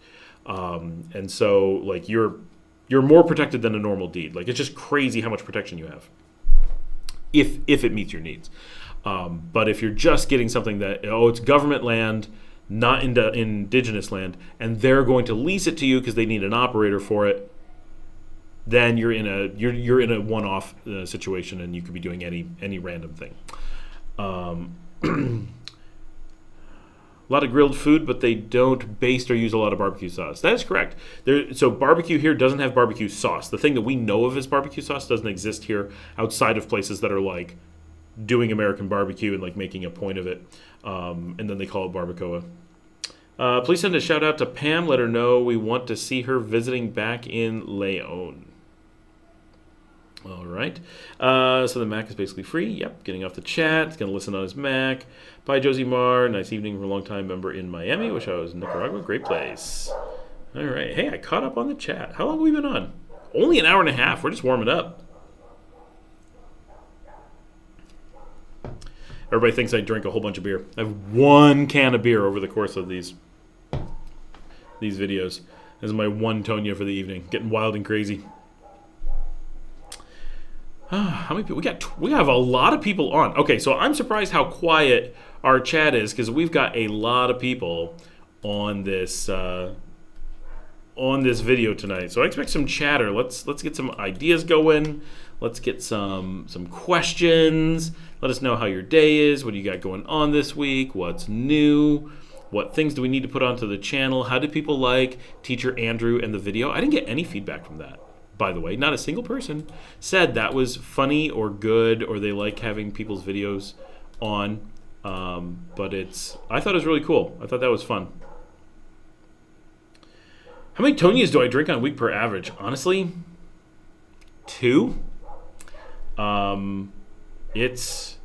And so, like, you're you're more protected than a normal deed. Like, it's just crazy how much protection you have if it meets your needs. But if you're just getting something that, it's government land, not indigenous land, and they're going to lease it to you because they need an operator for it, then you're in a one-off situation, and you could be doing any random thing. A lot of grilled food, but they don't baste or use a lot of barbecue sauce. That is correct. So barbecue here doesn't have barbecue sauce. The thing that we know of as barbecue sauce doesn't exist here outside of places that are like doing American barbecue and like making a point of it, and then they call it barbacoa. Please send a shout out to Pam. Let her know we want to see her visiting back in Leon. All right. So the Mac is basically free. Yep. Getting off the chat. He's going to listen on his Mac. Bye, Josie Marr. Nice evening from a long-time member in Miami. Wish I was in Nicaragua. Great place. All right. Hey, I caught up on the chat. How long have we been on? Only an hour and a half. We're just warming up. Everybody thinks I drink a whole bunch of beer. I have one can of beer over the course of these videos. This is my one Tonya for the evening. Getting wild and crazy. How many people? We have a lot of people on. Okay, so I'm surprised how quiet our chat is because we've got a lot of people on this video tonight. So I expect some chatter. Let's get some ideas going. Let's get some questions. Let us know how your day is. What do you got going on this week? What's new? What things do we need to put onto the channel? How did people like Teacher Andrew and the video? I didn't get any feedback from that. By the way, not a single person said that was funny or good or they like having people's videos on. But I thought it was really cool. I thought that was fun. How many Tonyas do I drink on a week per average? Honestly, 2. It's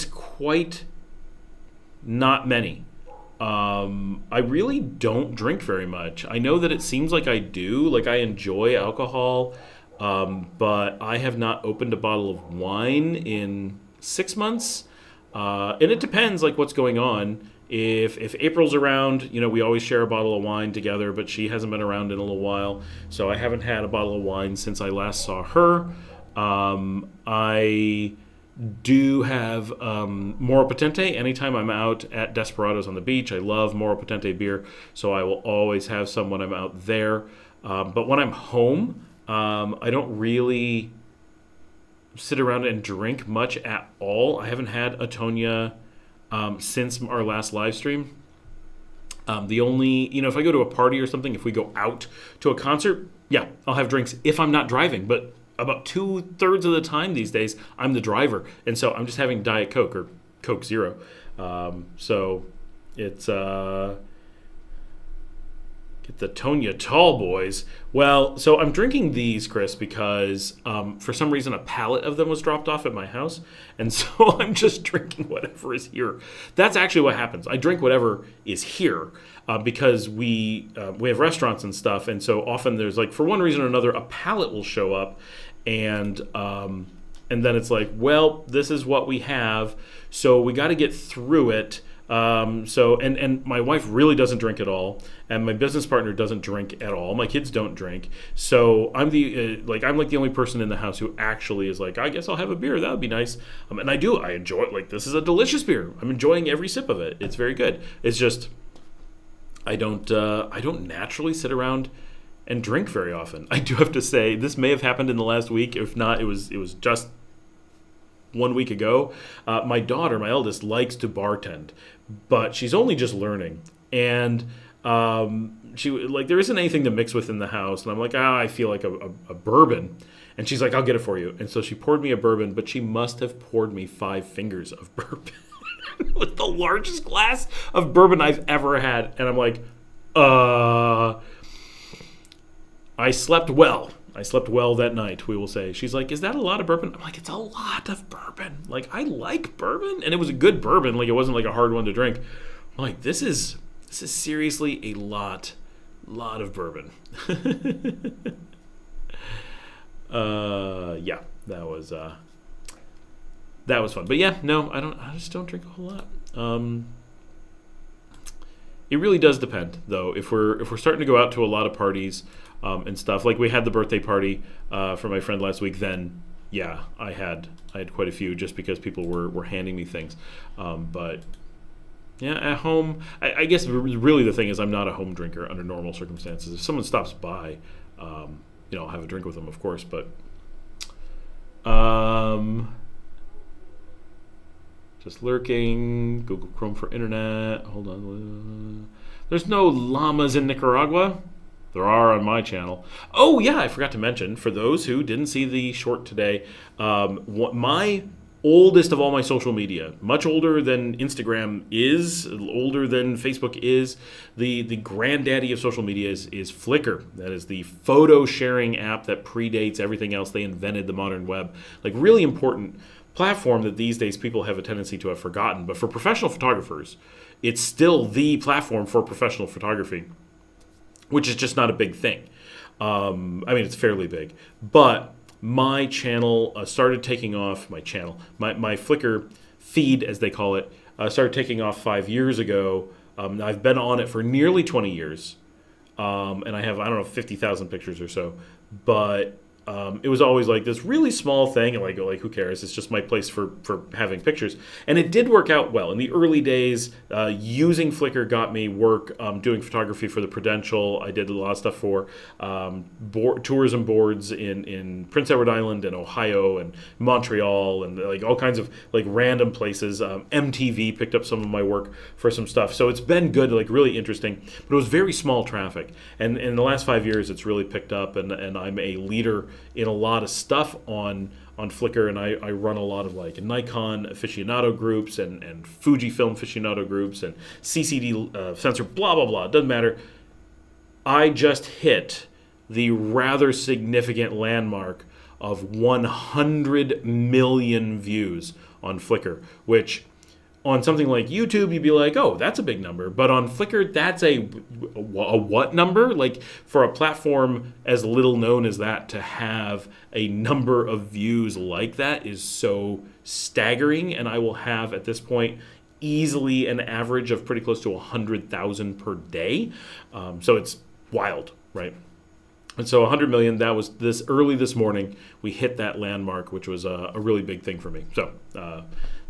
quite not many. I really don't drink very much. I know that it seems like I do. Like, I enjoy alcohol, but I have not opened a bottle of wine in 6 months. And it depends, like, what's going on. If April's around, we always share a bottle of wine together, but she hasn't been around in a little while. So I haven't had a bottle of wine since I last saw her. I do have Moro Potente anytime I'm out at Desperados on the beach. I love Moro Potente beer, so I will always have some when I'm out there. But when I'm home, I don't really sit around and drink much at all. I haven't had a Tonya since our last live stream. The only, if I go to a party or something, if we go out to a concert, yeah, I'll have drinks if I'm not driving. But about 2/3 of the time these days, I'm the driver. And so I'm just having Diet Coke or Coke Zero. So it's, get the Tonya Tall Boys. Well, so I'm drinking these, Chris, because for some reason a pallet of them was dropped off at my house. And so I'm just drinking whatever is here. That's actually what happens. I drink whatever is here because we have restaurants and stuff. And so often there's, like, for one reason or another, a pallet will show up. And then it's like, well, this is what we have. So we got to get through it. And my wife really doesn't drink at all, and my business partner doesn't drink at all. My kids don't drink, so I'm the only person in the house who actually is like, I guess I'll have a beer. That would be nice. And I do. I enjoy it. Like, this is a delicious beer. I'm enjoying every sip of it. It's very good. It's just I don't naturally sit around and drink very often. I do have to say this may have happened in the last week. If not, it was just 1 week ago. My daughter, my eldest, likes to bartend, but she's only just learning. And she, like, there isn't anything to mix with in the house. And I'm like, I feel like a bourbon. And she's like, I'll get it for you. And so she poured me a bourbon, but she must have poured me 5 fingers of bourbon. It was the largest glass of bourbon I've ever had. And I'm like, I slept well. I slept well that night, we will say. She's like, is that a lot of bourbon? I'm like, it's a lot of bourbon. Like, I like bourbon. And it was a good bourbon. Like, it wasn't like a hard one to drink. I'm like, this is seriously a lot of bourbon. Yeah, that was fun. But yeah, no, I just don't drink a whole lot. It really does depend, though. If we're starting to go out to a lot of parties and stuff, like we had the birthday party for my friend last week, then yeah, I had quite a few just because people were handing me things. But yeah, at home, I guess really the thing is I'm not a home drinker under normal circumstances. If someone stops by, I'll have a drink with them, of course. But just lurking. Google Chrome for internet. Hold on. There's no llamas in Nicaragua. There are on my channel. Oh yeah, I forgot to mention, for those who didn't see the short today, my oldest of all my social media, much older than Instagram is, older than Facebook is, the granddaddy of social media is Flickr. That is the photo sharing app that predates everything else. They invented the modern web. Like, really important platform that these days people have a tendency to have forgotten. But for professional photographers, it's still the platform for professional photography, which is just not a big thing. It's fairly big. But my channel started taking off, my Flickr feed, as they call it, started taking off 5 years ago. I've been on it for nearly 20 years. And I have, 50,000 pictures or so. But it was always like this really small thing, and like who cares? It's just my place for having pictures. And it did work out well. In the early days, using Flickr got me work doing photography for the Prudential. I did a lot of stuff for tourism boards in Prince Edward Island and Ohio and Montreal and like all kinds of like random places. MTV picked up some of my work for some stuff. So it's been good, like really interesting. But it was very small traffic. And in the last 5 years, it's really picked up, and I'm a leader in a lot of stuff on Flickr, and I run a lot of like Nikon aficionado groups and Fujifilm aficionado groups and CCD sensor, blah, blah, blah. It doesn't matter. I just hit the rather significant landmark of 100 million views on Flickr, which on something like YouTube, you'd be like, oh, that's a big number. But on Flickr, that's a what number? Like, for a platform as little known as that, to have a number of views like that is so staggering. And I will have, at this point, easily an average of pretty close to 100,000 per day. So it's wild, right? And so 100 million, that was this morning, we hit that landmark, which was a really big thing for me. So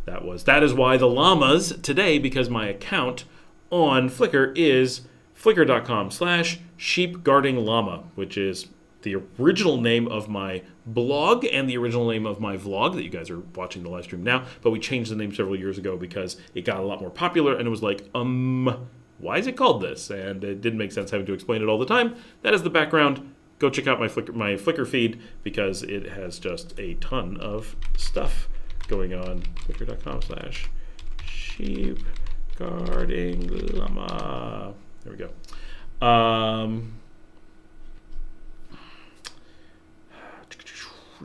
that is why the llamas today, because my account on Flickr is flickr.com/sheepguardingllama, which is the original name of my blog and the original name of my vlog that you guys are watching the live stream now. But we changed the name several years ago because it got a lot more popular, and it was like, why is it called this? And it didn't make sense having to explain it all the time. That is the background. Go check out my Flickr feed because it has just a ton of stuff going on. Flickr.com/sheepguardingllama. There we go.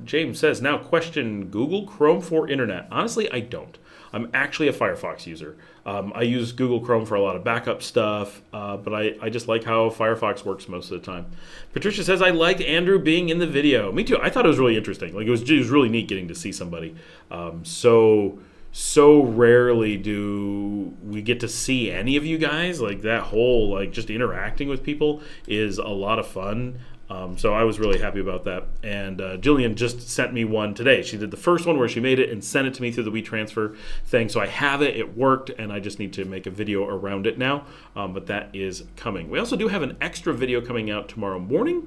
James says, now question Google Chrome for internet. Honestly, I don't. I'm actually a Firefox user. I use Google Chrome for a lot of backup stuff, but I just like how Firefox works most of the time. Patricia says, I liked Andrew being in the video. Me too. I thought it was really interesting. Like, it was really neat getting to see somebody. So rarely do we get to see any of you guys. Like, that whole, like, just interacting with people is a lot of fun. So I was really happy about that. And Jillian just sent me one today. She did the first one where she made it and sent it to me through the WeTransfer thing. So I have it. It worked. And I just need to make a video around it now. But that is coming. We also do have an extra video coming out tomorrow morning.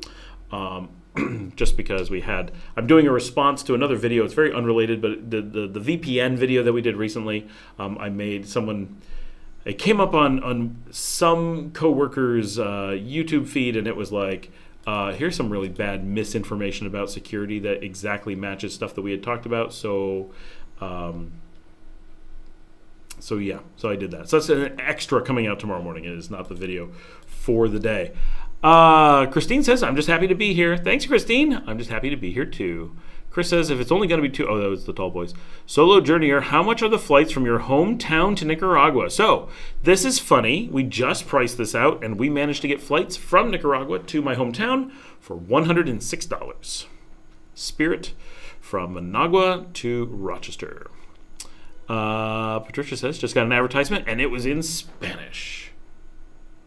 Just because I'm doing a response to another video. It's very unrelated, but the VPN video that we did recently, it came up on some coworker's YouTube feed, and it was like, here's some really bad misinformation about security that exactly matches stuff that we had talked about. So I did that. So that's an extra coming out tomorrow morning. It is not the video for the day. Christine says, I'm just happy to be here. Thanks, Christine. I'm just happy to be here too. Chris says, if it's only going to be that was the tall boys. Solo journeyer, how much are the flights from your hometown to Nicaragua? So, this is funny. We just priced this out, and we managed to get flights from Nicaragua to my hometown for $106. Spirit from Managua to Rochester. Patricia says, just got an advertisement, and it was in Spanish.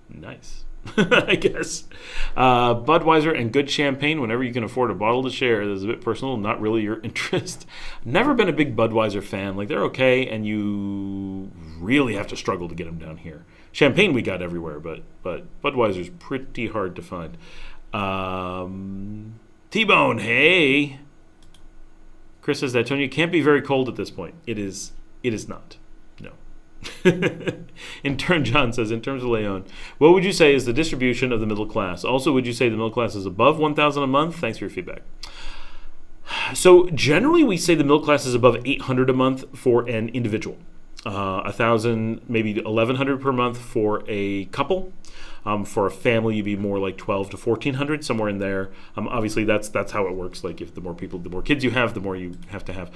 Nice. I guess. Budweiser and good champagne whenever you can afford a bottle to share. This is a bit personal, not really your interest. Never been a big Budweiser fan. Like, they're okay, and you really have to struggle to get them down here. Champagne we got everywhere, but Budweiser's pretty hard to find. T-Bone, hey. Chris says that Tonya can't be very cold at this point. It is not. No. John says, in terms of Leon, what would you say is the distribution of the middle class? Also, would you say the middle class is above 1,000 a month? Thanks for your feedback. So generally, we say the middle class is above 800 a month for an individual. 1,000, maybe 1,100 per month for a couple. For a family, you'd be more like 1,200 to 1,400, somewhere in there. Obviously, that's how it works. Like, if the more kids you have, the more you have to have.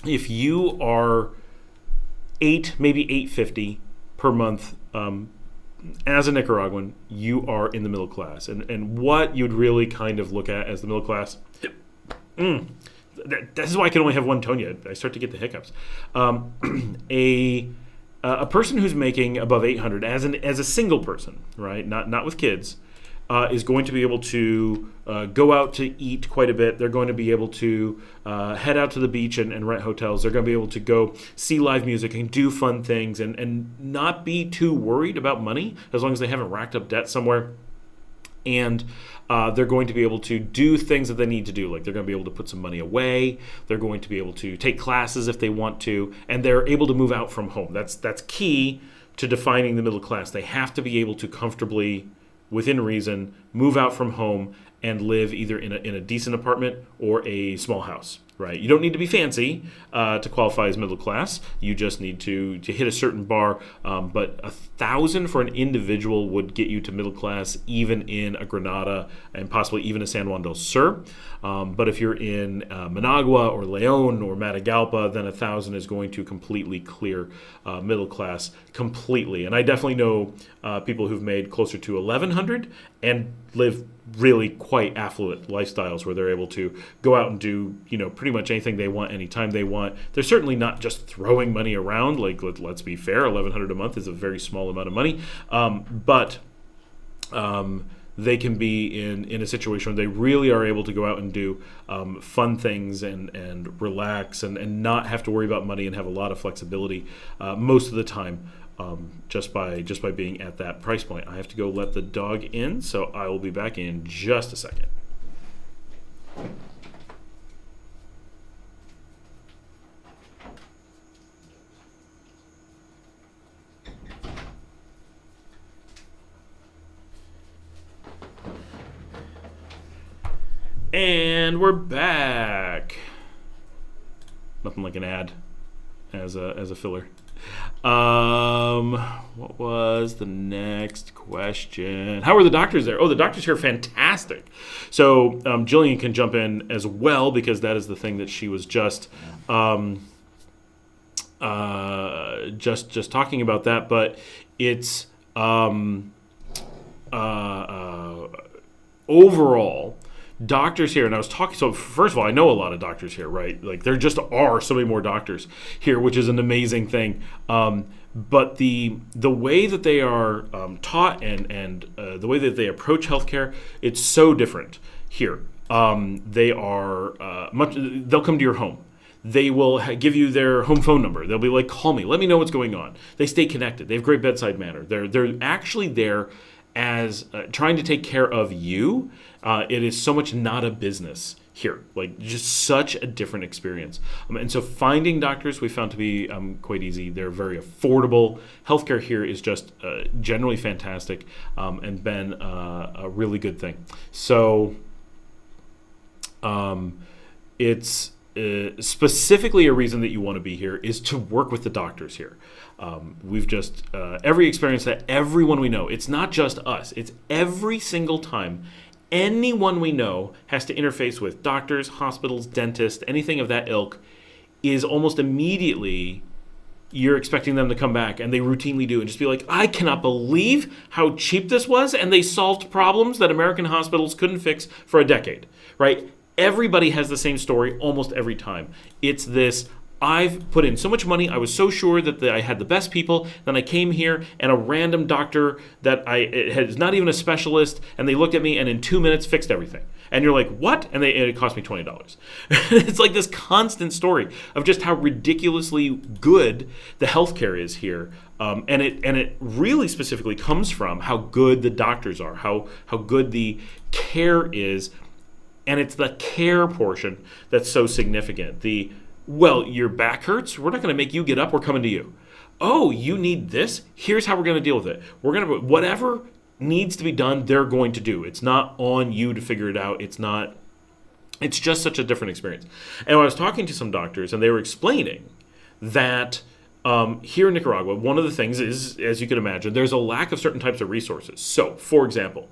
If you are maybe 850 per month, as a Nicaraguan, you are in the middle class. And what you'd really kind of look at as the middle class, this is why I can only have one Tonya. I start to get the hiccups. A person who's making above 800 as a single person, right, not with kids, is going to be able to go out to eat quite a bit. They're going to be able to head out to the beach and rent hotels. They're going to be able to go see live music and do fun things and not be too worried about money as long as they haven't racked up debt somewhere. And they're going to be able to do things that they need to do. Like, they're going to be able to put some money away. They're going to be able to take classes if they want to. And they're able to move out from home. That's key to defining the middle class. They have to be able to comfortably, within reason, move out from home and live either in a decent apartment or a small house, right? You don't need to be fancy to qualify as middle class. You just need to hit a certain bar. But 1,000 for an individual would get you to middle class, even in a Granada and possibly even a San Juan del Sur. But if you're in Managua or Leon or Matagalpa, then 1,000 is going to completely clear middle class completely. And I definitely know people who've made closer to 1,100 and live really quite affluent lifestyles where they're able to go out and do, pretty much anything they want anytime they want. They're certainly not just throwing money around. Like, let's be fair, 1,100 a month is a very small amount of money. But they can be in a situation where they really are able to go out and do fun things and relax and not have to worry about money and have a lot of flexibility most of the time. Just by being at that price point. I have to go let the dog in, so I will be back in just a second. And we're back. Nothing like an ad as a filler. What was the next question? How are the doctors there? Oh, the doctors here are fantastic. So Jillian can jump in as well, because that is the thing that she was just talking about that. But it's overall, doctors here, and I was talking, so first of all, I know a lot of doctors here, right? Like, there just are so many more doctors here, which is an amazing thing. But the way that they are taught and the way that they approach healthcare, it's so different here. They are they'll come to your home. They will give you their home phone number. They'll be like, call me, let me know what's going on. They stay connected. They have great bedside manner. They're actually there as trying to take care of you. It is so much not a business here, like just such a different experience. And so finding doctors we found to be quite easy. They're very affordable. Healthcare here is just generally fantastic and been a really good thing. So it's specifically a reason that you want to be here is to work with the doctors here. We've just, every experience that everyone we know, it's not just us, it's every single time anyone we know has to interface with doctors, hospitals, dentists, anything of that ilk, is almost immediately you're expecting them to come back, and they routinely do, and just be like, I cannot believe how cheap this was, and they solved problems that American hospitals couldn't fix for a decade, right? Everybody has the same story almost every time. It's this, I've put in so much money. I was so sure that I had the best people. Then I came here and a random doctor that is not even a specialist, and they looked at me and in 2 minutes fixed everything. And you're like, what? And it cost me $20. It's like this constant story of just how ridiculously good the healthcare is here. And it really specifically comes from how good the doctors are, how good the care is. And it's the care portion that's so significant. Well, your back hurts. We're not going to make you get up. We're coming to you. Oh, you need this? Here's how we're going to deal with it. Whatever needs to be done, they're going to do. It's not on you to figure it out. It's just such a different experience. And I was talking to some doctors, and they were explaining that here in Nicaragua, one of the things is, as you can imagine, there's a lack of certain types of resources. So, for example,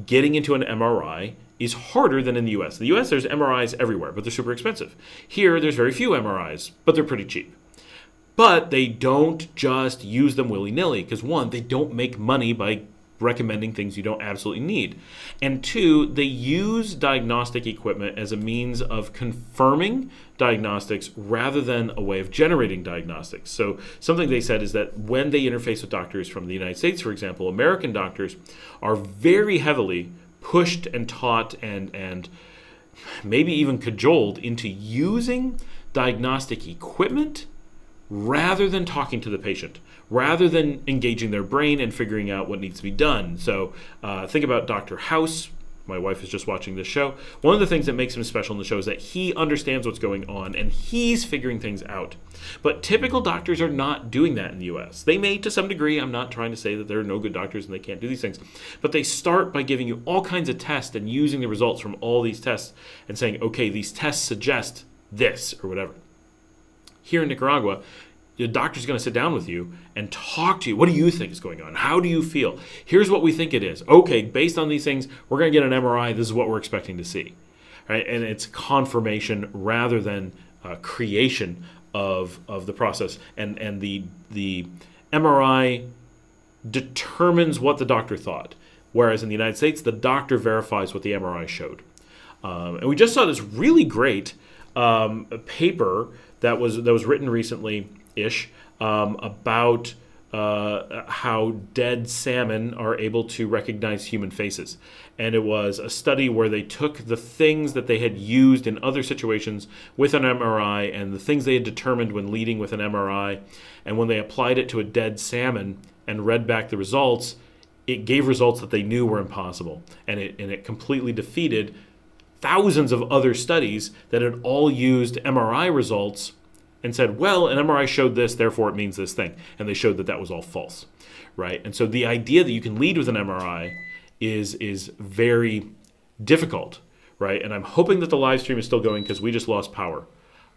getting into an MRI is harder than in the U.S. In the U.S., there's MRIs everywhere, but they're super expensive. Here, there's very few MRIs, but they're pretty cheap. But they don't just use them willy-nilly, because one, they don't make money by recommending things you don't absolutely need. And two, they use diagnostic equipment as a means of confirming diagnostics rather than a way of generating diagnostics. So something they said is that when they interface with doctors from the United States, for example, American doctors are very heavily pushed and taught and maybe even cajoled into using diagnostic equipment rather than talking to the patient, rather than engaging their brain and figuring out what needs to be done. So think about Dr. House. My wife is just watching this show. One of the things that makes him special in the show is that he understands what's going on and he's figuring things out. But typical doctors are not doing that in the U.S. They may to some degree. I'm not trying to say that there are no good doctors and they can't do these things. But they start by giving you all kinds of tests and using the results from all these tests and saying, okay, these tests suggest this or whatever. Here in Nicaragua, the doctor's going to sit down with you and talk to you. What do you think is going on? How do you feel? Here's what we think it is. Okay, based on these things, we're going to get an MRI. This is what we're expecting to see. Right? And it's confirmation rather than creation of the process. And the MRI determines what the doctor thought. Whereas in the United States, the doctor verifies what the MRI showed. And we just saw this really great paper that was written recently-ish about how dead salmon are able to recognize human faces. And it was a study where they took the things that they had used in other situations with an MRI and the things they had determined when leading with an MRI, and when they applied it to a dead salmon and read back the results, it gave results that they knew were impossible. And it completely defeated thousands of other studies that had all used MRI results and said, well, an MRI showed this, therefore it means this thing. And they showed that that was all false, right? And so the idea that you can lead with an MRI is very difficult, right? And I'm hoping that the live stream is still going because we just lost power.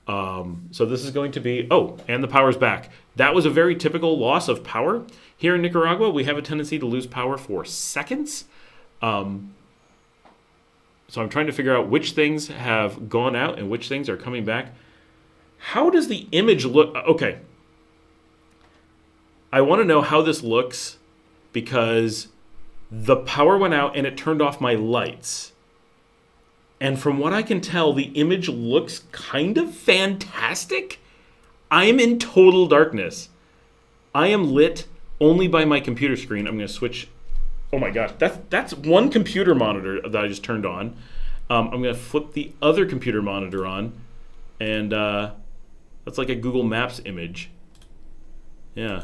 So this is going to be, and the power's back. That was a very typical loss of power. Here in Nicaragua, we have a tendency to lose power for seconds. So I'm trying to figure out which things have gone out and which things are coming back. How does the image look? Okay. I want to know how this looks because the power went out and it turned off my lights. And from what I can tell, the image looks kind of fantastic. I am in total darkness. I am lit only by my computer screen. I'm going to switch. Oh my gosh, that's one computer monitor that I just turned on. I'm going to flip the other computer monitor on, and that's like a Google Maps image. Yeah,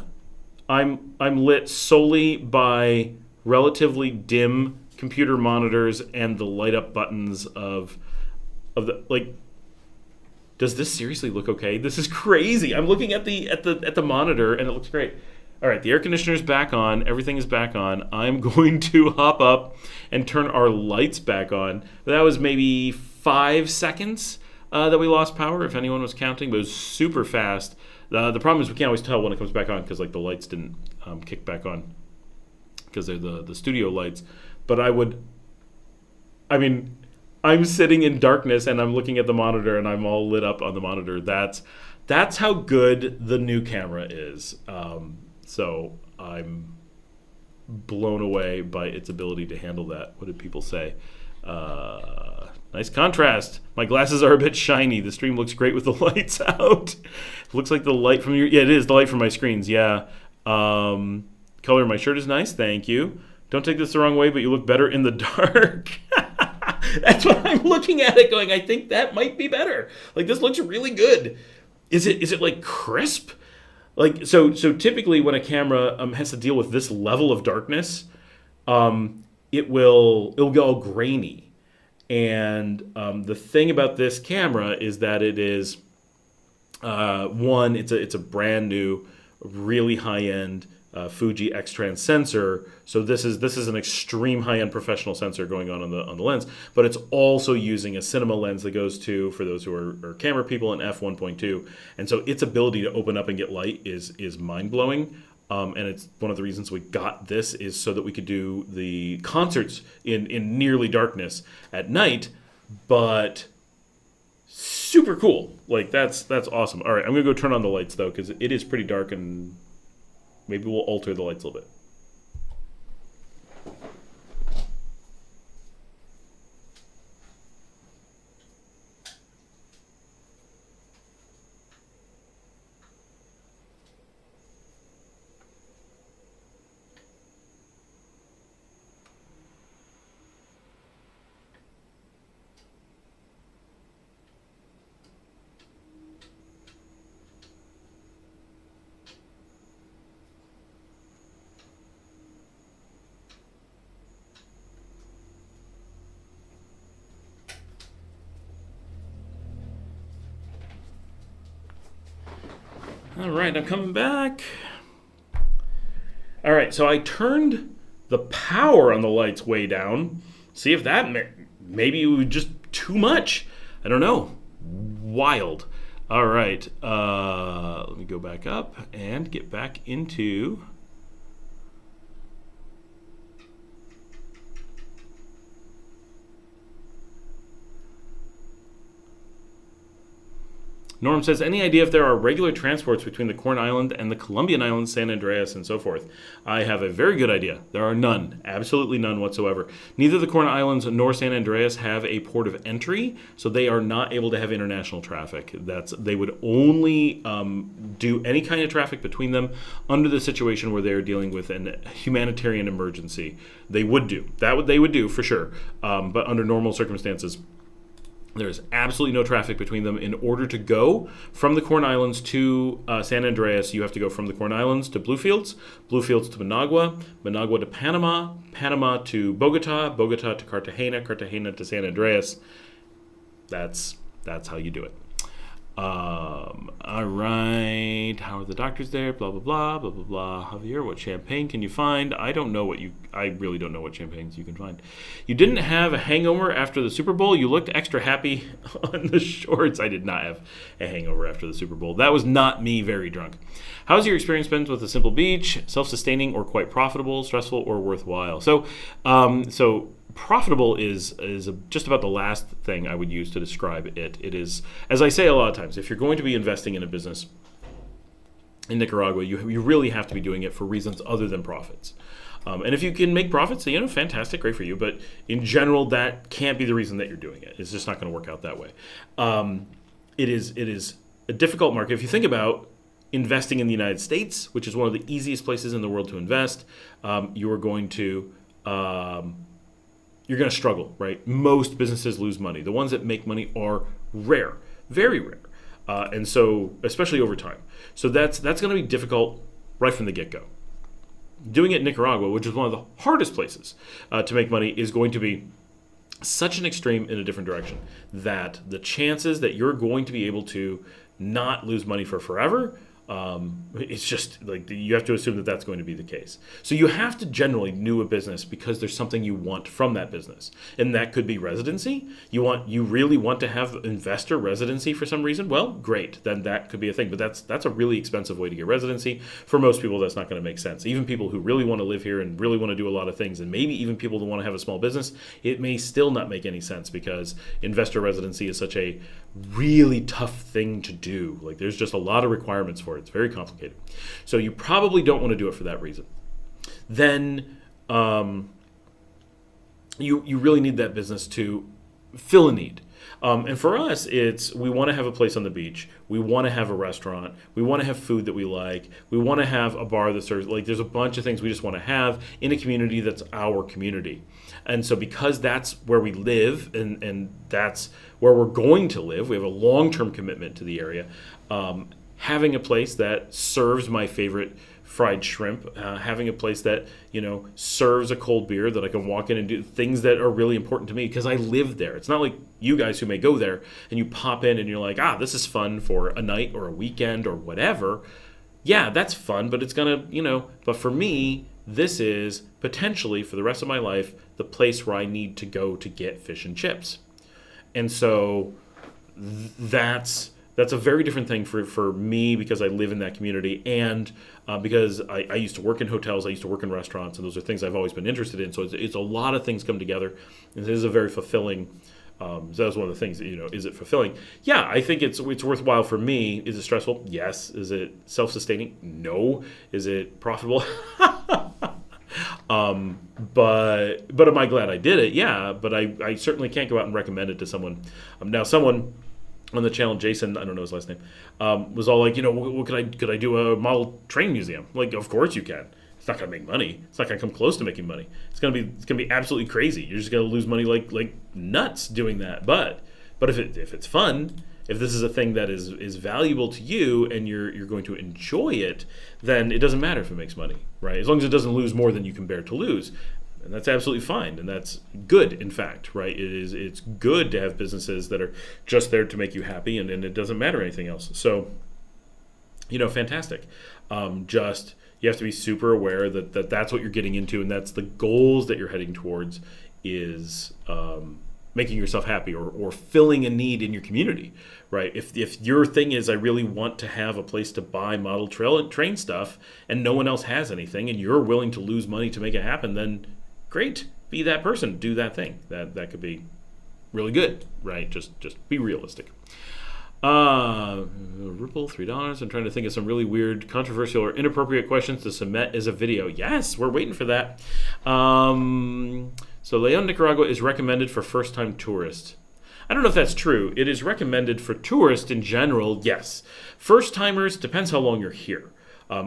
I'm lit solely by relatively dim computer monitors and the light up buttons of the like. Does this seriously look okay? This is crazy. I'm looking at the monitor and it looks great. All right, the air conditioner's back on. Everything is back on. I'm going to hop up and turn our lights back on. That was maybe 5 seconds that we lost power, if anyone was counting, but it was super fast. The problem is we can't always tell when it comes back on because like the lights didn't kick back on because they're the studio lights. But I'm sitting in darkness and I'm looking at the monitor and I'm all lit up on the monitor. That's how good the new camera is. So I'm blown away by its ability to handle that. What did people say? Nice contrast. My glasses are a bit shiny. The stream looks great with the lights out. Looks like the light from your... Yeah, it is the light from my screens. Yeah. Color of my shirt is nice. Thank you. Don't take this the wrong way, but you look better in the dark. That's what I'm looking at it going, I think that might be better. Like, this looks really good. Is it like crisp? Like, so typically when a camera has to deal with this level of darkness, it'll go all grainy. And the thing about this camera is that it is it's a brand new, really high-end Fuji X-Trans sensor. So this is an extreme high-end professional sensor going on the lens, but it's also using a cinema lens that goes to, for those who are camera people, an f1.2, and so its ability to open up and get light is mind-blowing. And it's one of the reasons we got this is so that we could do the concerts in nearly darkness at night, but super cool. Like, that's awesome. All right, I'm gonna go turn on the lights though, because it is pretty dark, and maybe we'll alter the lights a little bit. All right, I'm coming back. All right, so I turned the power on the lights way down. See if that maybe it was just too much. I don't know. Wild. All right, let me go back up and get back into... Norm says, any idea if there are regular transports between the Corn Island and the Colombian Islands, San Andreas, and so forth? I have a very good idea. There are none. Absolutely none whatsoever. Neither the Corn Islands nor San Andreas have a port of entry, so they are not able to have international traffic. They would only do any kind of traffic between them under the situation where they are dealing with a humanitarian emergency. They would do. They would do, for sure. But under normal circumstances, there's absolutely no traffic between them. In order to go from the Corn Islands to San Andreas, you have to go from the Corn Islands to Bluefields, Bluefields to Managua, Managua to Panama, Panama to Bogota, Bogota to Cartagena, Cartagena to San Andreas. That's how you do it. All right. How are the doctors there? Blah, blah, blah, blah, blah, blah. Javier, what champagne can you find? I really don't know what champagnes you can find. You didn't have a hangover after the Super Bowl? You looked extra happy on the shorts. I did not have a hangover after the Super Bowl. That was not me very drunk. How's your experience been with a simple beach? Self-sustaining or quite profitable, stressful or worthwhile? So profitable is just about the last thing I would use to describe it. It is, as I say a lot of times, if you're going to be investing in a business in Nicaragua, you really have to be doing it for reasons other than profits. And if you can make profits, fantastic, great for you. But in general, that can't be the reason that you're doing it. It's just not going to work out that way. It is a difficult market. If you think about investing in the United States, which is one of the easiest places in the world to invest, you're going to struggle, right? Most businesses lose money. The ones that make money are rare, very rare. And so, especially over time. So that's going to be difficult right from the get-go. Doing it in Nicaragua, which is one of the hardest places to make money, is going to be such an extreme in a different direction that the chances that you're going to be able to not lose money for forever, it's just like you have to assume that that's going to be the case. So you have to generally do a business because there's something you want from that business, and that could be residency. You really want to have investor residency for some reason. Well, great, then that could be a thing. But that's a really expensive way to get residency. For most people, that's not going to make sense. Even people who really want to live here and really want to do a lot of things, and maybe even people who want to have a small business, it may still not make any sense because investor residency is such a really tough thing to do. Like, there's just a lot of requirements for it. It's very complicated. So you probably don't want to do it for that reason. Then you really need that business to fill a need. And for us, we want to have a place on the beach. We want to have a restaurant. We want to have food that we like. We want to have a bar that serves, like, there's a bunch of things we just want to have in a community that's our community. And so because that's where we live and that's where we're going to live, we have a long-term commitment to the area. Having a place that serves my favorite fried shrimp, having a place that, serves a cold beer that I can walk in and do things that are really important to me because I live there. It's not like you guys who may go there and you pop in and you're like, this is fun for a night or a weekend or whatever. Yeah, that's fun, but it's gonna, but for me, this is potentially for the rest of my life the place where I need to go to get fish and chips. And so that's a very different thing for me because I live in that community and because I used to work in hotels, I used to work in restaurants, and those are things I've always been interested in. So it's a lot of things come together. And it is a very fulfilling, so that's one of the things that, is it fulfilling? Yeah, I think it's worthwhile for me. Is it stressful? Yes. Is it self-sustaining? No. Is it profitable? But am I glad I did it? Yeah, but I certainly can't go out and recommend it to someone. Now someone on the channel, Jason, I don't know his last name, was all like, what could I do a model train museum? Like, of course you can. It's not gonna make money. It's not gonna come close to making money. It's gonna be absolutely crazy. You're just gonna lose money like nuts doing that. But if it's fun, if this is a thing that is valuable to you and you're going to enjoy it, then it doesn't matter if it makes money, right? As long as it doesn't lose more than you can bear to lose. And that's absolutely fine, and that's good, in fact, right? It's good to have businesses that are just there to make you happy, and it doesn't matter anything else. So, fantastic. Just you have to be super aware that that's what you're getting into, and that's the goals that you're heading towards is making yourself happy or filling a need in your community, right? If your thing is I really want to have a place to buy model train stuff, and no one else has anything, and you're willing to lose money to make it happen, then great, be that person, do that thing. That could be really good, right? Just be realistic. Ripple, $3. I'm trying to think of some really weird, controversial, or inappropriate questions to submit as a video. Yes, we're waiting for that. So Leon, Nicaragua is recommended for first-time tourists. I don't know if that's true. It is recommended for tourists in general, yes. First-timers, depends how long you're here.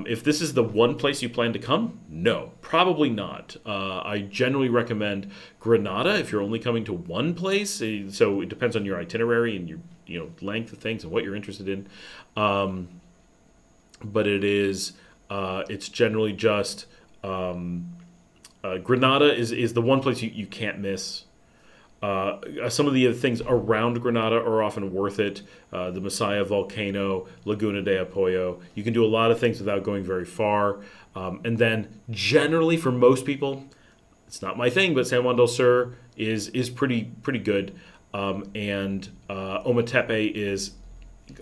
If this is the one place you plan to come, no, probably not. I generally recommend Granada if you're only coming to one place. So it depends on your itinerary and your length of things and what you're interested in. But it's generally just Granada is the one place you can't miss. Some of the other things around Granada are often worth it. The Messiah, Volcano, Laguna de Apoyo. You can do a lot of things without going very far. And then generally for most people, it's not my thing, but San Juan del Sur is pretty good. And Ometepe is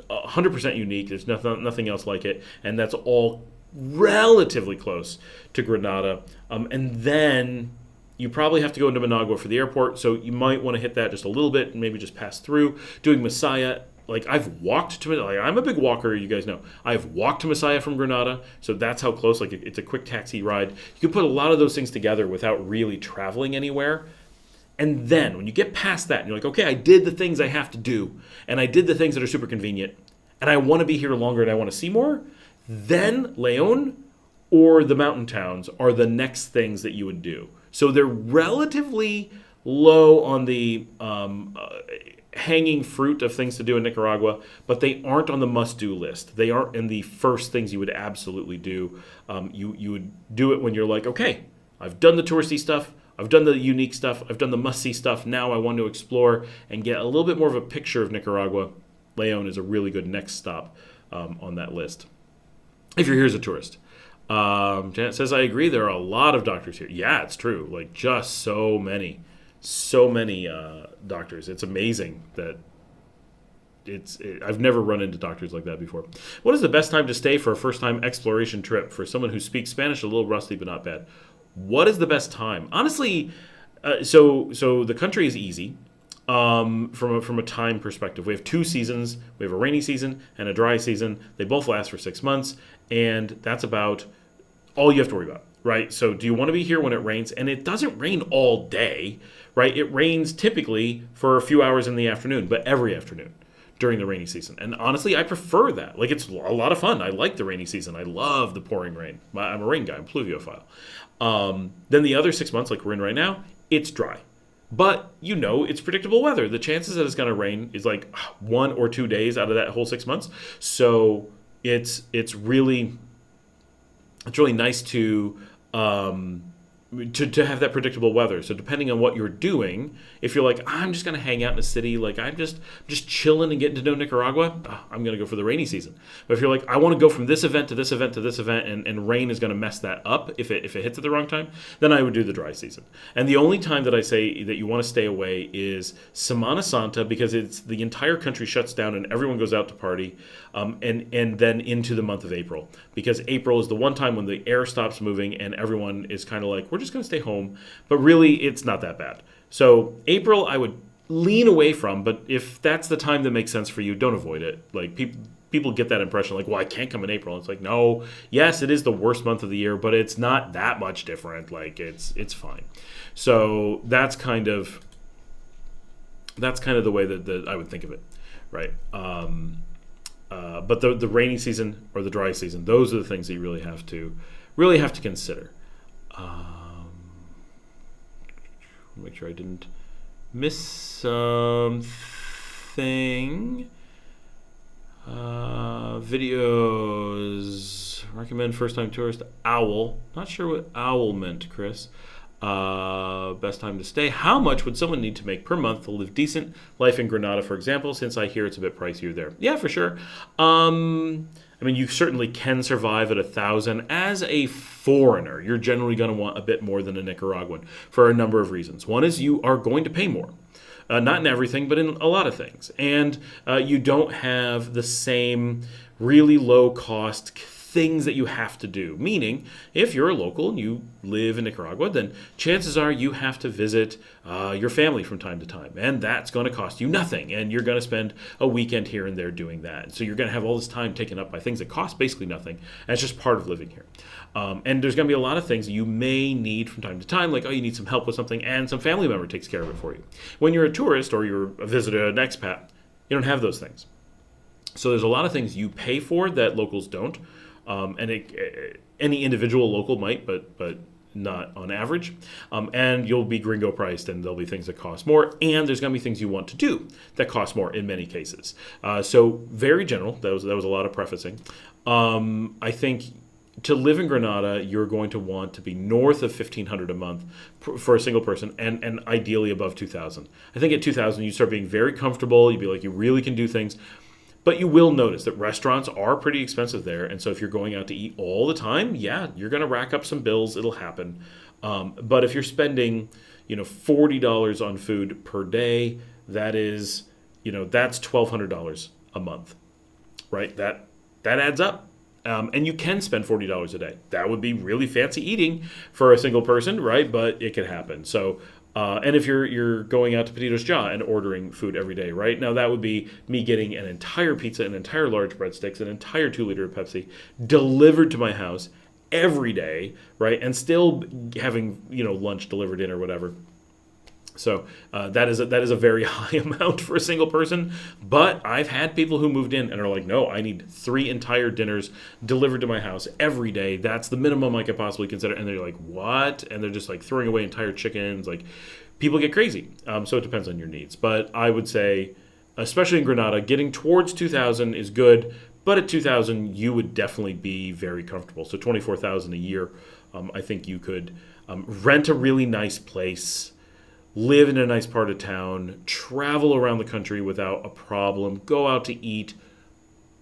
100% unique. There's nothing else like it. And that's all relatively close to Granada. And then you probably have to go into Managua for the airport, so you might want to hit that just a little bit and maybe just pass through. Doing Messiah, like I've walked to, like I'm a big walker, you guys know. I've walked to Messiah from Granada, so that's how close, like it's a quick taxi ride. You can put a lot of those things together without really traveling anywhere. And then when you get past that and you're like, okay, I did the things I have to do, and I did the things that are super convenient, and I want to be here longer and I want to see more, then Leon or the mountain towns are the next things that you would do. So they're relatively low on the hanging fruit of things to do in Nicaragua, but they aren't on the must-do list. They aren't in the first things you would absolutely do. You would do it when you're like, okay, I've done the touristy stuff, I've done the unique stuff, I've done the must-see stuff, now I want to explore and get a little bit more of a picture of Nicaragua. Leon is a really good next stop on that list, if you're here as a tourist. Janet says, I agree, there are a lot of doctors here. Yeah, it's true. Like, just so many doctors. It's amazing that I've never run into doctors like that before. What is the best time to stay for a first-time exploration trip for someone who speaks Spanish, a little rusty but not bad? What is the best time? Honestly, so the country is easy. From a time perspective, we have 2 seasons. We have a rainy season and a dry season. They both last for 6 months, and that's about all you have to worry about. right? So do you want to be here when it rains? And it doesn't rain all day, right? It rains typically for a few hours in the afternoon, but every afternoon during the rainy season. And honestly, I prefer that. Like, it's a lot of fun. I like the rainy season. I love the pouring rain. I'm a rain guy. I'm pluviophile. Then the other 6 months, like we're in right now, it's dry. But it's predictable weather. The chances that it's going to rain is like 1 or 2 days out of that whole 6 months. So it's really nice to have that predictable weather. So depending on what you're doing, if you're like, I'm just going to hang out in a city, like I'm just chilling and getting to know Nicaragua, I'm going to go for the rainy season. But if you're like, I want to go from this event to this event to this event, and rain is going to mess that up if it hits at the wrong time, then I would do the dry season. And the only time that I say that you want to stay away is Semana Santa, because it's the entire country shuts down and everyone goes out to party, and then into the month of April, because April is the one time when the air stops moving and everyone is kind of like, we're just going to stay home. But really, it's not that bad. So April, I would lean away from, but if that's the time that makes sense for you, don't avoid it. Like, people get that impression, like, well, I can't come in April. It's like, no, yes, it is the worst month of the year, but it's not that much different. Like, it's fine. So that's kind of the way that I would think of it, right? But the rainy season or the dry season, those are the things that you really have to consider. Make sure I didn't miss something. Videos. Recommend first-time tourist. Owl. Not sure what owl meant, Chris. Best time to stay. How much would someone need to make per month to live decent life in Granada, for example, since I hear it's a bit pricier there? Yeah, for sure. You certainly can survive at 1,000. As a foreigner, you're generally going to want a bit more than a Nicaraguan for a number of reasons. One is you are going to pay more. Not in everything, but in a lot of things. And you don't have the same really low-cost things that you have to do. Meaning, if you're a local and you live in Nicaragua, then chances are you have to visit your family from time to time. And that's going to cost you nothing. And you're going to spend a weekend here and there doing that. So you're going to have all this time taken up by things that cost basically nothing. And it's just part of living here. And there's going to be a lot of things that you may need from time to time, like, you need some help with something, and some family member takes care of it for you. When you're a tourist or you're a visitor, an expat, you don't have those things. So there's a lot of things you pay for that locals don't. Any individual local might, but not on average. And you'll be gringo priced, and there'll be things that cost more. And there's going to be things you want to do that cost more in many cases. So very general. That was a lot of prefacing. I think to live in Granada, you're going to want to be north of $1,500 a month for a single person, and ideally above $2,000. I think at $2,000 you start being very comfortable. You'd be like, you really can do things. But you will notice that restaurants are pretty expensive there. And so if you're going out to eat all the time, yeah, you're going to rack up some bills. It'll happen. But if you're spending, $40 on food per day, that is, that's $1,200 a month, right? That adds up. And you can spend $40 a day. That would be really fancy eating for a single person, right? But it can happen. So, and if you're going out to Petito's Jaw and ordering food every day, right? Now that would be me getting an entire pizza, an entire large breadsticks, an entire 2-liter of Pepsi delivered to my house every day, right? And still having, lunch delivered in or whatever. So that is a very high amount for a single person. But I've had people who moved in and are like, no, I need 3 entire dinners delivered to my house every day. That's the minimum I could possibly consider. And they're like, what? And they're just like throwing away entire chickens. Like, people get crazy. So it depends on your needs. But I would say, especially in Granada, getting towards 2,000 is good. But at 2,000, you would definitely be very comfortable. So 24,000 a year, I think you could rent a really nice place, live in a nice part of town, travel around the country without a problem, go out to eat,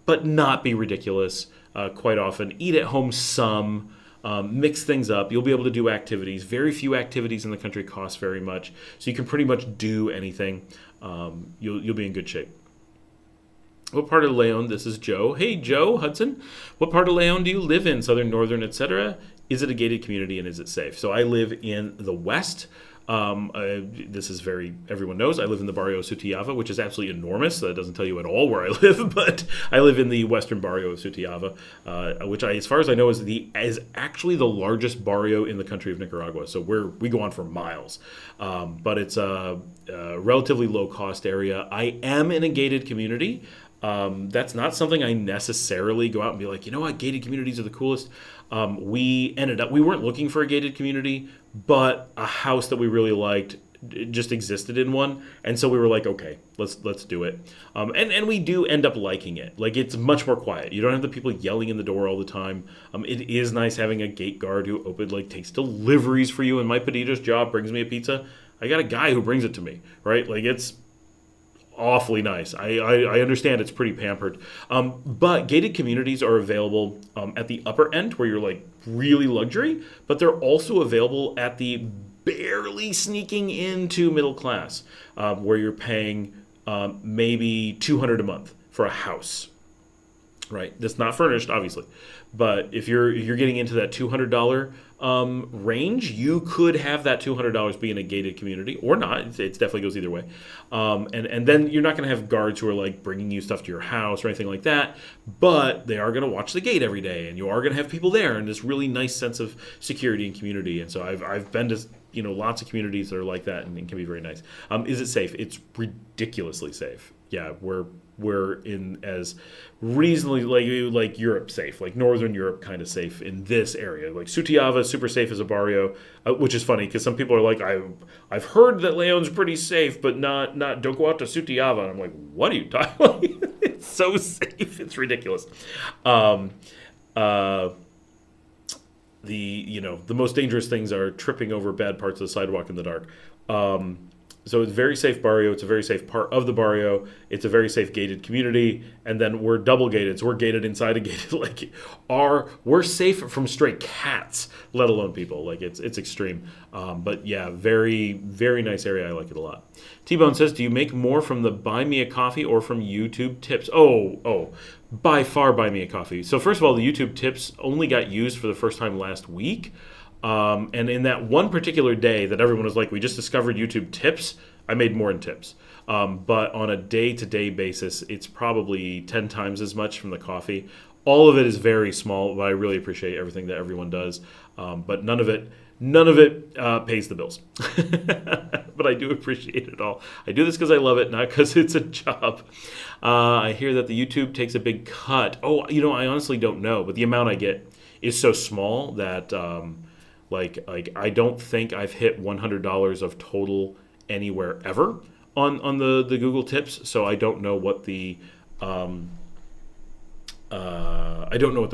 but not be ridiculous quite often. Eat at home some, mix things up. You'll be able to do activities. Very few activities in the country cost very much, so you can pretty much do anything. You'll be in good shape. What part of Leon? This is Joe. Hey, Joe Hudson. What part of Leon do you live in? Southern, northern, etc.? Is it a gated community and is it safe? So I live in the west. This is everyone knows I live in the Barrio Sutiava, which is absolutely enormous. That doesn't tell you at all where I live, but I live in the western Barrio of Sutiava, which as far as I know, is actually the largest barrio in the country of Nicaragua. So we go on for miles, but it's a relatively low cost area. I am in a gated community. That's not something I necessarily go out and be like, you know what, gated communities are the coolest. We weren't looking for a gated community, but a house that we really liked just existed in one, and so we were like, okay, let's do it. And we do end up liking it. Like, it's much more quiet. You don't have the people yelling in the door all the time. It is nice having a gate guard who takes deliveries for you. And my Petito's job brings me a pizza. I got a guy who brings it to me, right? Like, it's awfully nice. I understand it's pretty pampered. But gated communities are available at the upper end where you're like really luxury, but they're also available at the barely sneaking into middle class, where you're paying maybe $200 a month for a house. Right, that's not furnished, obviously, but if you're getting into that $200 range, you could have that $200 be in a gated community or not. It definitely goes either way, and then you're not going to have guards who are like bringing you stuff to your house or anything like that. But they are going to watch the gate every day, and you are going to have people there, and this really nice sense of security and community. And so I've been to lots of communities that are like that, and can be very nice. Is it safe? It's ridiculously safe. Yeah, we're in as reasonably like Europe safe, like Northern Europe kind of safe in this area. Like Sutiava, super safe as a barrio, which is funny because some people are like, I've heard that Leon's pretty safe, but not don't go out to Sutiava. And I'm like, what are you talking about? It's so safe, it's ridiculous. The most dangerous things are tripping over bad parts of the sidewalk in the dark. So it's a very safe barrio. It's a very safe part of the barrio. It's a very safe gated community. And then we're double gated. So we're gated inside a gated, we're safe from stray cats, let alone people. Like, it's extreme. But yeah, very, very nice area. I like it a lot. T-Bone says, do you make more from the Buy Me a Coffee or from YouTube tips? Oh, by far Buy Me a Coffee. So first of all, the YouTube tips only got used for the first time last week. And in that one particular day that everyone was like, we just discovered YouTube tips, I made more in tips. But on a day-to-day basis, it's probably 10 times as much from the coffee. All of it is very small, but I really appreciate everything that everyone does. But none of it pays the bills. But I do appreciate it all. I do this because I love it, not because it's a job. I hear that the YouTube takes a big cut. I honestly don't know, but the amount I get is so small that... I don't think I've hit $100 of total anywhere ever on the Google tips, so I don't know what the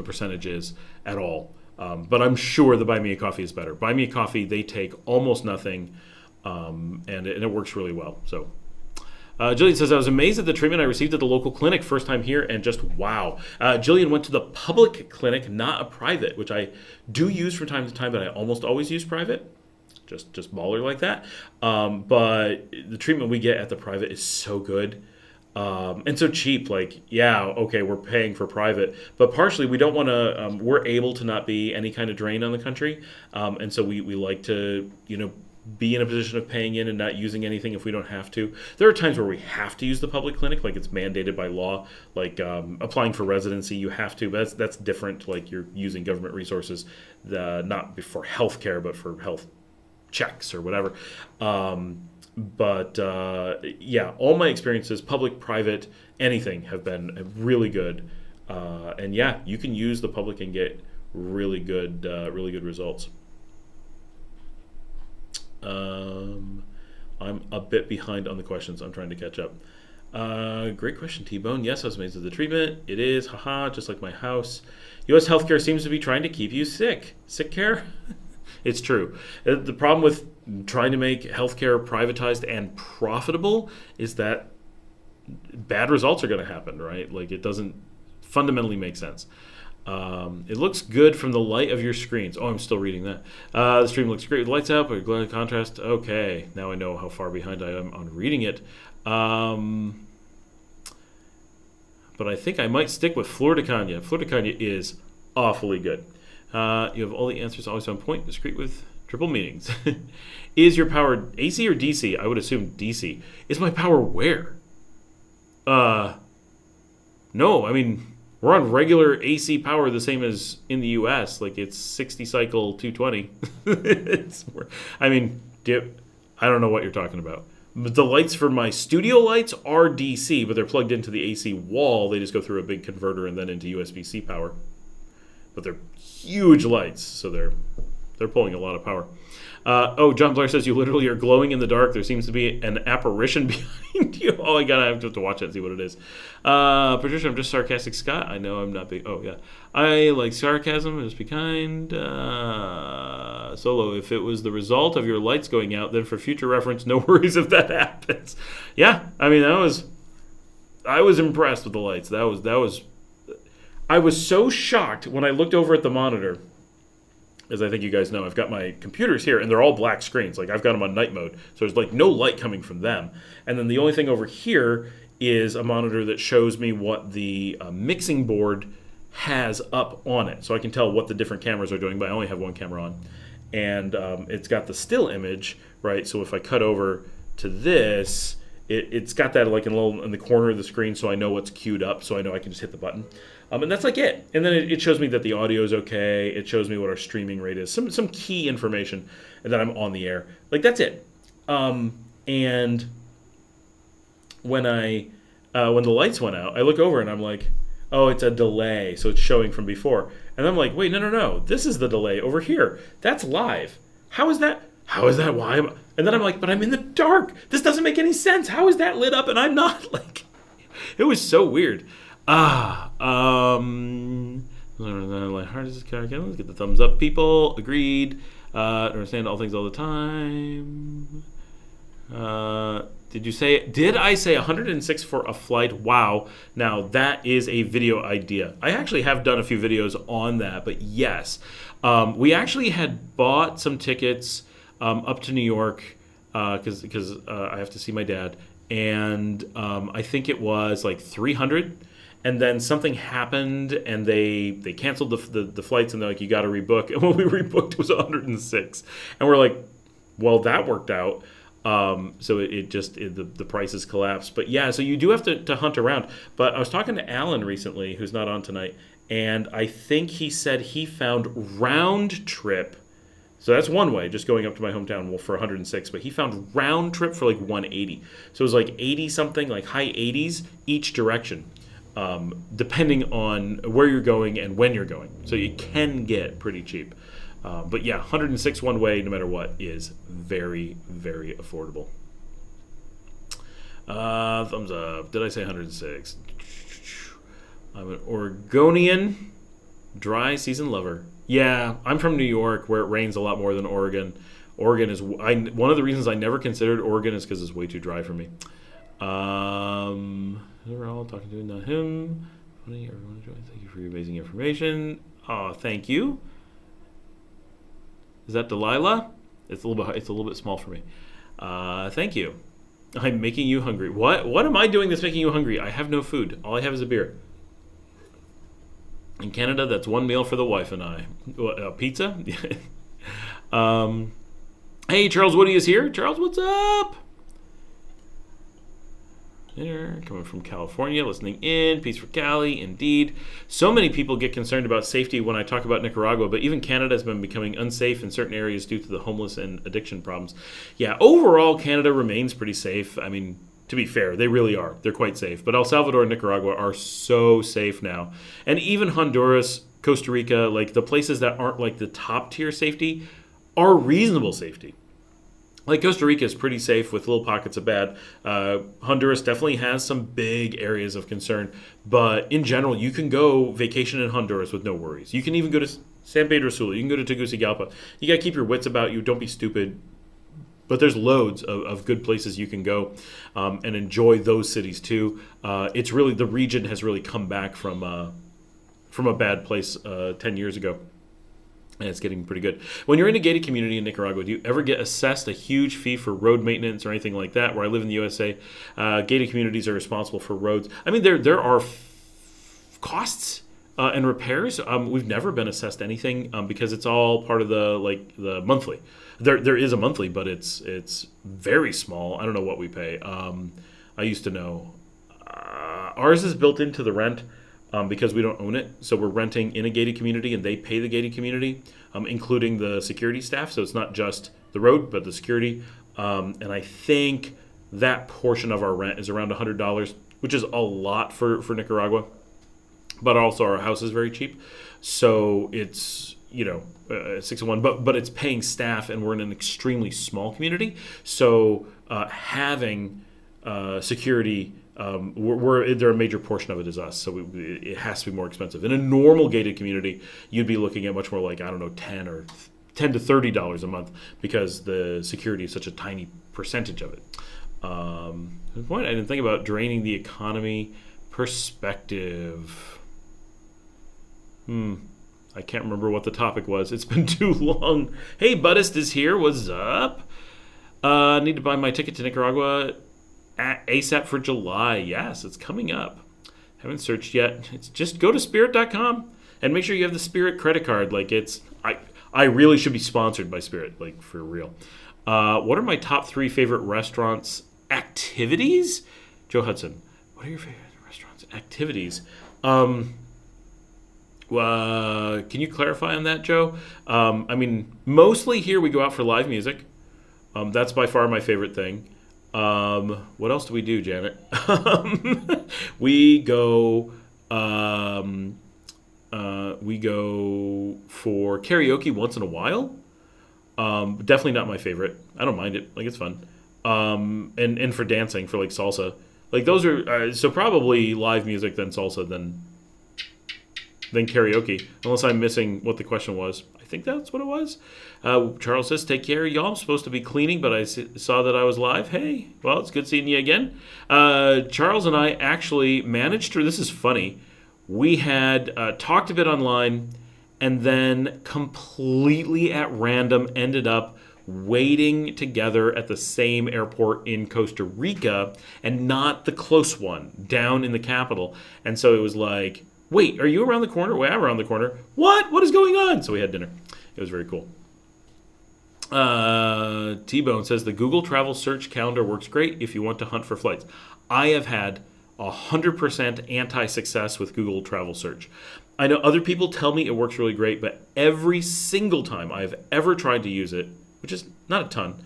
percentage is at all. But I'm sure the Buy Me a Coffee is better. Buy Me a Coffee, they take almost nothing, and it works really well. So. Jillian says, I was amazed at the treatment I received at the local clinic first time here, and just wow. Jillian went to the public clinic, not a private, which I do use from time to time, but I almost always use private. Just baller like that. But the treatment we get at the private is so good. And so cheap. We're paying for private, but partially we don't want to, we're able to not be any kind of drain on the country. And so we like to, be in a position of paying in and not using anything if we don't have to. There are times where we have to use the public clinic, like it's mandated by law, like applying for residency, you have to, but that's different. Like, you're using government resources, not for health care, but for health checks or whatever. All my experiences, public, private, anything, have been really good. And yeah, you can use the public and get really good results. I'm a bit behind on the questions. I'm trying to catch up. Great question, T-Bone. Yes, I was amazed at the treatment. It is, just like my house. U.S. healthcare seems to be trying to keep you sick. Sick care? It's true. The problem with trying to make healthcare privatized and profitable is that bad results are going to happen, right? Like, it doesn't fundamentally make sense. It looks good from the light of your screens. Oh, I'm still reading that. The stream looks great with lights out, but glare contrast. Okay, now I know how far behind I am on reading it. But I think I might stick with Flor de Caña. Flor de Caña is awfully good. You have all the answers always on point, discreet with Triple meanings. Is your power AC or DC? I would assume DC. Is my power where? No, I mean, we're on regular AC power the same as in the US. Like, it's 60 cycle 220. I mean, I don't know what you're talking about. But the lights for my studio lights are DC, but they're plugged into the AC wall. They just go through a big converter and then into USB-C power. But they're huge lights, so they're pulling a lot of power. John Blair says you literally are glowing in the dark. There seems to be an apparition behind you. Oh, I have to watch it and see what it is. Patricia, I'm just sarcastic. Scott, I know I'm not big. Oh, yeah. I like sarcasm. Just be kind. Solo, if it was the result of your lights going out, then for future reference, no worries if that happens. Yeah, I mean, I was impressed with the lights. I was so shocked when I looked over at the monitor. As I think you guys know, I've got my computers here, and they're all black screens. Like, I've got them on night mode, so there's, like, no light coming from them. And then the only thing over here is a monitor that shows me what the mixing board has up on it. So I can tell what the different cameras are doing, but I only have one camera on. And it's got the still image, right? So if I cut over to this, it's got that, like, in the corner of the screen, so I know what's queued up, so I know I can just hit the button. And that's like it. And then it shows me that the audio is okay. It shows me what our streaming rate is. Some key information that I'm on the air. Like, that's it. And when the lights went out, I look over and I'm like, oh, it's a delay. So it's showing from before. And I'm like, wait, no. This is the delay over here. That's live. How is that? Why? And then I'm like, but I'm in the dark. This doesn't make any sense. How is that lit up and I'm not? Like, it was so weird. Let's get the thumbs up, people. Agreed. Understand all things all the time. Did I say 106 for a flight? Wow. Now, that is a video idea. I actually have done a few videos on that, but yes. We actually had bought some tickets up to New York because I have to see my dad. And I think it was like 300. And then something happened, and they canceled the flights, and they're like, you got to rebook. And when we rebooked, it was 106. And we're like, well, that worked out. So the prices collapsed. But yeah, so you do have to hunt around. But I was talking to Alan recently, who's not on tonight, and I think he said he found round trip. So that's one way, just going up to my hometown for 106. But he found round trip for like 180. So it was like 80 something, like high 80s each direction. Depending on where you're going and when you're going. So you can get pretty cheap. But yeah, 106 one way, no matter what, is very, very affordable. Thumbs up. Did I say 106? I'm an Oregonian dry season lover. Yeah, I'm from New York, where it rains a lot more than Oregon. Oregon is one of the reasons I never considered Oregon is because it's way too dry for me. We're all talking to not him. Funny, everyone enjoy. Thank you for your amazing information. Oh, thank you. Is that Delilah? It's a little bit small for me. Thank you. I'm making you hungry. What am I doing that's making you hungry? I have no food. All I have is a beer. In Canada, that's one meal for the wife and I. Pizza? Hey, Charles Woody is here. Charles, what's up? Here, coming from California, listening in. Peace for Cali, indeed. So many people get concerned about safety when I talk about Nicaragua, but even Canada has been becoming unsafe in certain areas due to the homeless and addiction problems. Yeah, overall, Canada remains pretty safe. I mean, to be fair, they really are. They're quite safe. But El Salvador and Nicaragua are so safe now. And even Honduras, Costa Rica, like the places that aren't like the top tier safety are reasonable safety. Like Costa Rica is pretty safe with little pockets of bad. Honduras definitely has some big areas of concern. But in general, you can go vacation in Honduras with no worries. You can even go to San Pedro Sula. You can go to Tegucigalpa. You got to keep your wits about you. Don't be stupid. But there's loads of good places you can go and enjoy those cities too. It's really, the region has really come back from a bad place 10 years ago. And it's getting pretty good. When you're in a gated community in Nicaragua, do you ever get assessed a huge fee for road maintenance or anything like that? Where I live in the USA, gated communities are responsible for roads. I mean, there are costs And repairs, we've never been assessed anything because it's all part of the monthly. There is a monthly, but it's very small. I don't know what we pay. I used to know. Ours is built into the rent because we don't own it. So we're renting in a gated community, and they pay the gated community, including the security staff. So it's not just the road, but the security. And I think that portion of our rent is around $100, which is a lot for Nicaragua. But also our house is very cheap, so it's 601. But it's paying staff, and we're in an extremely small community. So having security, they're a major portion of it is us. So it has to be more expensive. In a normal gated community, you'd be looking at much more like $10 to $30 a month because the security is such a tiny percentage of it. The point I didn't think about draining the economy perspective. I can't remember what the topic was. It's been too long. Hey, Buddhist is here. What's up? Need to buy my ticket to Nicaragua ASAP for July. Yes, it's coming up. Haven't searched yet. It's just go to spirit.com and make sure you have the Spirit credit card. I really should be sponsored by Spirit, for real. What are my top 3 favorite restaurants activities? Joe Hudson, what are your favorite restaurants activities? Can you clarify on that, Joe? Mostly here we go out for live music. That's by far my favorite thing. What else do we do, Janet? We go for karaoke once in a while. Definitely not my favorite. I don't mind it. It's fun. And for dancing, for salsa. Those are so probably live music, then salsa, then karaoke, unless I'm missing what the question was. I think that's what it was. Charles says, take care, y'all. I'm supposed to be cleaning, but I saw that I was live. Hey, well, it's good seeing you again. Charles and I actually managed to, this is funny, we had talked a bit online and then completely at random ended up waiting together at the same airport in Costa Rica and not the close one down in the capital. And so it was like, wait, are you around the corner? Well, I'm around the corner. What is going on? So we had dinner. It was very cool. T-Bone says the Google Travel Search Calendar works great if you want to hunt for flights. I have had 100% anti-success with Google Travel Search. I know other people tell me it works really great, but every single time I've ever tried to use it, which is not a ton,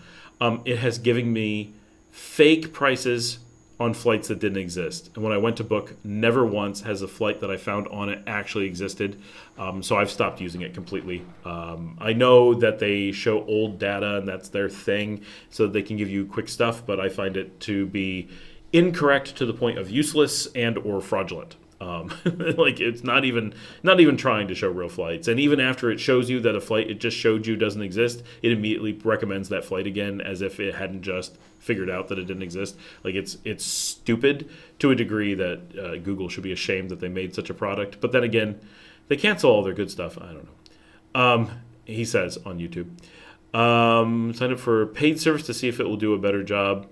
it has given me fake prices on flights that didn't exist. And when I went to book, never once has a flight that I found on it actually existed. So I've stopped using it completely. I know that they show old data and that's their thing, so they can give you quick stuff, but I find it to be incorrect to the point of useless and or fraudulent. It's not even trying to show real flights. And even after it shows you that a flight it just showed you doesn't exist, it immediately recommends that flight again as if it hadn't just figured out that it didn't exist. It's stupid to a degree that Google should be ashamed that they made such a product. But then again, they cancel all their good stuff. I don't know. He says on YouTube. Sign up for paid service to see if it will do a better job.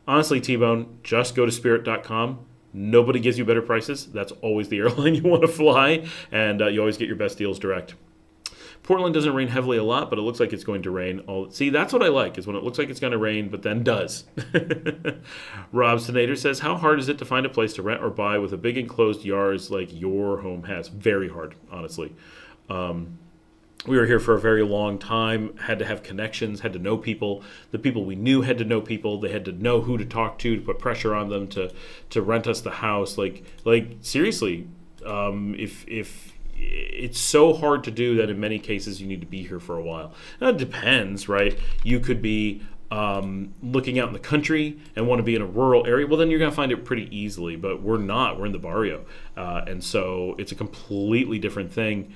Honestly, T-Bone, just go to spirit.com. Nobody gives you better prices. That's always the airline you want to fly, and you always get your best deals direct. Portland doesn't rain heavily a lot, but it looks like it's going to rain. See, that's what I like, is when it looks like it's going to rain, but then does. Rob Senator says, how hard is it to find a place to rent or buy with a big enclosed yards like your home has? Very hard, honestly. We were here for a very long time, had to have connections, had to know people. The people we knew had to know people. They had to know who to talk to put pressure on them to rent us the house. Seriously, if it's so hard to do that in many cases you need to be here for a while. Now, it depends, right? You could be looking out in the country and want to be in a rural area. Well, then you're going to find it pretty easily, but we're not. We're in the barrio. And so it's a completely different thing.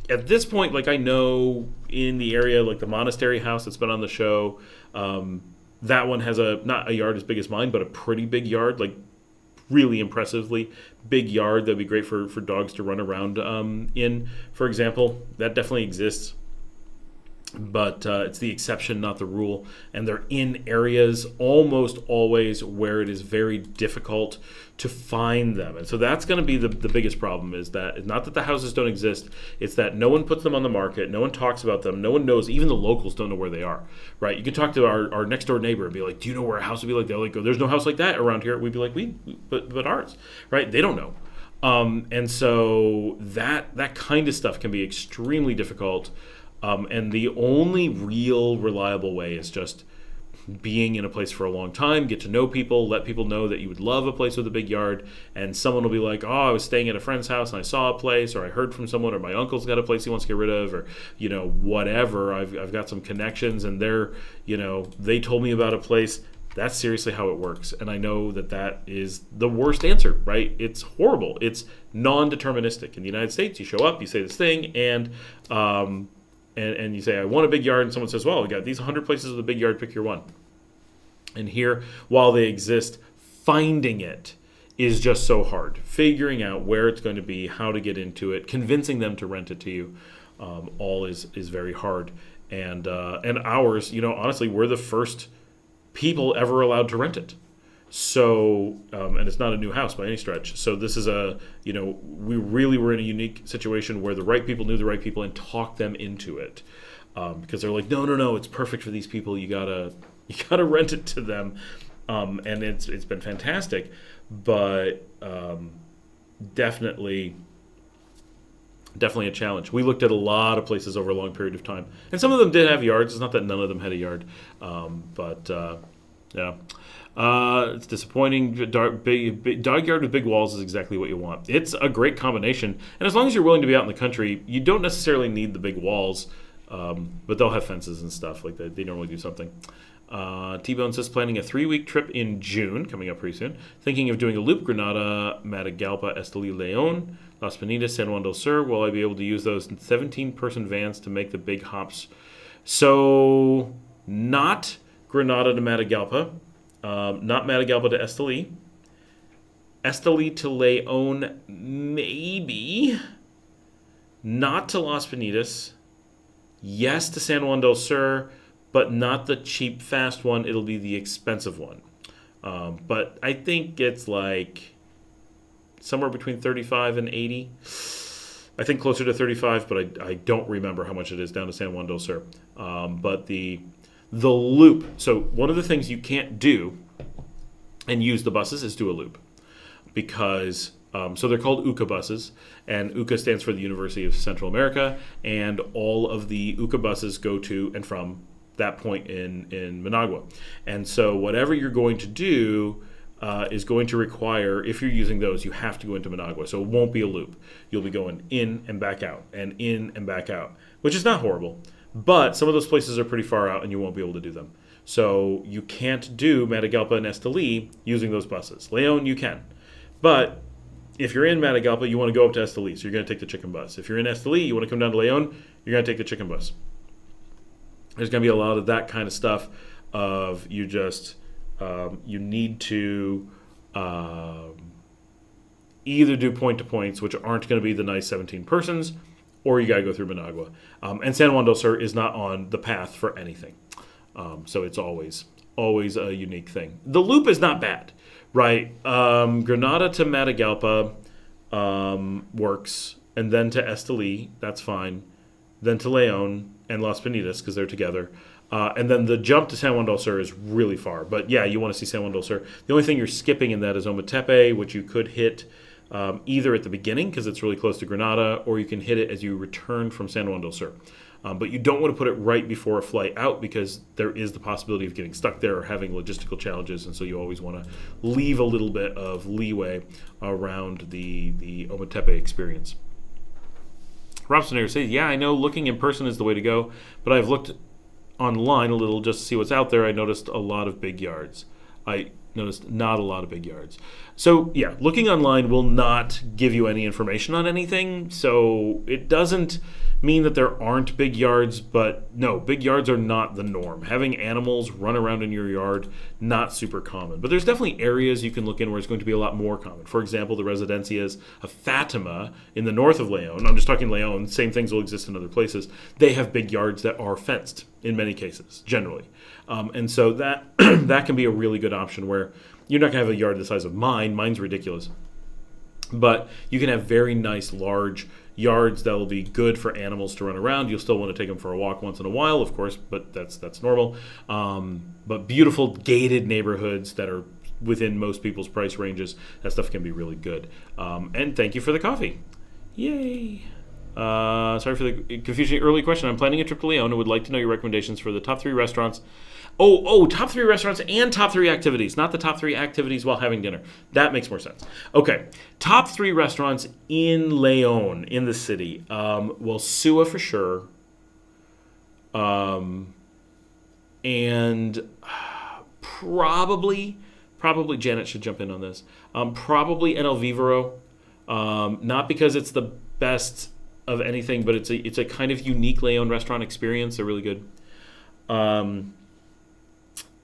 At this point, I know in the area, the monastery house that's been on the show, that one has not a yard as big as mine, but a pretty big yard, really impressively big yard that'd be great for dogs to run around in, for example. That definitely exists. but it's the exception, not the rule. And they're in areas almost always where it is very difficult to find them. And so that's going to be the biggest problem, is that not that the houses don't exist, it's that no one puts them on the market, no one talks about them, no one knows, even the locals don't know where they are, right? You can talk to our next door neighbor and be like, do you know where a house would be like? They're like, oh, there's no house like that around here. We'd be like, but ours, right? They don't know. And so that kind of stuff can be extremely difficult. And the only real reliable way is just being in a place for a long time, get to know people, let people know that you would love a place with a big yard, and someone will be like, oh, I was staying at a friend's house and I saw a place, or I heard from someone, or my uncle's got a place he wants to get rid of, or, whatever. I've got some connections and they told me about a place. That's seriously how it works. And I know that is the worst answer, right? It's horrible. It's non-deterministic. In the United States, you show up, you say this thing, and you say, I want a big yard, and someone says, well, we got these 100 places with a big yard, pick your one. And here, while they exist, finding it is just so hard. Figuring out where it's going to be, how to get into it, convincing them to rent it to you, all is very hard. And ours, honestly, we're the first people ever allowed to rent it. So, and it's not a new house by any stretch. So this is we really were in a unique situation where the right people knew the right people and talked them into it. Because they're like, no, it's perfect for these people. You gotta rent it to them. And it's been fantastic, but definitely a challenge. We looked at a lot of places over a long period of time, and some of them did have yards. It's not that none of them had a yard, but yeah. It's disappointing. Dog yard with big walls is exactly what you want. It's a great combination, and as long as you're willing to be out in the country, you don't necessarily need the big walls, but they'll have fences and stuff like that. They normally do something. T-Bone says, planning a 3-week trip in June, coming up pretty soon. Thinking of doing a loop: Granada, Matagalpa, Esteli, Leon, Las Penitas, San Juan del Sur. Will I be able to use those 17-person vans to make the big hops? So, not Granada to Matagalpa. Not Matagalpa to Esteli. Esteli to Leon, maybe. Not to Las Penitas. Yes to San Juan del Sur, but not the cheap, fast one. It'll be the expensive one. But I think it's like somewhere between 35 and 80. I think closer to 35, but I don't remember how much it is down to San Juan del Sur. But the loop. So one of the things you can't do and use the buses is do a loop, because so they're called UCA buses, and UCA stands for the University of Central America, and all of the UCA buses go to and from that point in Managua. And so whatever you're going to do is going to require, if you're using those, you have to go into Managua. So it won't be a loop. You'll be going in and back out, and in and back out, which is not horrible. But some of those places are pretty far out, and you won't be able to do them. So you can't do Matagalpa and Esteli using those buses. Leon, you can. But if you're in Matagalpa, you want to go up to Esteli, so you're going to take the chicken bus. If you're in Esteli, you want to come down to Leon, you're going to take the chicken bus. There's going to be a lot of that kind of stuff of you just, you need to either do point-to-points, which aren't going to be the nice 17 persons, or you got to go through Managua. And San Juan del Sur is not on the path for anything. So it's always a unique thing. The loop is not bad, right? Granada to Matagalpa works, and then to Esteli, that's fine. Then to Leon and Las Penitas, because they're together. And then the jump to San Juan del Sur is really far. But yeah, you want to see San Juan del Sur. The only thing you're skipping in that is Ometepe, which you could hit either at the beginning, because it's really close to Granada, or you can hit it as you return from San Juan del Sur. But you don't want to put it right before a flight out, because there is the possibility of getting stuck there or having logistical challenges, and so you always want to leave a little bit of leeway around the Ometepe experience. Robson here says, yeah, I know looking in person is the way to go, but I've looked online a little just to see what's out there. I noticed a lot of big yards. I noticed not a lot of big yards. So yeah, looking online will not give you any information on anything, so it doesn't mean that there aren't big yards, but no, big yards are not the norm. Having animals run around in your yard, not super common. But there's definitely areas you can look in where it's going to be a lot more common. For example, the residencias of Fatima in the north of Leon, I'm just talking Leon, same things will exist in other places. They have big yards that are fenced in many cases, generally. And so that that can be a really good option where you're not going to have a yard the size of mine. Mine's ridiculous. But you can have very nice, large yards that will be good for animals to run around. You'll still want to take them for a walk once in a while, of course, but that's normal. But beautiful gated neighborhoods that are within most people's price ranges, that stuff can be really good. And thank you for the coffee. Yay. Sorry for the confusing early question. I'm planning a trip to Leon and would like to know your recommendations for the top 3 restaurants. Top 3 restaurants and top 3 activities, not the top 3 activities while having dinner. That makes more sense. Okay, top 3 restaurants in Leon, in the city. Well, Sua for sure. And probably Janet should jump in on this. Probably El Vivero. Not because it's the best of anything, but it's a kind of unique Leon restaurant experience. They're really good.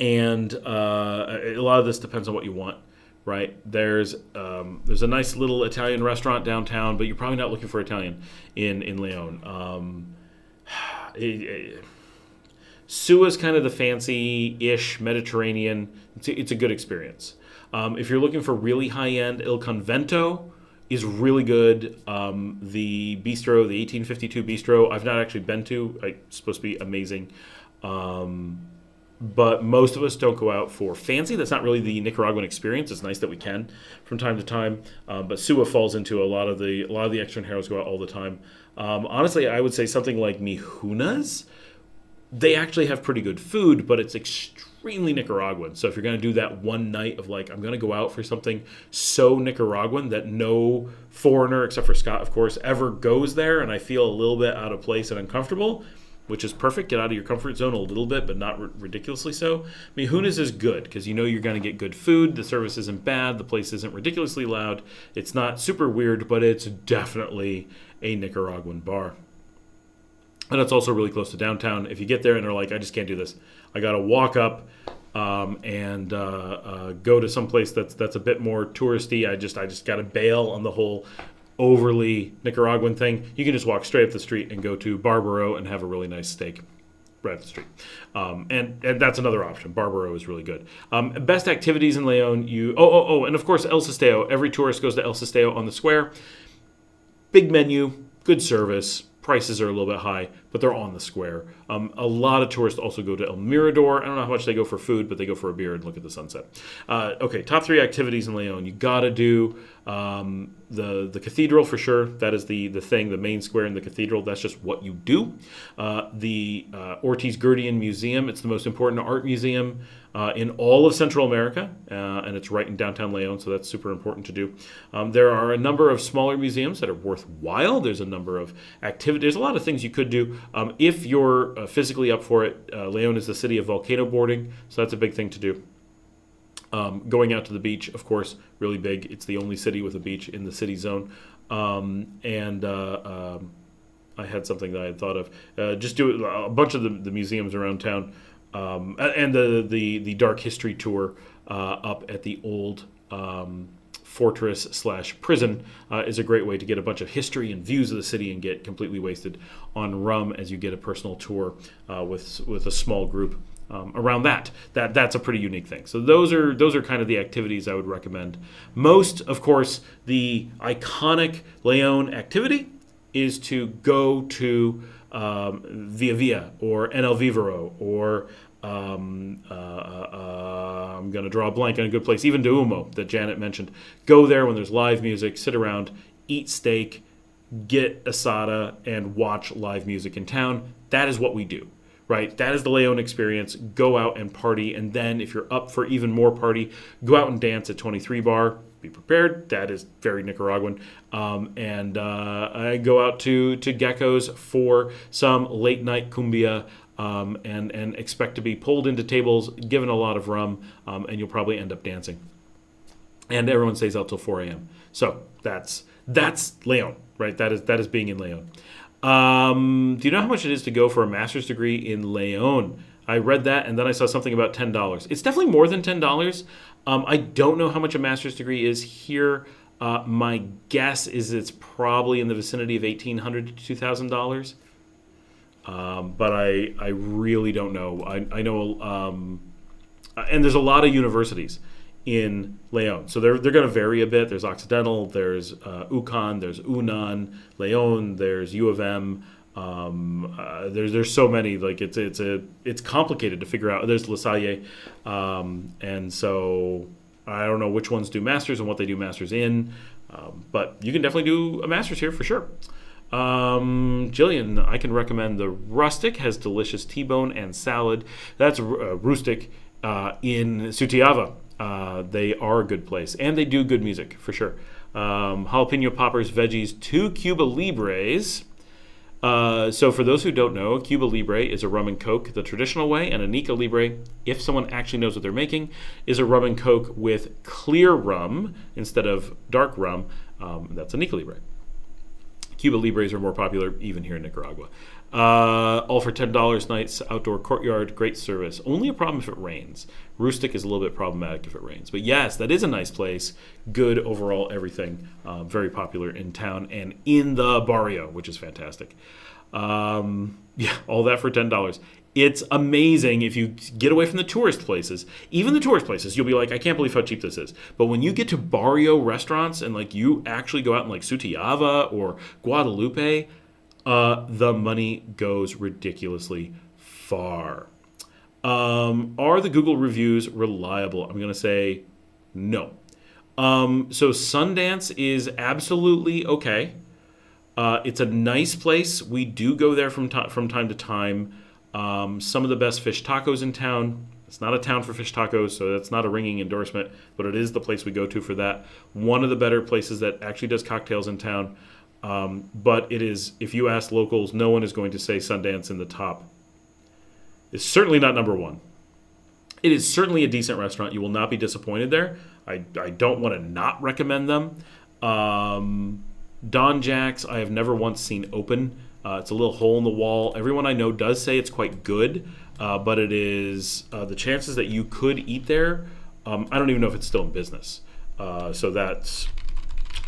And a lot of this depends on what you want, right? There's a nice little Italian restaurant downtown, but you're probably not looking for Italian in Leon. Sua's kind of the fancy-ish Mediterranean. It's a good experience. If you're looking for really high-end, Il Convento is really good. The bistro, the 1852 bistro, I've not actually been to. It's supposed to be amazing. But most of us don't go out for fancy. That's not really the Nicaraguan experience. It's nice that we can from time to time. But Sua falls into a lot of the extranjeros go out all the time. Honestly, I would say something like Mijunas. They actually have pretty good food, but it's extremely Nicaraguan. So if you're going to do that one night of like, I'm going to go out for something so Nicaraguan that no foreigner, except for Scott, of course, ever goes there, and I feel a little bit out of place and uncomfortable, which is perfect. Get out of your comfort zone a little bit, but not ridiculously so. Mijunas is good because you know you're going to get good food. The service isn't bad. The place isn't ridiculously loud. It's not super weird, but it's definitely a Nicaraguan bar. And it's also really close to downtown. If you get there and are like, I just can't do this, I got to walk up and go to some place that's a bit more touristy. I just got to bail on the whole overly Nicaraguan thing. You can just walk straight up the street and go to Barbaro and have a really nice steak right up the street. And that's another option. Barbaro is really good. Best activities in Leon. And of course El Sisteo. Every tourist goes to El Sisteo on the square. Big menu, good service. Prices are a little bit high, but they're on the square. A lot of tourists also go to El Mirador. I don't know how much they go for food, but they go for a beer and look at the sunset. Okay, top 3 activities in Leon. You got to do the cathedral for sure. That is the thing, the main square in the cathedral. That's just what you do. The Ortiz Gurdian Museum. It's the most important art museum in all of Central America, and it's right in downtown Leon, so that's super important to do. There are a number of smaller museums that are worthwhile. There's a number of activities. There's a lot of things you could do. If you're physically up for it, Leon is the city of volcano boarding, so that's a big thing to do. Going out to the beach, of course, really big. It's the only city with a beach in the city zone. I had something that I had thought of. Just do a bunch of the museums around town. And the dark history tour up at the old fortress / prison is a great way to get a bunch of history and views of the city and get completely wasted on rum as you get a personal tour with a small group around that's a pretty unique thing. So those are kind of the activities I would recommend. Most, of course, the iconic Leon activity is to go to Via Via or En El Vivero or I'm going to draw a blank on a good place, even to Umo that Janet mentioned. Go there when there's live music, sit around, eat steak, get asada, and watch live music in town. That is what we do, right? That is the Leon experience. Go out and party, and then if you're up for even more party, go out and dance at 23 Bar. Be prepared. That is very Nicaraguan. I go out to Gecko's for some late night cumbia and expect to be pulled into tables, given a lot of rum, and you'll probably end up dancing. And everyone stays out till 4 a.m. So that's Leon, right? That is being in Leon. Do you know how much it is to go for a master's degree in Leon? I read that, and then I saw something about $10. It's definitely more than $10. I don't know how much a master's degree is here. My guess is it's probably in the vicinity of $1,800 to $2,000. But I really don't know. I know, and there's a lot of universities in Leon, so they're going to vary a bit. There's Occidental, there's UConn, there's UNAN, Leon, there's U of M. There's so many. Like it's complicated to figure out. There's La Salle, and so I don't know which ones do masters and what they do masters in, but you can definitely do a masters here for sure. Jillian, I can recommend the Rustic, has delicious T-bone and salad. That's Rustic in Sutiava. They are a good place, and they do good music for sure. Jalapeno poppers, veggies, 2 Cuba Libres. So for those who don't know, Cuba Libre is a rum and coke the traditional way, and a Nica Libre, if someone actually knows what they're making, is a rum and coke with clear rum instead of dark rum. That's a Nica Libre. Cuba Libres are more popular even here in Nicaragua. All for $10 nights, outdoor courtyard, great service. Only a problem if it rains. Rustic is a little bit problematic if it rains. But yes, that is a nice place. Good overall everything. Very popular in town and in the barrio, which is fantastic. Yeah, all that for $10. It's amazing if you get away from the tourist places. Even the tourist places, you'll be like, I can't believe how cheap this is. But when you get to barrio restaurants and like you actually go out in like Sutiava or Guadalupe, the money goes ridiculously far. Are the Google reviews reliable? I'm going to say no. So Sundance is absolutely okay. It's a nice place. We do go there from time to time. Some of the best fish tacos in town. It's not a town for fish tacos, so that's not a ringing endorsement, but it is the place we go to for that. One of the better places that actually does cocktails in town. But it is, if you ask locals, no one is going to say Sundance in the top. It's certainly not number one. It is certainly a decent restaurant. You will not be disappointed there. I don't want to not recommend them. Don Jack's, I have never once seen open. It's a little hole in the wall. Everyone I know does say it's quite good, but it is the chances that you could eat there. I don't even know if it's still in business. So that's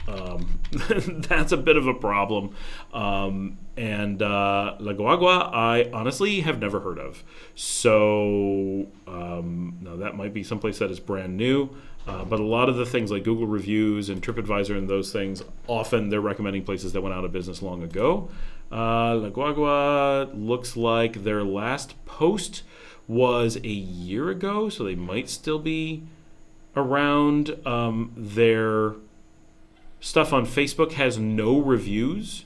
that's a bit of a problem. And La Guagua, I honestly have never heard of. So now that might be someplace that is brand new. But a lot of the things like Google reviews and TripAdvisor and those things, often they're recommending places that went out of business long ago. La Guagua looks like their last post was a year ago, so they might still be around. Their stuff on Facebook has no reviews.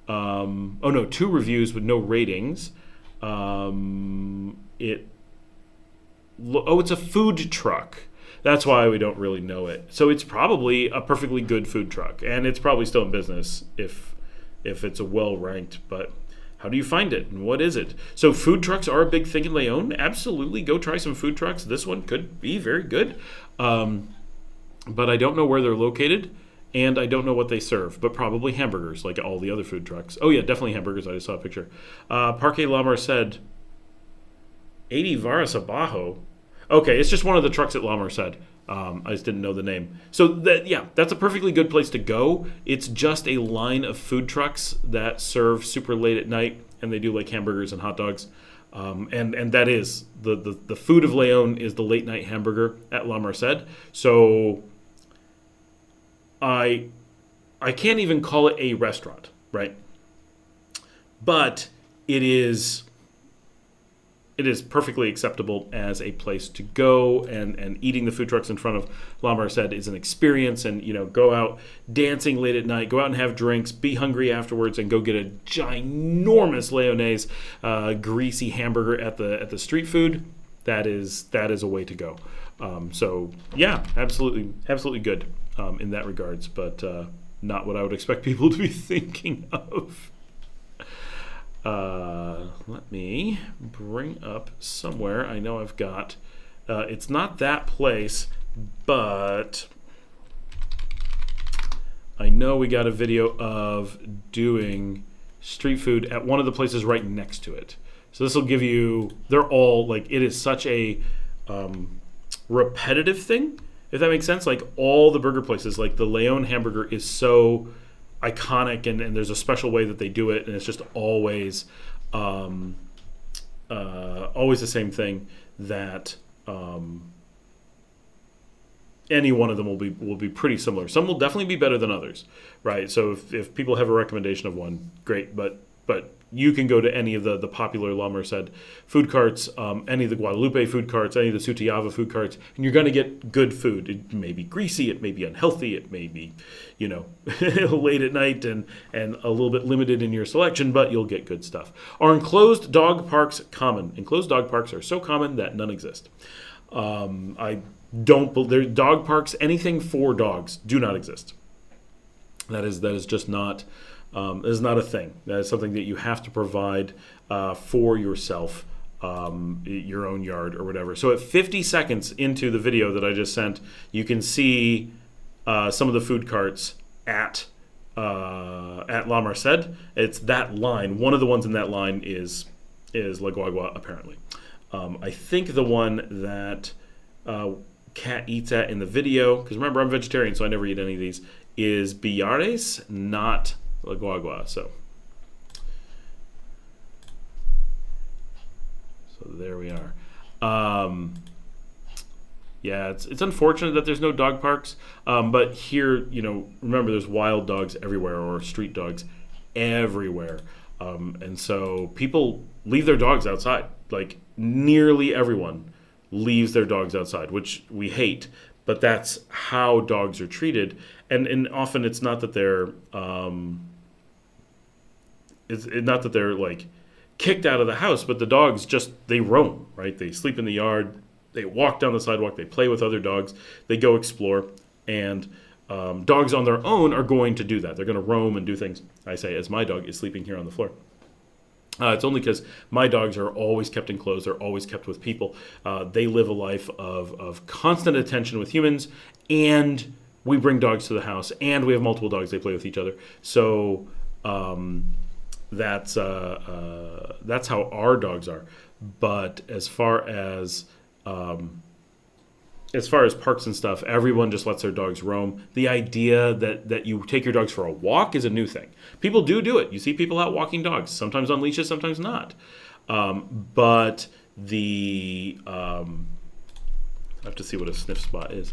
2 reviews with no ratings. It's a food truck. That's why we don't really know it. So it's probably a perfectly good food truck, and it's probably still in business if it's a well-ranked. But how do you find it, and what is it? So food trucks are a big thing in Leon. Absolutely, go try some food trucks. This one could be very good, but I don't know where they're located, and I don't know what they serve. But probably hamburgers, like all the other food trucks. Oh yeah, definitely hamburgers. I just saw a picture. Parque La Merced, 80 Varas Abajo. Okay, it's just one of the trucks at La Merced. I just didn't know the name. So that's a perfectly good place to go. It's just a line of food trucks that serve super late at night, and they do like hamburgers and hot dogs. And that is the food of Leon is the late night hamburger at La Merced. So I can't even call it a restaurant, right? But it is perfectly acceptable as a place to go, and eating the food trucks in front of La Merced is an experience. And go out dancing late at night, go out and have drinks, be hungry afterwards, and go get a ginormous Leonese greasy hamburger at the street food. That is a way to go. So yeah, absolutely good in that regards, but not what I would expect people to be thinking of. Let me bring up somewhere. I know I've got, it's not that place, but I know we got a video of doing street food at one of the places right next to it. So this will give you, they're all like, it is such a repetitive thing, if that makes sense. Like all the burger places, like the Leon hamburger is so iconic, and there's a special way that they do it, and it's just always the same thing that any one of them will be pretty similar. Some will definitely be better than others, right? So if people have a recommendation of one, great, but you can go to any of the popular La Merced food carts, any of the Guadalupe food carts, any of the Sutiava food carts, and you're going to get good food. It may be greasy, it may be unhealthy, it may be, late at night and a little bit limited in your selection, but you'll get good stuff. Are enclosed dog parks common? Enclosed dog parks are so common that none exist. Dog parks, anything for dogs, do not exist. That is just not. Is not a thing. That is something that you have to provide for yourself, your own yard or whatever. So at 50 seconds into the video that I just sent, you can see some of the food carts at La Merced. It's that line. One of the ones in that line is La Guagua, apparently. I think the one that Kat eats at in the video, because remember, I'm vegetarian, so I never eat any of these, is Billares, not La Guagua. So there we are. Yeah, it's unfortunate that there's no dog parks, but here, remember, there's wild dogs everywhere, or street dogs everywhere, and so people leave their dogs outside. Like nearly everyone leaves their dogs outside, which we hate, but that's how dogs are treated, and often it's not that they're not that they're like kicked out of the house, but the dogs they roam, right? They sleep in the yard, they walk down the sidewalk, they play with other dogs, they go explore, and dogs on their own are going to do that. They're going to roam and do things. I say, as my dog is sleeping here on the floor. It's only because my dogs are always kept enclosed, they're always kept with people. They live a life of constant attention with humans, and we bring dogs to the house, and we have multiple dogs, they play with each other. So that's how our dogs are. But as far as parks and stuff, everyone just lets their dogs roam. The idea that you take your dogs for a walk is a new thing. People do it. You see people out walking dogs, sometimes on leashes, sometimes not. But I have to see what a sniff spot is.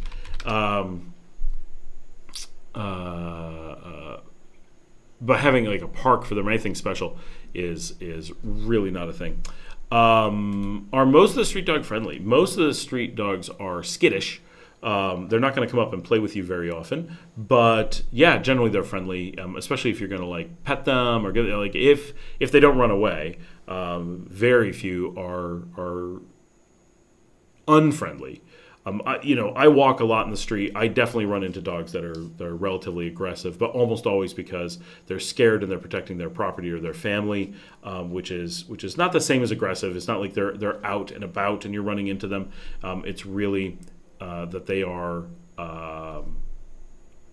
But having like a park for them or anything special is really not a thing. Are most of the street dog friendly? Most of the street dogs are skittish. They're not going to come up and play with you very often, but yeah, generally they're friendly, especially if you're going to like pet them or like if they don't run away. Very few are unfriendly. I walk a lot in the street. I definitely run into dogs that are relatively aggressive, but almost always because they're scared and they're protecting their property or their family, which is not the same as aggressive. It's not like they're out and about and you're running into them. It's really that they are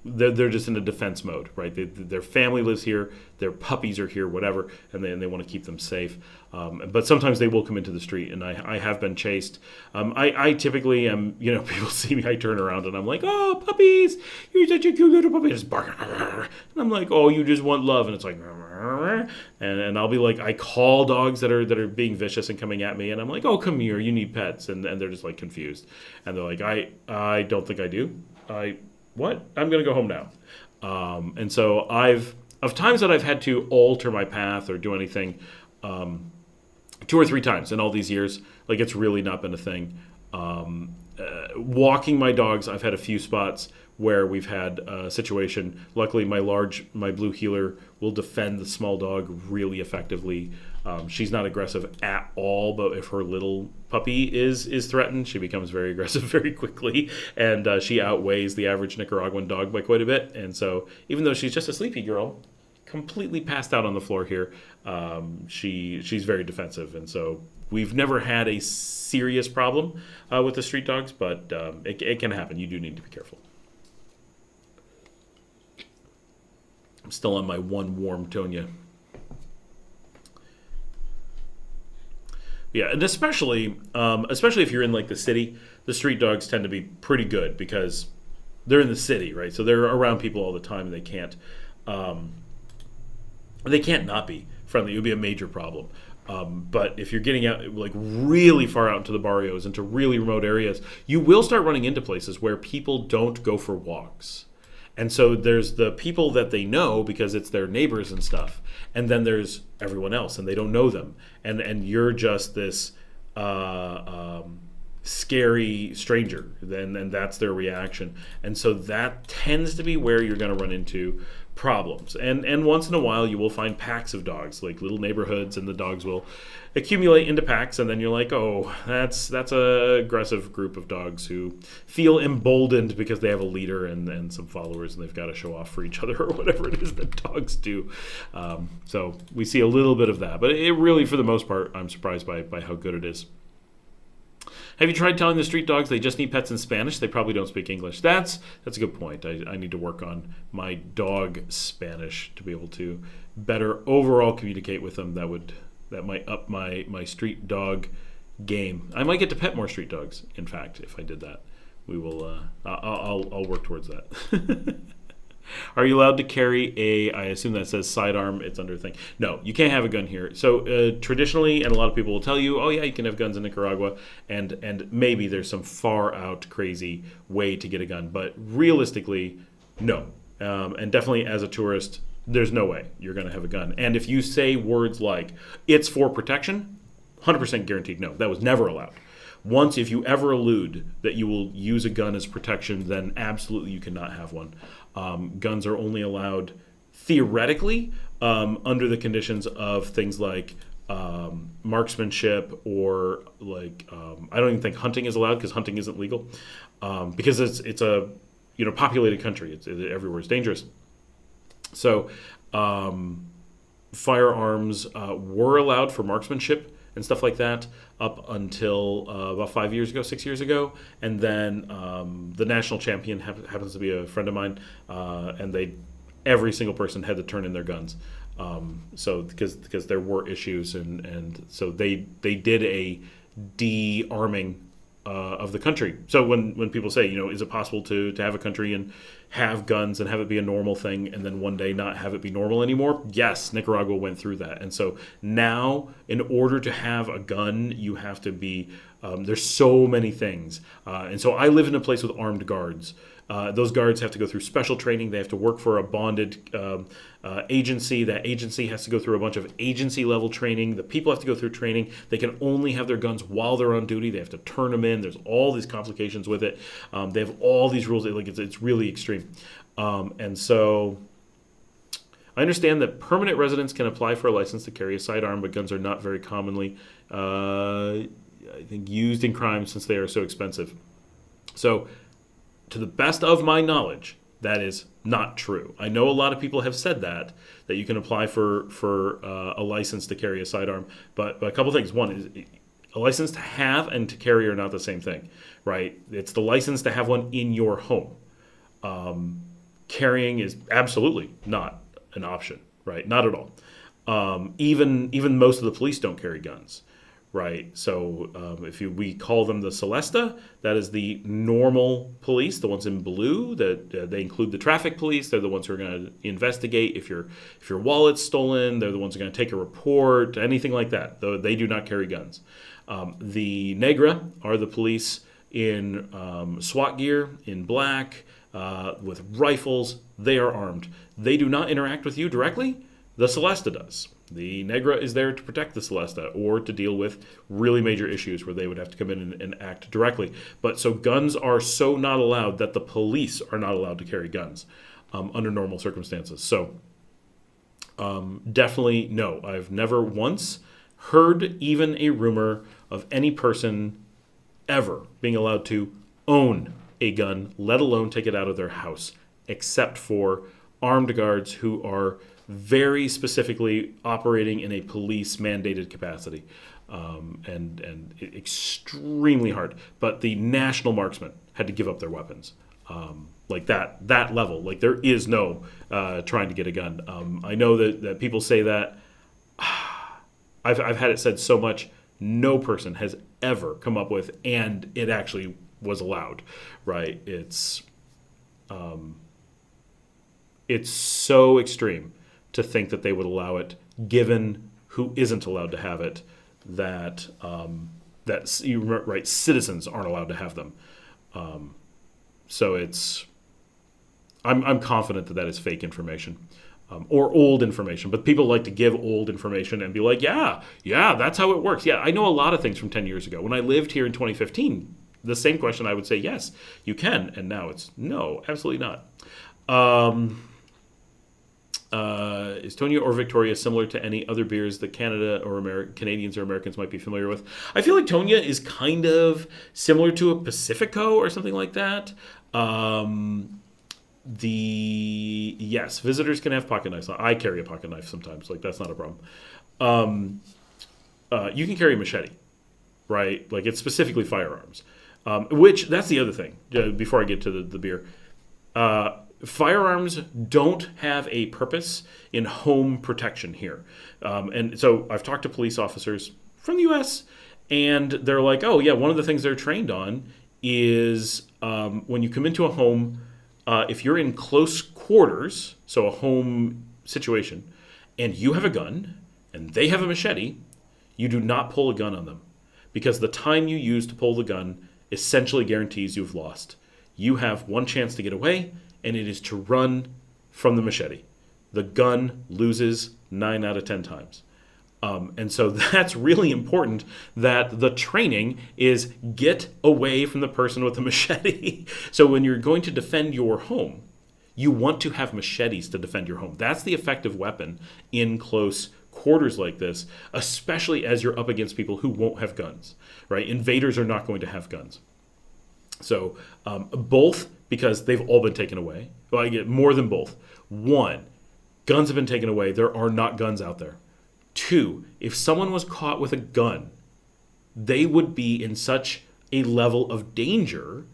they're just in a defense mode, right? Their family lives here, their puppies are here, whatever, and they want to keep them safe. But sometimes they will come into the street, and I have been chased. I typically am, people see me, I turn around and I'm like, oh, puppies, you're such a cute little puppy. Just bark. And I'm like, oh, you just want love. And it's like, and I'll be like, I call dogs that are being vicious and coming at me, and I'm like, oh, come here, you need pets. And they're just like confused. And they're like, I don't think I do. What? I'm going to go home now. And so of times that I've had to alter my path or do anything, 2 or 3 times in all these years, like it's really not been a thing. Walking my dogs, I've had a few spots where we've had a situation. Luckily, my blue heeler will defend the small dog really effectively. She's not aggressive at all, but if her little puppy is threatened, she becomes very aggressive very quickly, and she outweighs the average Nicaraguan dog by quite a bit. And so even though she's just a sleepy girl, completely passed out on the floor here, she's very defensive. And so we've never had a serious problem with the street dogs, but it can happen. You do need to be careful. I'm still on my one warm Tonya. Yeah, and especially if you're in like the city, the street dogs tend to be pretty good because they're in the city, right? So they're around people all the time, and um, they can't not be friendly. It would be a major problem. But if you're getting out, like really far out into the barrios, into really remote areas, you will start running into places where people don't go for walks. And so there's the people that they know because it's their neighbors and stuff, and then there's everyone else, and they don't know them, and you're just this scary stranger. Then that's their reaction, and so that tends to be where you're going to run into problems. And once in a while, you will find packs of dogs, like little neighborhoods, and the dogs will accumulate into packs, and then you're like, oh, that's a aggressive group of dogs who feel emboldened because they have a leader and some followers, and they've got to show off for each other or whatever it is that dogs do. So we see a little bit of that, but it really, for the most part, I'm surprised by how good it is. Have you tried telling the street dogs they just need pets in Spanish? They probably don't speak English. That's a good point. I need to work on my dog Spanish to be able to better overall communicate with them. That might up my street dog game. I might get to pet more street dogs, in fact, if I did that. We will. I'll work towards that. Are you allowed to carry I assume that says sidearm, it's under thing. No, you can't have a gun here. So traditionally, and a lot of people will tell you, oh yeah, you can have guns in Nicaragua, and maybe there's some far out crazy way to get a gun. But realistically, no. And definitely as a tourist, there's no way you're going to have a gun. And if you say words like, it's for protection, 100% guaranteed no, that was never allowed. Once, if you ever allude that you will use a gun as protection, then absolutely you cannot have one. Guns are only allowed theoretically under the conditions of things like marksmanship, or like I don't even think hunting is allowed, because hunting isn't legal, because it's a populated country. Everywhere is dangerous. So firearms were allowed for marksmanship and stuff like that up until about 6 years ago. And then the national champion happens to be a friend of mine, and every single person had to turn in their guns. So because there were issues, and so they did a de-arming of the country. So when people say, is it possible to have a country and have guns and have it be a normal thing, and then one day not have it be normal anymore? Yes, Nicaragua went through that. And so now, in order to have a gun, you have to be, there's so many things. And so I live in a place with armed guards. Those guards have to go through special training. They have to work for a bonded agency. That agency has to go through a bunch of agency-level training. The people have to go through training. They can only have their guns while they're on duty. They have to turn them in. There's all these complications with it. They have all these rules. It's really extreme. And so I understand that permanent residents can apply for a license to carry a sidearm, but guns are not very commonly, I think, used in crime since they are so expensive. So, to the best of my knowledge, that is not true. I know a lot of people have said that you can apply for a license to carry a sidearm, but a couple things. One is, a license to have and to carry are not the same thing, right? It's the license to have one in your home. Carrying is absolutely not an option, right? Not at all. Even most of the police don't carry guns. Right, so we call them the Celesta, that is the normal police, the ones in blue. That they include the traffic police. They're the ones who are going to investigate if your wallet's stolen. They're the ones who are going to take a report, anything like that. Though they do not carry guns. The Negra are the police in SWAT gear, in black, with rifles. They are armed. They do not interact with you directly. The Celesta does. The Negra is there to protect the Celesta, or to deal with really major issues where they would have to come in and act directly. But so guns are so not allowed that the police are not allowed to carry guns under normal circumstances. So definitely no. I've never once heard even a rumor of any person ever being allowed to own a gun, let alone take it out of their house, except for armed guards who are very specifically operating in a police mandated capacity, and extremely hard. But the national marksmen had to give up their weapons, like that level. Like there is no trying to get a gun. I know that people say that. I've had it said so much. no person has ever come up with, and it actually was allowed, right? It's so extreme to think that they would allow it, given who isn't allowed to have it, that citizens aren't allowed to have them. So I'm confident that is fake information. Or old information, but people like to give old information and be like, yeah, that's how it works. Yeah, I know a lot of things from 10 years ago. When I lived here in 2015, the same question I would say, yes, you can, and now it's no, absolutely not. Is Tonya or Victoria similar to any other beers that Canada or Canadians or Americans might be familiar with? I feel like Tonya is kind of similar to a Pacifico or something like that. Yes, visitors can have pocket knives. I carry a pocket knife sometimes. Like, that's not a problem. You can carry a machete, right? Like, it's specifically firearms. Which, that's the other thing, before I get to the beer. Firearms don't have a purpose in home protection here. And so I've talked to police officers from the U.S., and they're like, oh, yeah, one of the things they're trained on is when you come into a home, if you're in close quarters, so a home situation, and you have a gun and they have a machete, you do not pull a gun on them, because the time you use to pull the gun essentially guarantees you've lost. You have one chance to get away, and it is to run from the machete. The gun loses 9 out of 10 times. And so that's really important, that the training is get away from the person with the machete. So when you're going to defend your home, you want to have machetes to defend your home. That's the effective weapon in close quarters like this, especially as you're up against people who won't have guns, right? Invaders are not going to have guns. So both, because they've all been taken away. Well, I get more than both. One, guns have been taken away. There are not guns out there. Two, if someone was caught with a gun, they would be in such a level of danger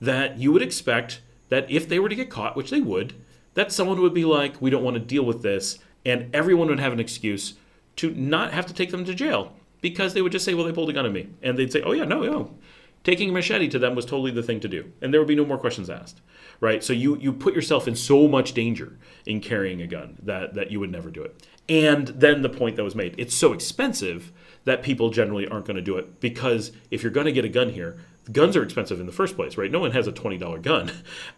that you would expect that if they were to get caught, which they would, that someone would be like, we don't want to deal with this, and everyone would have an excuse to not have to take them to jail, because they would just say, well, they pulled a gun on me. And they'd say, oh, yeah, no. Taking a machete to them was totally the thing to do, and there would be no more questions asked, right? So you put yourself in so much danger in carrying a gun that you would never do it. And then the point that was made, it's so expensive that people generally aren't going to do it, because if you're going to get a gun here, guns are expensive in the first place, right? No one has a $20 gun.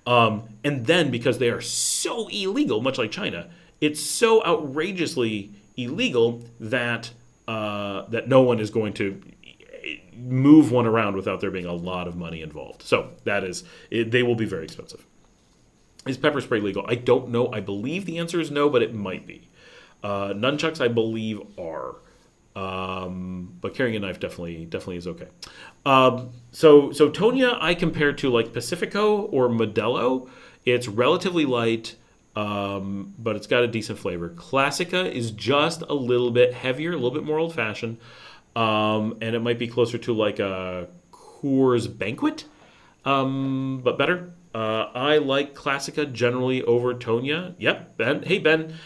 And then because they are so illegal, much like China, it's so outrageously illegal that no one is going to move one around without there being a lot of money involved. So they will be very expensive. Is pepper spray legal? I don't know. I believe the answer is no, but it might be. Nunchucks, I believe, are. But carrying a knife definitely is okay. So Tonya, I compare to like Pacifico or Modelo. It's relatively light, but it's got a decent flavor. Classica is just a little bit heavier, a little bit more old-fashioned, and it might be closer to like a Coors Banquet, but better. I like Classica generally over Tonya. Yep, Ben. Hey, Ben.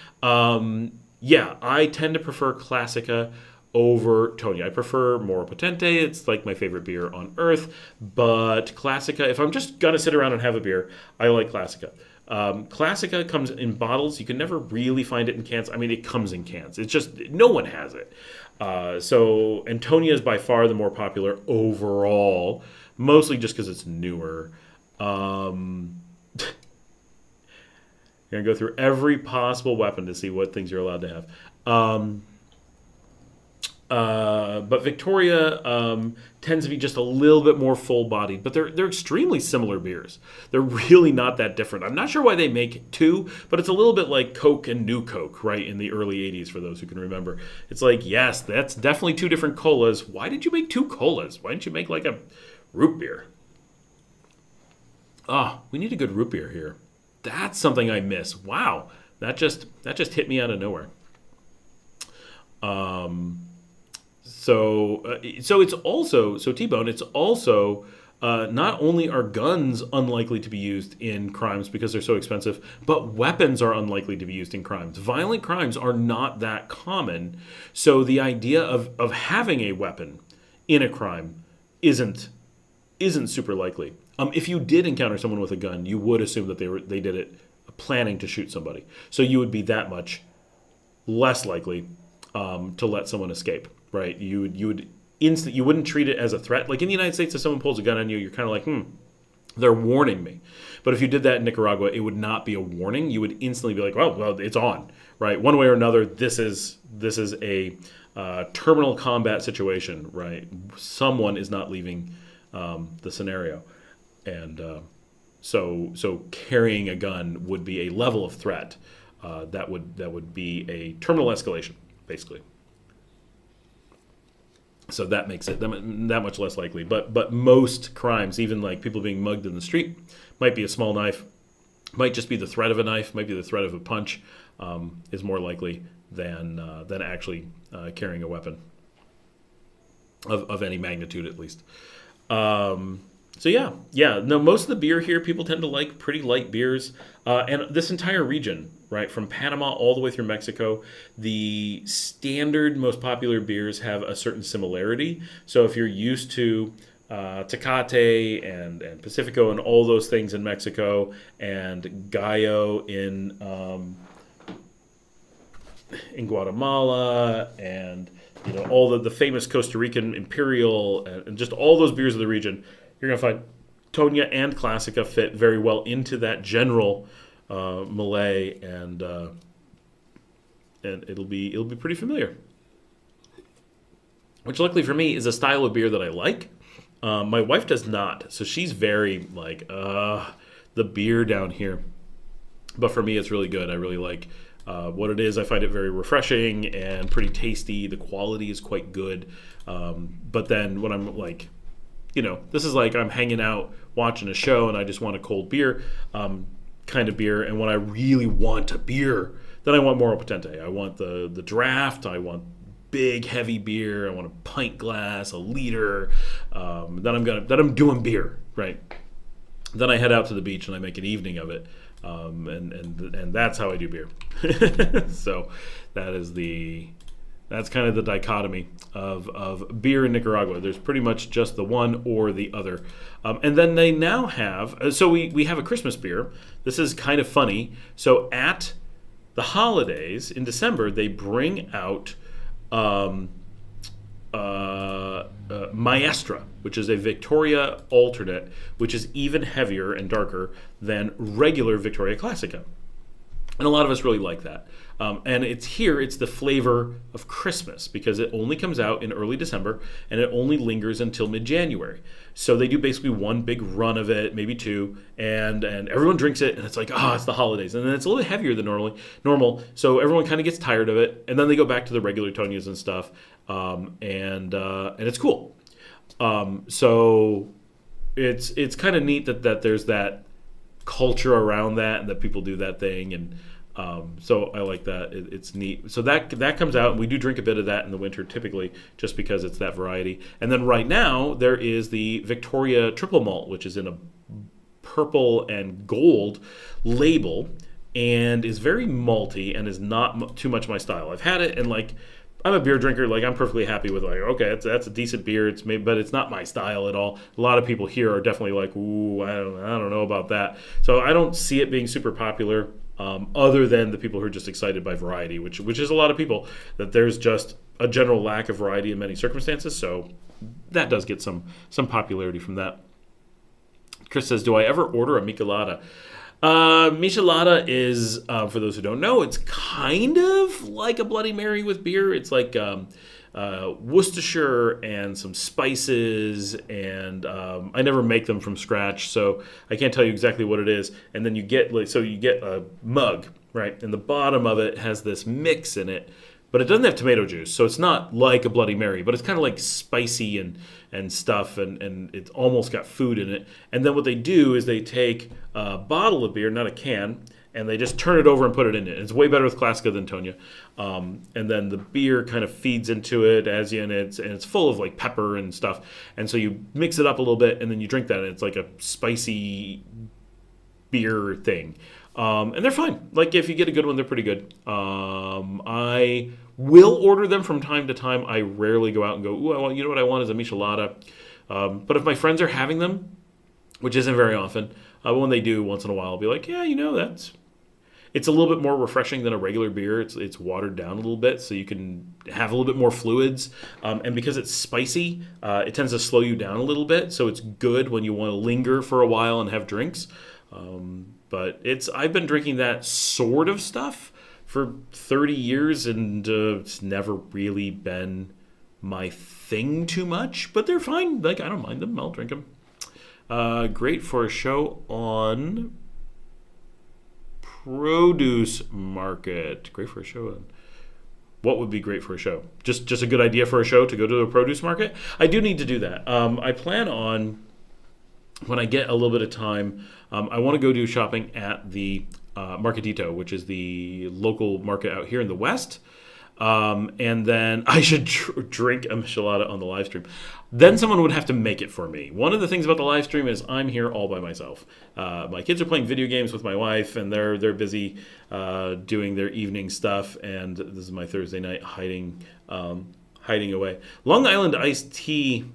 Yeah, I tend to prefer Classica over Tonya. I prefer Moro Potente. It's like my favorite beer on earth. But Classica, if I'm just going to sit around and have a beer, I like Classica. Classica comes in bottles. You can never really find it in cans. I mean, it comes in cans. It's just, no one has it. And Tonya is by far the more popular overall, mostly just because it's newer. You're going to go through every possible weapon to see what things you're allowed to have. But Victoria tends to be just a little bit more full-bodied, but they're extremely similar beers. They're really not that different. I'm not sure why they make two, but it's a little bit like Coke and New Coke, right, in the early 80s, for those who can remember. It's like, yes, that's definitely two different colas. Why did you make two colas? Why didn't you make like a root beer? We need a good root beer here. That's something I miss. Wow, that just hit me out of nowhere. So it's also, T-Bone, it's also not only are guns unlikely to be used in crimes because they're so expensive, but weapons are unlikely to be used in crimes. Violent crimes are not that common. So the idea of having a weapon in a crime isn't super likely. If you did encounter someone with a gun, you would assume that they did it planning to shoot somebody. So you would be that much less likely to let someone escape, right? You wouldn't treat it as a threat. Like in the United States, if someone pulls a gun on you, you're kind of like, they're warning me. But if you did that in Nicaragua, it would not be a warning. You would instantly be like, well, it's on, right? One way or another, this is a terminal combat situation, right? Someone is not leaving the scenario, and so carrying a gun would be a level of threat that would be a terminal escalation, basically. So that makes it that much less likely. But most crimes, even like people being mugged in the street, might be a small knife, might just be the threat of a knife, might be the threat of a punch, is more likely than actually carrying a weapon of any magnitude, at least. So yeah. No, most of the beer here, people tend to like pretty light beers, and this entire region, right, from Panama all the way through Mexico, the standard most popular beers have a certain similarity. So if you're used to Tecate and Pacifico and all those things in Mexico, and Gallo in Guatemala, and all the famous Costa Rican Imperial, and just all those beers of the region, you're going to find Tonya and Classica fit very well into that general Malay, and it'll be pretty familiar. Which, luckily for me, is a style of beer that I like. My wife does not, so she's very like the beer down here. But for me, it's really good. I really like what it is. I find it very refreshing and pretty tasty. The quality is quite good. But then when I'm like, this is like I'm hanging out watching a show and I just want a cold beer kind of beer. And when I really want a beer, then I want Moro Potente. I want the draft. I want big heavy beer. I want a pint glass, a liter. Then I'm doing beer, right? Then I head out to the beach and I make an evening of it. And that's how I do beer. So that's kind of the dichotomy of beer in Nicaragua. There's pretty much just the one or the other. And then they now have, so we have a Christmas beer. This is kind of funny. So at the holidays in December, they bring out Maestra, which is a Victoria alternate, which is even heavier and darker than regular Victoria Classica. And a lot of us really like that. And it's the flavor of Christmas, because it only comes out in early December and it only lingers until mid-January. So they do basically one big run of it, maybe two, and everyone drinks it, and it's like, it's the holidays. And then it's a little bit heavier than normal, so everyone kind of gets tired of it, and then they go back to the regular Tonyas and stuff, and it's cool. So it's kind of neat that there's that culture around that, and that people do that thing, and so I like that. It's neat. So that comes out, and we do drink a bit of that in the winter typically, just because it's that variety. And then right now there is the Victoria Triple Malt, which is in a purple and gold label, and is very malty and is not too much my style. I've had it, and like, I'm a beer drinker. Like, I'm perfectly happy with, like, okay, that's a decent beer. But it's not my style at all. A lot of people here are definitely like, ooh, I don't know about that. So I don't see it being super popular, other than the people who are just excited by variety, which is a lot of people. That there's just a general lack of variety in many circumstances. So that does get some popularity from that. Chris says, do I ever order a Michelada? Michelada is, for those who don't know, it's kind of like a Bloody Mary with beer. It's like Worcestershire and some spices, and I never make them from scratch, so I can't tell you exactly what it is. And then you get a mug, right? And the bottom of it has this mix in it, but it doesn't have tomato juice, so it's not like a Bloody Mary, but it's kind of like spicy and stuff, and it's almost got food in it. And then what they do is they take a bottle of beer, not a can, and they just turn it over and put it in it. It's way better with Classica than Tonya. And then the beer kind of feeds into it as you, and it's full of like pepper and stuff. And so you mix it up a little bit, and then you drink that, and it's like a spicy beer thing. And they're fine. Like, if you get a good one, they're pretty good. I Will order them from time to time. I rarely go out and go, ooh, you know what I want is a michelada. But if my friends are having them, which isn't very often, when they do, once in a while, I'll be like, yeah, it's a little bit more refreshing than a regular beer. It's watered down a little bit, so you can have a little bit more fluids. And because it's spicy, it tends to slow you down a little bit. So it's good when you want to linger for a while and have drinks. But I've been drinking that sort of stuff for 30 years, and it's never really been my thing too much. But they're fine. Like, I don't mind them. I'll drink them. Great for a show on produce market. Great for a show on... What would be great for a show? Just a good idea for a show to go to the produce market? I do need to do that. I plan on, when I get a little bit of time, I want to go do shopping at the Marketito, which is the local market out here in the West. And then I should drink a michelada on the live stream. Then someone would have to make it for me. One of the things about the live stream is I'm here all by myself. My kids are playing video games with my wife, and they're busy doing their evening stuff. And this is my Thursday night hiding away. Long Island iced tea.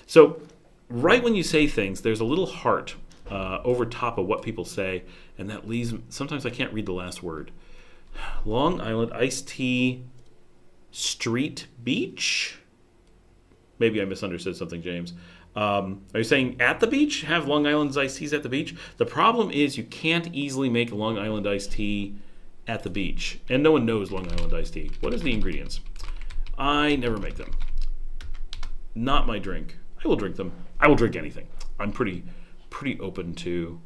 So right when you say things, there's a little heart over top of what people say, and that leaves. Sometimes I can't read the last word. Long Island iced tea street beach? Maybe I misunderstood something, James. Are you saying at the beach? Have Long Island's iced teas at the beach? The problem is you can't easily make Long Island iced tea at the beach. And no one knows Long Island iced tea. What is the ingredients? I never make them. Not my drink. I will drink them. I will drink anything. I'm pretty open to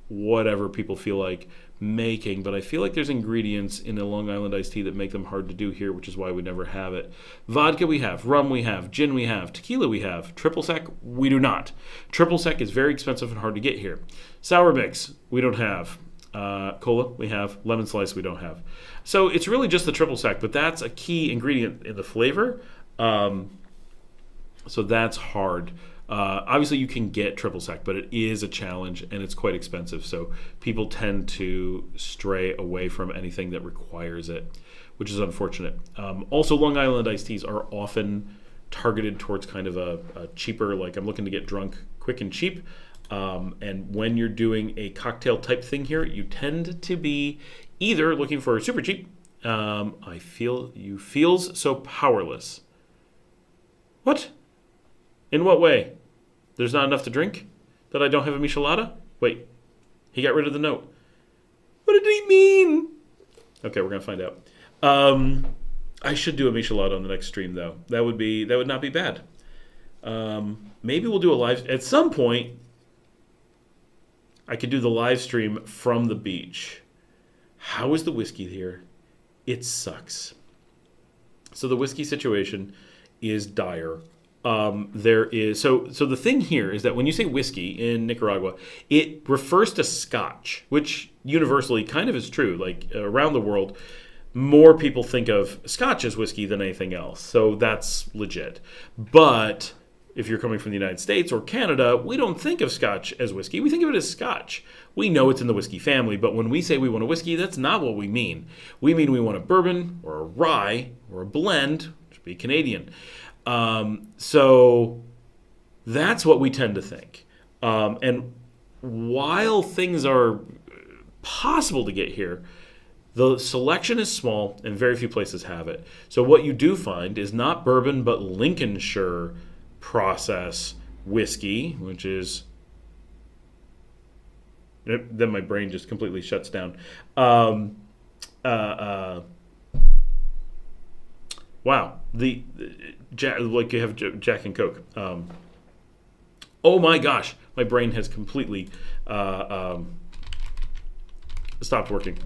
whatever people feel like making, but I feel like there's ingredients in a Long Island iced tea that make them hard to do here, which is why we never have it. Vodka we have, rum we have, gin we have, tequila we have, triple sec we do not. Triple sec is very expensive and hard to get here. Sour mix we don't have. Cola we have, lemon slice we don't have. So it's really just the triple sec, but that's a key ingredient in the flavor. So that's hard. Obviously, you can get triple sec, but it is a challenge and it's quite expensive. So people tend to stray away from anything that requires it, which is unfortunate. Also, Long Island iced teas are often targeted towards kind of a cheaper, like I'm looking to get drunk quick and cheap. And when you're doing a cocktail type thing here, you tend to be either looking for super cheap. I feel you feels so powerless. What? In what way? There's not enough to drink? That I don't have a michelada? Wait, he got rid of the note. What did he mean? Okay, we're going to find out. I should do a michelada on the next stream, though. That would not be bad. Maybe we'll do a live... At some point, I could do the live stream from the beach. How is the whiskey here? It sucks. So the whiskey situation is dire. There is so the thing here is that when you say whiskey in Nicaragua, it refers to Scotch, which universally kind of is true. Like around the world, more people think of Scotch as whiskey than anything else. So that's legit. But if you're coming from the United States or Canada, we don't think of Scotch as whiskey. We think of it as Scotch. We know it's in the whiskey family, but when we say we want a whiskey, that's not what we mean. We mean we want a bourbon or a rye or a blend, which would be Canadian. So that's what we tend to think. And while things are possible to get here, the selection is small and very few places have it. So what you do find is not bourbon, but Lincolnshire process whiskey, which is... Then my brain just completely shuts down. Wow, like you have Jack and Coke. Oh my gosh, my brain has completely stopped working,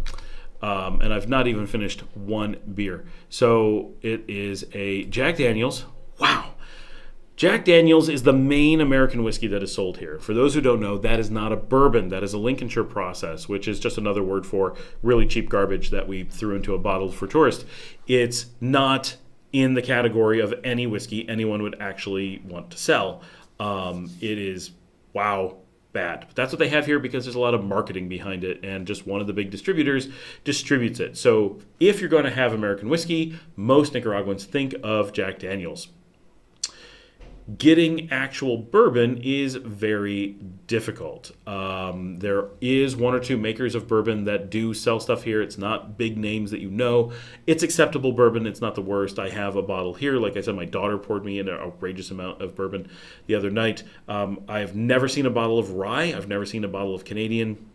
and I've not even finished one beer. So it is a Jack Daniel's. Wow, Jack Daniel's is the main American whiskey that is sold here. For those who don't know, that is not a bourbon. That is a Lincolnshire process, which is just another word for really cheap garbage that we threw into a bottle for tourists. It's not in the category of any whiskey anyone would actually want to sell. It is, wow, bad. But that's what they have here because there's a lot of marketing behind it, and just one of the big distributors distributes it. So if you're going to have American whiskey, most Nicaraguans think of Jack Daniel's. Getting actual bourbon is very difficult. There is one or two makers of bourbon that do sell stuff here. It's not big names that you know. It's acceptable bourbon. It's not the worst. I have a bottle here. Like I said, my daughter poured me an outrageous amount of bourbon the other night. I have never seen a bottle of rye. I've never seen a bottle of Canadian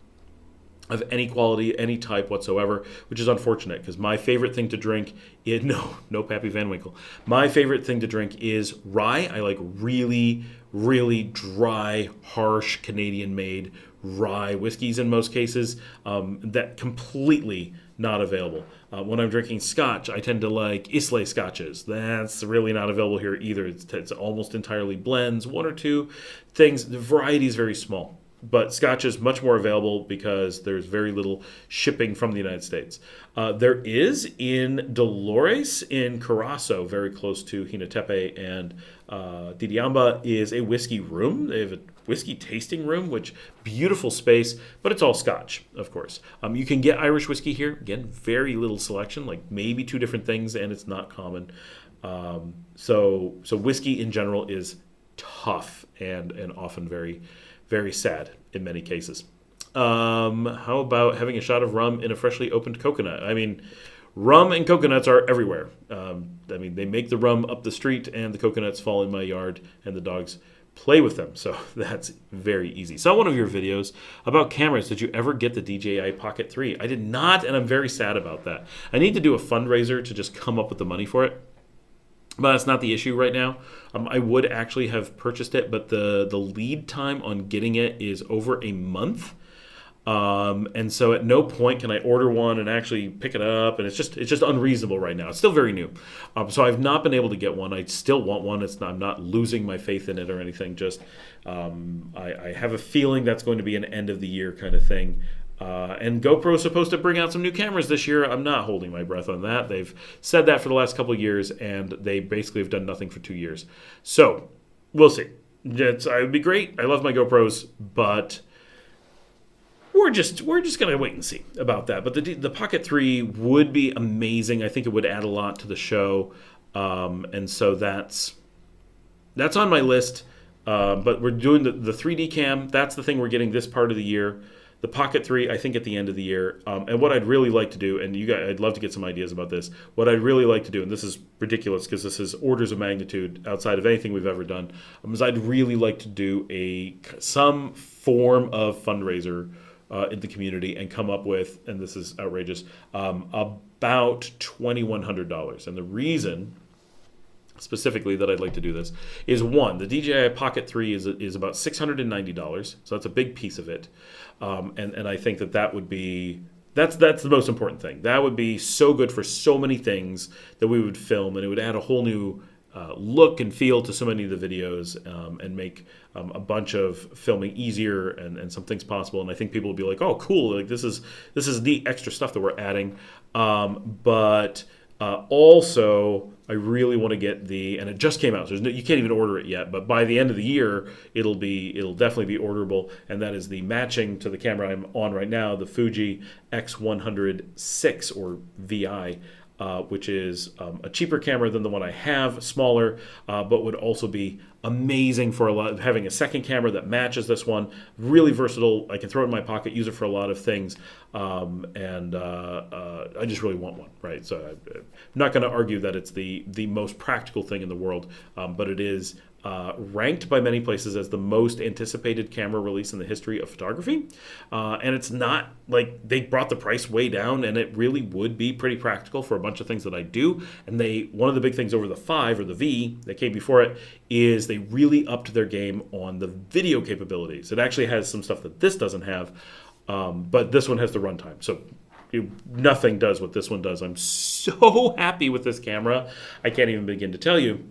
of any quality, any type whatsoever, which is unfortunate because my favorite thing to drink is, no Pappy Van Winkle. My favorite thing to drink is rye. I like really, really dry, harsh Canadian-made rye whiskeys in most cases. That completely not available. When I'm drinking scotch, I tend to like Islay scotches. That's really not available here either. It's almost entirely blends, one or two things. The variety is very small. But scotch is much more available because there's very little shipping from the United States. There is in Dolores in Carazo, very close to Jinatepe and Diriamba, is a whiskey room. They have a whiskey tasting room, which beautiful space, but it's all scotch, of course. You can get Irish whiskey here. Again, very little selection, like maybe 2 different things, and it's not common. So whiskey in general is tough and often very, very sad in many cases. How about having a shot of rum in a freshly opened coconut? I mean, rum and coconuts are everywhere. They make the rum up the street and the coconuts fall in my yard and the dogs play with them. So that's very easy. Saw one of your videos about cameras. Did you ever get the DJI Pocket 3? I did not, and I'm very sad about that. I need to do a fundraiser to just come up with the money for it. But that's not the issue right now. I would actually have purchased it, but the lead time on getting it is over a month. And so at no point can I order one and actually pick it up. And it's just unreasonable right now. It's still very new. So I've not been able to get one. I still want one. I'm not losing my faith in it or anything. Just I have a feeling that's going to be an end of the year kind of thing. And GoPro's supposed to bring out some new cameras this year. I'm not holding my breath on that. They've said that for the last couple of years, and they basically have done nothing for 2 years. So we'll see. It would be great. I love my GoPros, but we're just gonna wait and see about that. But the Pocket 3 would be amazing. I think it would add a lot to the show, and so that's on my list. But we're doing the 3D cam. That's the thing we're getting this part of the year. The Pocket 3, I think, at the end of the year. And what I'd really like to do, and you guys, I'd love to get some ideas about this. What I'd really like to do, and this is ridiculous because this is orders of magnitude outside of anything we've ever done, is I'd really like to do some form of fundraiser in the community and come up with, and this is outrageous, about $2,100. And the reason specifically that I'd like to do this is, one, the DJI Pocket 3 is about $690, so that's a big piece of it, and I think that would be that's the most important thing. That would be so good for so many things that we would film, and it would add a whole new look and feel to so many of the videos, and make a bunch of filming easier and some things possible. And I think people would be like, "Oh, cool! Like this is neat extra stuff that we're adding," but also, I really want to get and it just came out, so you can't even order it yet, but by the end of the year, it'll definitely be orderable, and that is the matching to the camera I'm on right now, the Fuji X100VI or VI, which is a cheaper camera than the one I have, smaller, but would also be amazing for having a second camera that matches this one. Really versatile. I can throw it in my pocket, use it for a lot of things, and I just really want one, right? So I'm not going to argue that it's the most practical thing in the world, but it is ranked by many places as the most anticipated camera release in the history of photography. And it's not like they brought the price way down, and it really would be pretty practical for a bunch of things that I do. And one of the big things over the 5 or the V that came before it is they really upped their game on the video capabilities. It actually has some stuff that this doesn't have, but this one has the runtime. So nothing does what this one does. I'm so happy with this camera. I can't even begin to tell you.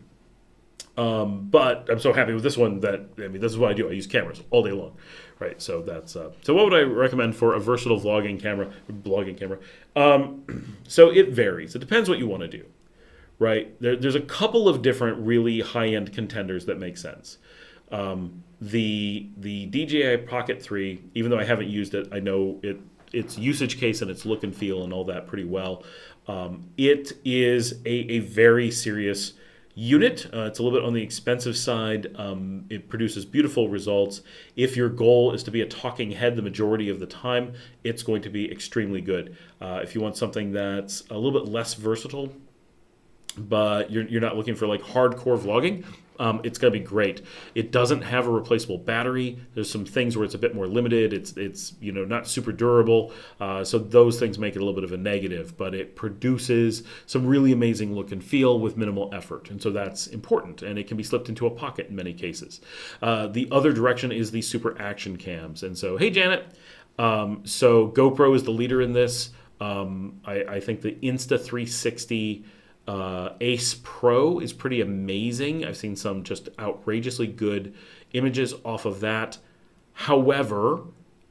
But I'm so happy with this one that, this is what I do. I use cameras all day long, right? So that's so what would I recommend for a versatile blogging camera? So it varies. It depends what you want to do, right? There's a couple of different really high-end contenders that make sense. The DJI Pocket 3, even though I haven't used it, I know its usage case and its look and feel and all that pretty well. It is a very serious unit. It's a little bit on the expensive side. It produces beautiful results. If your goal is to be a talking head the majority of the time, it's going to be extremely good. If you want something that's a little bit less versatile, but you're not looking for like hardcore vlogging, it's going to be great. It doesn't have a replaceable battery. There's some things where it's a bit more limited. It's not super durable. So those things make it a little bit of a negative, but it produces some really amazing look and feel with minimal effort. And so that's important, and it can be slipped into a pocket in many cases. The other direction is the super action cams. And so, hey, Janet. So GoPro is the leader in this. I think the Insta360 Ace Pro is pretty amazing. I've seen some just outrageously good images off of that. However,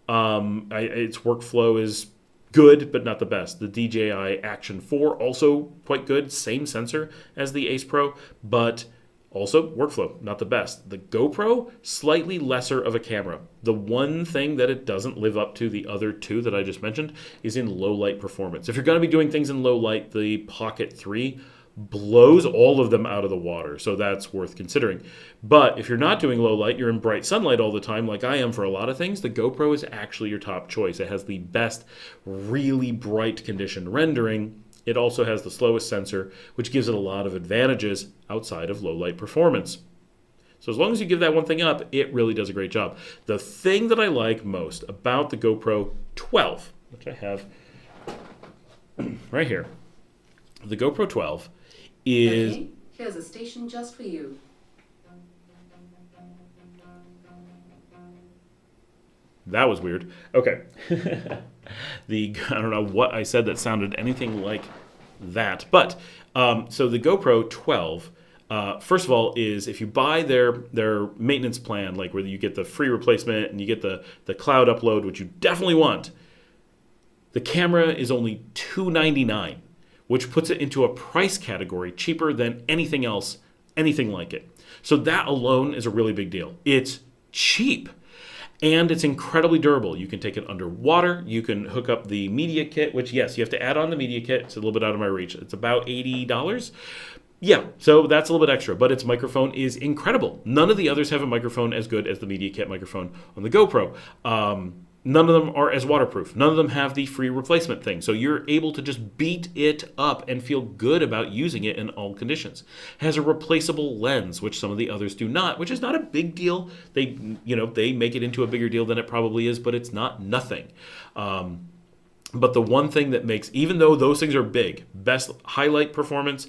its workflow is good, but not the best. The DJI Action 4 also quite good, same sensor as the Ace Pro, but also workflow not the best. The GoPro, slightly lesser of a camera. The one thing that it doesn't live up to the other two that I just mentioned is in low light performance. If you're going to be doing things in low light, the Pocket 3 blows all of them out of the water, so that's worth considering. But if you're not doing low light, you're in bright sunlight all the time like I am for a lot of things, the GoPro is actually your top choice. It has the best really bright condition rendering. It also has the slowest sensor, which gives it a lot of advantages outside of low light performance. So as long as you give that one thing up, it really does a great job. The thing that I like most about the GoPro 12, which I have right here, the GoPro 12 is... Okay, here's a station just for you. That was weird. Okay. I don't know what I said that sounded anything like that. But, so the GoPro 12, first of all, is if you buy their maintenance plan, like where you get the free replacement and you get the cloud upload, which you definitely want, the camera is only $299, which puts it into a price category cheaper than anything else, anything like it. So that alone is a really big deal. It's cheap. And it's incredibly durable. You can take it underwater. You can hook up the media kit, which, yes, you have to add on the media kit. It's a little bit out of my reach. It's about $80. Yeah, so that's a little bit extra, but its microphone is incredible. None of the others have a microphone as good as the media kit microphone on the GoPro. None of them are as waterproof. None of them have the free replacement thing. So you're able to just beat it up and feel good about using it in all conditions. It has a replaceable lens, which some of the others do not, which is not a big deal. They make it into a bigger deal than it probably is, but it's not nothing. But the one thing that makes, even though those things are big, best highlight performance,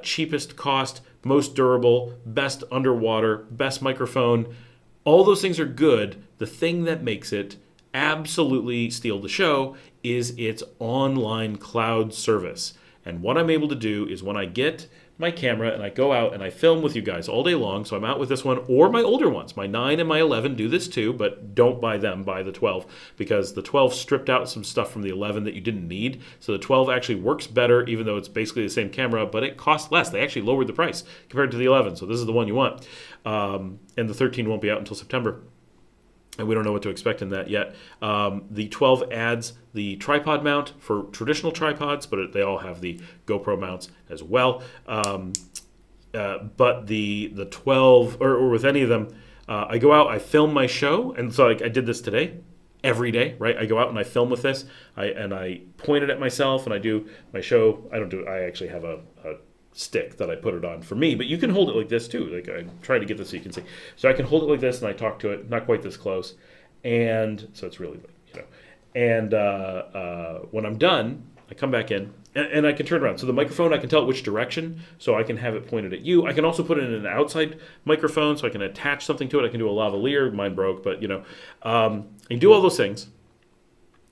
cheapest cost, most durable, best underwater, best microphone, all those things are good. The thing that makes it absolutely steal the show is its online cloud service. And what I'm able to do is when I get my camera and I go out and I film with you guys all day long, so I'm out with this one or my older ones. My 9 and my 11 do this too, but don't buy them, buy the 12, because the 12 stripped out some stuff from the 11 that you didn't need. So the 12 actually works better, even though it's basically the same camera, but it costs less. They actually lowered the price compared to the 11, so this is the one you want. And the 13 won't be out until September. And we don't know what to expect in that yet. The 12 adds the tripod mount for traditional tripods, but they all have the GoPro mounts as well. But the 12, or with any of them, I go out, I film my show, and so I did this today. Every day, right? I go out and I film with this, and I point it at myself, and I do my show. I actually have a stick that I put it on for me, but you can hold it like this too. Like I'm trying to get this so you can see. So I can hold it like this and I talk to it, not quite this close. And so it's really, and when I'm done, I come back in and I can turn around. So the microphone, I can tell it which direction, so I can have it pointed at you. I can also put it in an outside microphone, so I can attach something to it. I can do a lavalier, mine broke, but I can do all those things.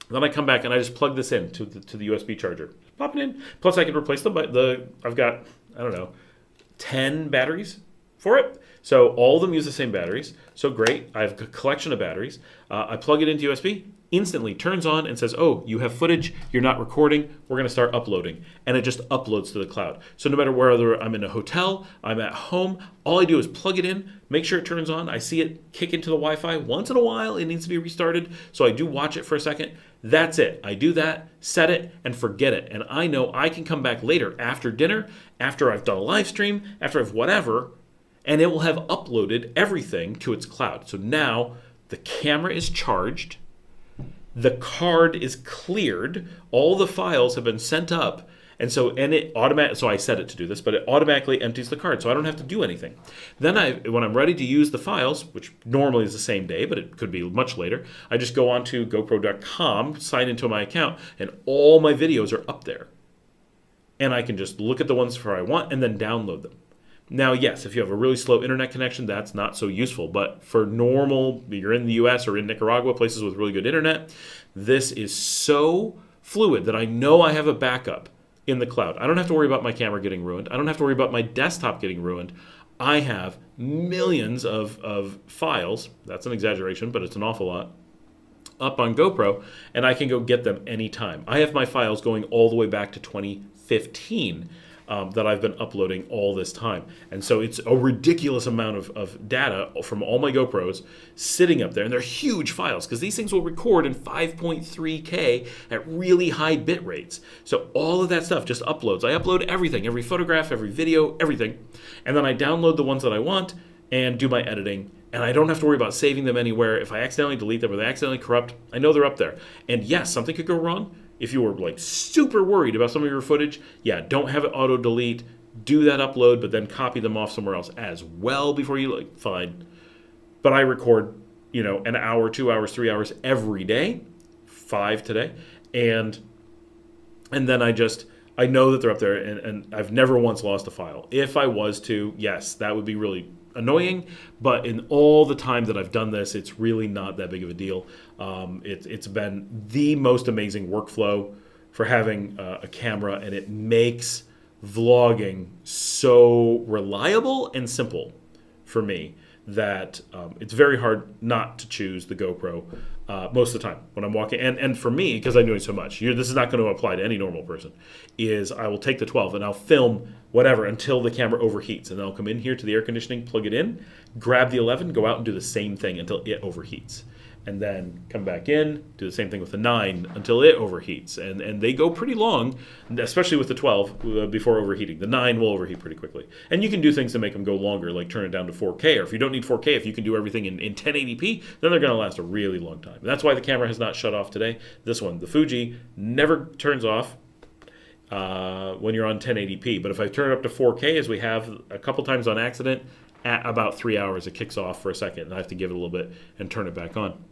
Then I come back and I just plug this in to the USB charger. Pop it in. Plus I can replace I've got, 10 batteries for it. So all of them use the same batteries. So great. I have a collection of batteries. I plug it into USB instantly turns on and says, oh, you have footage, you're not recording, we're going to start uploading. And it just uploads to the cloud. So no matter whether I'm in a hotel, I'm at home, all I do is plug it in, make sure it turns on, I see it kick into the Wi-Fi. Once in a while, it needs to be restarted, so I do watch it for a second. That's it. I do that, set it, and forget it. And I know I can come back later after dinner, after I've done a live stream, after I've whatever, and it will have uploaded everything to its cloud. So now the camera is charged, the card is cleared, all the files have been sent up, and so I set it to do this, but it automatically empties the card, so I don't have to do anything. Then when I'm ready to use the files, which normally is the same day, but it could be much later, I just go on to GoPro.com, sign into my account, and all my videos are up there. And I can just look at the ones I want and then download them. Now, yes, if you have a really slow internet connection, that's not so useful. But for normal, you're in the U.S. or in Nicaragua, places with really good internet, this is so fluid that I know I have a backup in the cloud. I don't have to worry about my camera getting ruined. I don't have to worry about my desktop getting ruined. I have millions of files. That's an exaggeration, but it's an awful lot. Up on GoPro, and I can go get them anytime. I have my files going all the way back to 2015. That I've been uploading all this time. And so it's a ridiculous amount of data from all my GoPros sitting up there. And they're huge files because these things will record in 5.3K at really high bit rates. So all of that stuff just uploads. I upload everything, every photograph, every video, everything. And then I download the ones that I want and do my editing. And I don't have to worry about saving them anywhere. If I accidentally delete them or they accidentally corrupt, I know they're up there. And yes, something could go wrong. If you were like super worried about some of your footage, don't have it auto delete, do that upload, but then copy them off somewhere else as well before you fine. But I record, an hour, 2 hours, 3 hours every day, 5 today, and then I know that they're up there, and I've never once lost a file. If I was to, yes, that would be really annoying, but in all the time that I've done this, it's really not that big of a deal. It's been the most amazing workflow for having a camera, and it makes vlogging so reliable and simple for me that it's very hard not to choose the GoPro most of the time when I'm walking. And for me, because I'm doing so much, this is not going to apply to any normal person, is I will take the 12 and I'll film whatever until the camera overheats. And then I'll come in here to the air conditioning, plug it in, grab the 11, go out and do the same thing until it overheats. And then come back in, do the same thing with the 9 until it overheats. And they go pretty long, especially with the 12 before overheating. The 9 will overheat pretty quickly. And you can do things to make them go longer, like turn it down to 4K. Or if you don't need 4K, if you can do everything in 1080p, then they're going to last a really long time. And that's why the camera has not shut off today. This one, the Fuji, never turns off when you're on 1080p. But if I turn it up to 4K, as we have a couple times on accident, at about 3 hours, it kicks off for a second. And I have to give it a little bit and turn it back on.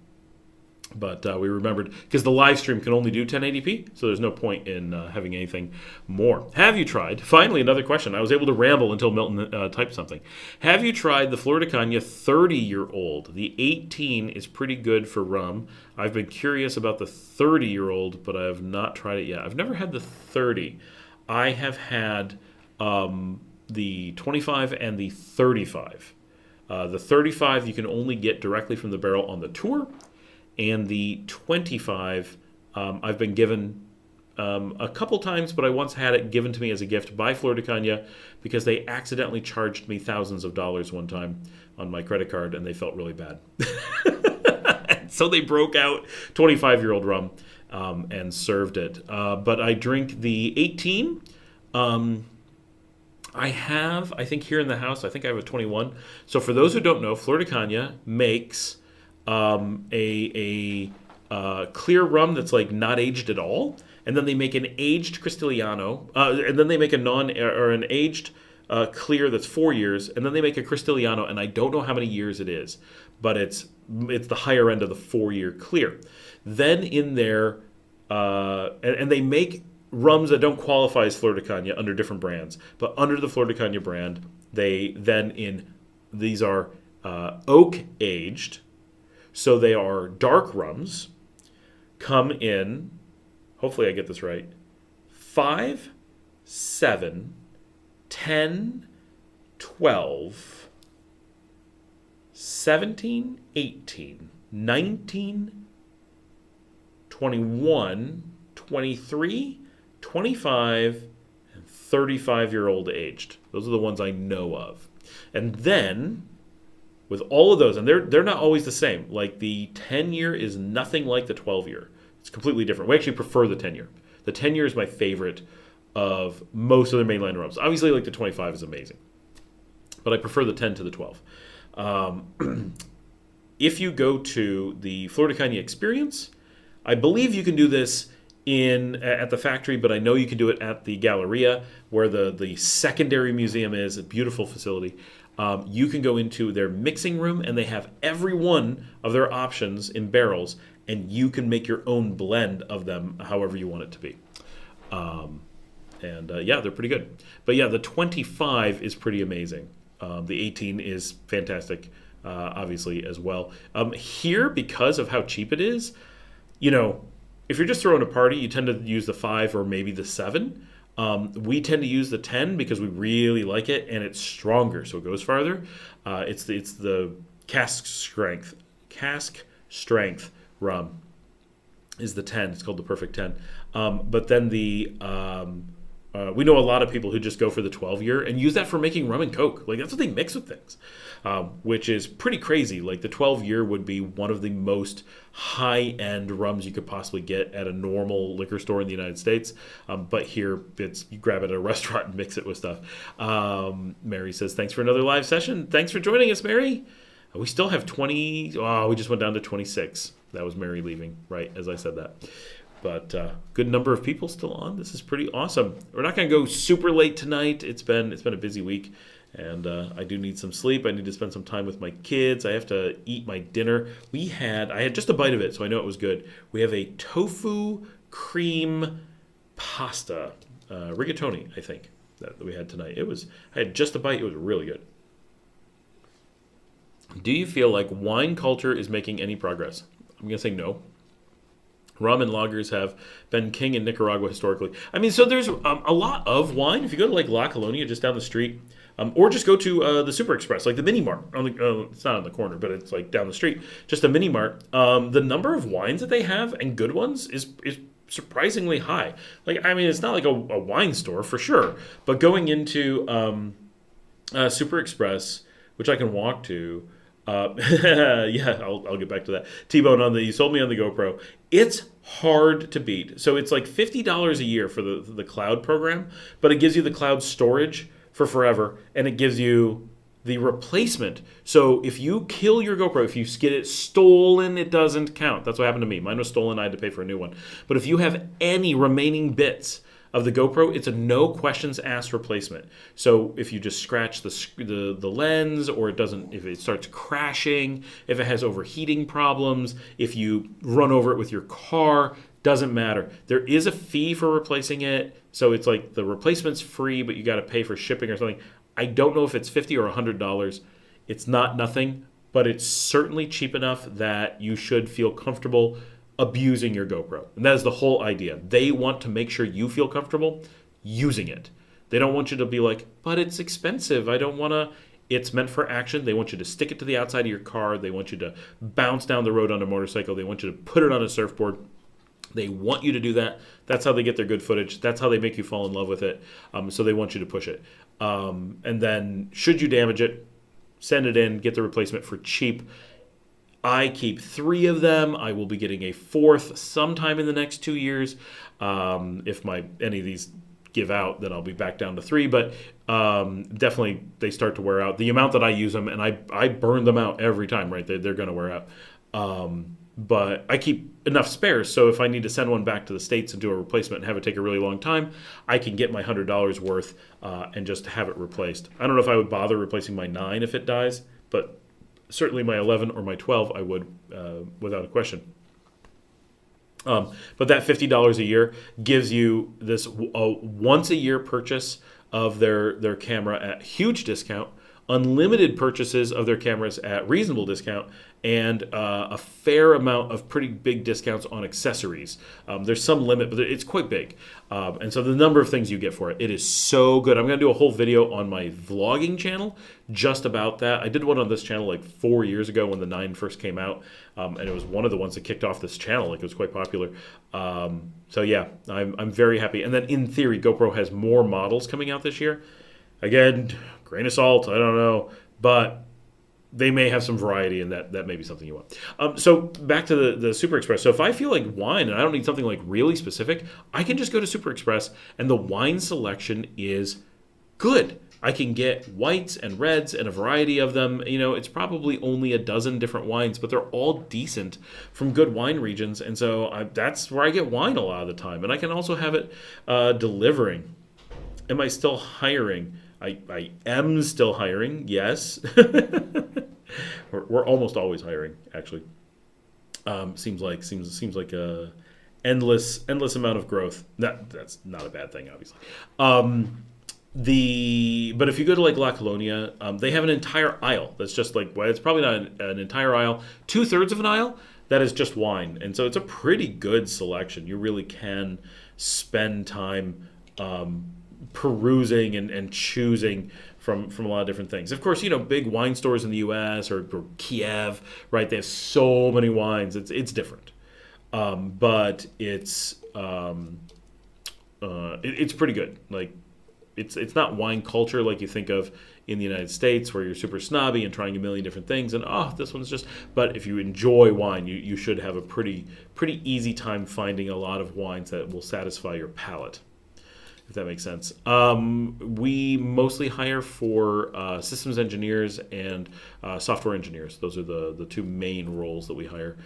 But we remembered, because the live stream can only do 1080p, so there's no point in having anything more. Have you tried, finally another question, I was able to ramble until Milton typed something. Have you tried the Flor de Caña 30-year-old? The 18 is pretty good for rum. I've been curious about the 30-year-old, but I have not tried it yet. I've never had the 30. I have had the 25 and the 35. The 35 you can only get directly from the barrel on the tour. And the 25, I've been given a couple times, but I once had it given to me as a gift by Flor de Caña because they accidentally charged me thousands of dollars one time on my credit card, and they felt really bad. So they broke out 25-year-old rum and served it. But I drink the 18. I think here in the house, I think I have a 21. So for those who don't know, Flor de Caña makes a clear rum that's like not aged at all, and then they make an aged Cristiliano, and then they make an aged clear that's 4 years, and then they make a Cristiliano, and I don't know how many years it is, but it's the higher end of the 4-year clear. Then in there, and they make rums that don't qualify as Flor de Caña under different brands, but under the Flor de Caña brand, these are oak aged. So they are dark rums, come in, hopefully I get this right, 5, 7, 10, 12, 17, 18, 19, 21, 23, 25, and 35-year-old aged. Those are the ones I know of. And then, with all of those, and they're not always the same. Like the 10-year is nothing like the 12-year. It's completely different. We actually prefer the 10-year. The 10-year is my favorite of most of the mainland rums. Obviously, like the 25 is amazing, but I prefer the 10 to the 12. If you go to the Flor de Caña experience, I believe you can do this at the factory, but I know you can do it at the Galleria, where the secondary museum is, a beautiful facility. You can go into their mixing room, and they have every one of their options in barrels, and you can make your own blend of them however you want it to be. Yeah, they're pretty good. But yeah, the 25 is pretty amazing. The 18 is fantastic, obviously, as well. Here, because of how cheap it is, if you're just throwing a party, you tend to use the 5 or maybe the 7. We tend to use the 10 because we really like it, and it's stronger, so it goes farther. It's the cask strength rum is the 10. It's called the Perfect 10. But then we know a lot of people who just go for the 12-year and use that for making rum and Coke. Like, that's what they mix with things, which is pretty crazy. Like, the 12-year would be one of the most high-end rums you could possibly get at a normal liquor store in the United States. But here, you grab it at a restaurant and mix it with stuff. Mary says, thanks for another live session. Thanks for joining us, Mary. We still have 20. Oh, we just went down to 26. That was Mary leaving, right, as I said that. But good number of people still on. This is pretty awesome. We're not going to go super late tonight. It's been a busy week, and I do need some sleep. I need to spend some time with my kids. I have to eat my dinner. I had just a bite of it, so I know it was good. We have a tofu cream pasta, rigatoni, I think, that we had tonight. I had just a bite. It was really good. Do you feel like wine culture is making any progress? I'm going to say no. Rum and lagers have been king in Nicaragua historically. I mean, so there's a lot of wine. If you go to like La Colonia, just down the street, or just go to the Super Express, like the mini mart. It's not on the corner, but it's like down the street. Just a mini mart. The number of wines that they have, and good ones, is surprisingly high. Like, I mean, it's not like a wine store for sure, but going into Super Express, which I can walk to. Yeah, I'll get back to that. T-Bone you sold me on the GoPro. It's hard to beat. So it's like $50 a year for the cloud program, but it gives you the cloud storage for forever, and it gives you the replacement. So if you kill your GoPro, if you get it stolen, it doesn't count. That's what happened to me. Mine was stolen. I had to pay for a new one. But if you have any remaining bits of the GoPro, it's a no questions asked replacement. So if you just scratch the lens, or if it starts crashing, if it has overheating problems, if you run over it with your car, doesn't matter. There is a fee for replacing it, so it's like the replacement's free, but you got to pay for shipping or something. I don't know if it's $50 or $100. It's not nothing, but it's certainly cheap enough that you should feel comfortable abusing your GoPro. And that is the whole idea. They want to make sure you feel comfortable using it. They don't want you to be like, but it's expensive. I don't want to. It's meant for action. They want you to stick it to the outside of your car. They want you to bounce down the road on a motorcycle. They want you to put it on a surfboard. They want you to do that. That's how they get their good footage. That's how they make you fall in love with it. So they want you to push it. And then should you damage it, send it in, get the replacement for cheap. I keep 3 of them. I will be getting a 4th sometime in the next 2 years. If any of these give out, then I'll be back down to 3. But definitely they start to wear out. The amount that I use them, and I burn them out every time, right? They're going to wear out. But I keep enough spares, so if I need to send one back to the States and do a replacement and have it take a really long time, I can get my $100 worth and just have it replaced. I don't know if I would bother replacing my 9 if it dies, but certainly my 11 or my 12 I would, without a question. But that $50 a year gives you this once a year purchase of their camera at huge discount unlimited purchases of their cameras at reasonable discount, and a fair amount of pretty big discounts on accessories. There's some limit, but it's quite big. And so the number of things you get for it is so good. I'm going to do a whole video on my vlogging channel just about that. I did one on this channel like 4 years ago when the 9 first came out, and it was one of the ones that kicked off this channel. Like, it was quite popular. So yeah, I'm very happy. And then in theory, GoPro has more models coming out this year. Again, grain of salt, I don't know, but they may have some variety, and that may be something you want. So back to the Super Express. So if I feel like wine and I don't need something like really specific, I can just go to Super Express, and the wine selection is good. I can get whites and reds and a variety of them. You know, it's probably only a dozen different wines, but they're all decent from good wine regions. And so that's where I get wine a lot of the time. And I can also have it delivering. Am I still hiring? I am still hiring, yes. We're almost always hiring, actually. Seems like a endless amount of growth. That's not a bad thing, obviously. But if you go to like La Colonia, they have an entire aisle that's just like, well, it's probably not an entire aisle, 2/3 of an aisle that is just wine, and so it's a pretty good selection. You really can spend time perusing and choosing from a lot of different things. Of course, you know, big wine stores in the U.S. or Kiev, right? They have so many wines. It's different, but it's pretty good. Like, it's not wine culture like you think of in the United States, where you're super snobby and trying a million different things, and this one's just. But if you enjoy wine, you should have a pretty easy time finding a lot of wines that will satisfy your palate, if that makes sense. We mostly hire for systems engineers and software engineers. Those are the two main roles that we hire.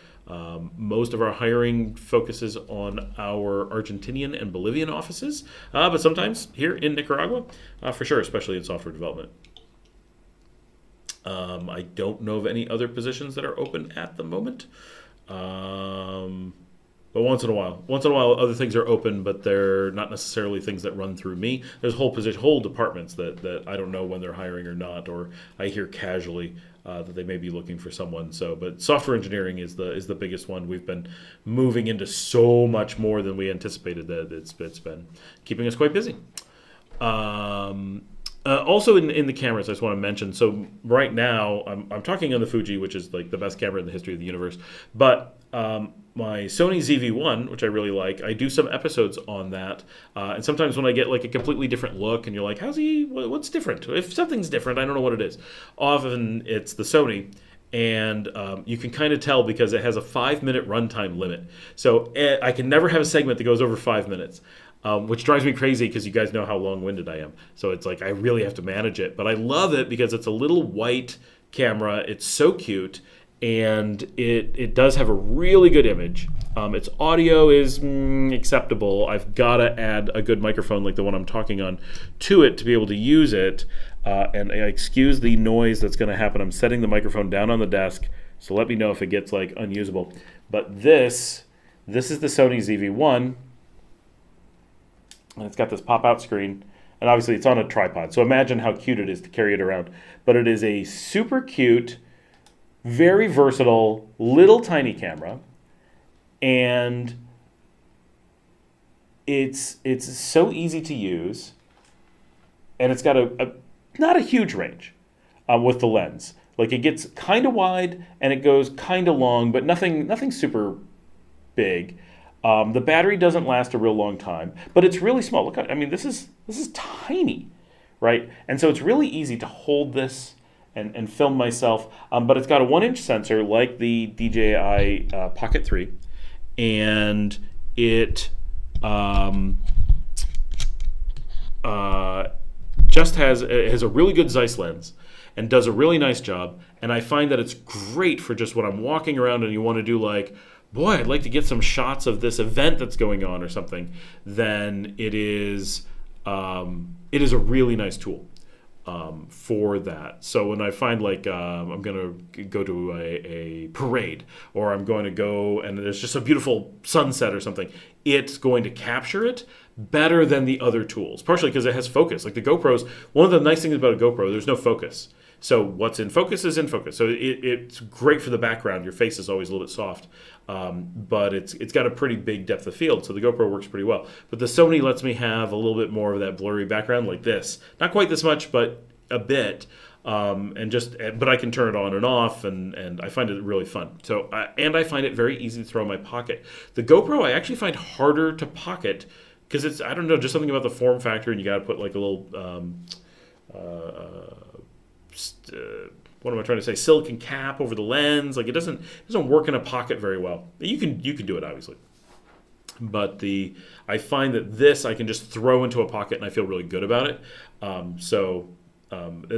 Most of our hiring focuses on our Argentinian and Bolivian offices, but sometimes here in Nicaragua, for sure, especially in software development. I don't know of any other positions that are open at the moment. But once in a while, other things are open, but they're not necessarily things that run through me. There's whole departments that I don't know when they're hiring or not, or I hear casually that they may be looking for someone. So, but software engineering is the biggest one. We've been moving into so much more than we anticipated. That it's been keeping us quite busy. Also in the cameras, I just want to mention. So right now, I'm talking on the Fuji, which is like the best camera in the history of the universe, but my Sony ZV-1, which I really like, I do some episodes on that. And sometimes when I get like a completely different look and you're like, what's different? If something's different, I don't know what it is. Often it's the Sony. And you can kind of tell because it has a 5-minute runtime limit. So I can never have a segment that goes over 5 minutes, which drives me crazy because you guys know how long-winded I am. So it's like I really have to manage it. But I love it because it's a little white camera. It's so cute. And it does have a really good image. Its audio is acceptable. I've got to add a good microphone like the one I'm talking on to it to be able to use it. And excuse the noise that's going to happen. I'm setting the microphone down on the desk, so let me know if it gets like unusable. But this is the Sony ZV-1, and it's got this pop-out screen. And obviously it's on a tripod, so imagine how cute it is to carry it around. But it is a super cute, very versatile, little tiny camera, and it's so easy to use, and it's got a not a huge range with the lens. Like, it gets kind of wide and it goes kind of long, but nothing super big. The battery doesn't last a real long time, but it's really small. Look, I mean, this is tiny, right? And so it's really easy to hold this and film myself, but it's got a 1-inch sensor like the DJI Pocket 3, and it just has a really good Zeiss lens and does a really nice job. And I find that it's great for just when I'm walking around and you want to do like, boy, I'd like to get some shots of this event that's going on or something. Then it is a really nice tool for that. So when I find like I'm going to go to a parade, or I'm going to go and there's just a beautiful sunset or something, it's going to capture it better than the other tools, partially because it has focus. Like the GoPros, one of the nice things about a GoPro, there's no focus. So what's in focus is in focus. So it's great for the background. Your face is always a little bit soft, but it's got a pretty big depth of field. So the GoPro works pretty well. But the Sony lets me have a little bit more of that blurry background like this. Not quite this much, but a bit. But I can turn it on and off, and I find it really fun. So and I find it very easy to throw in my pocket. The GoPro I actually find harder to pocket because it's, I don't know, just something about the form factor, and you got to put like a little what am I trying to say? Silicon cap over the lens. Like it doesn't work in a pocket very well. You can do it obviously, but I find that this I can just throw into a pocket and I feel really good about it.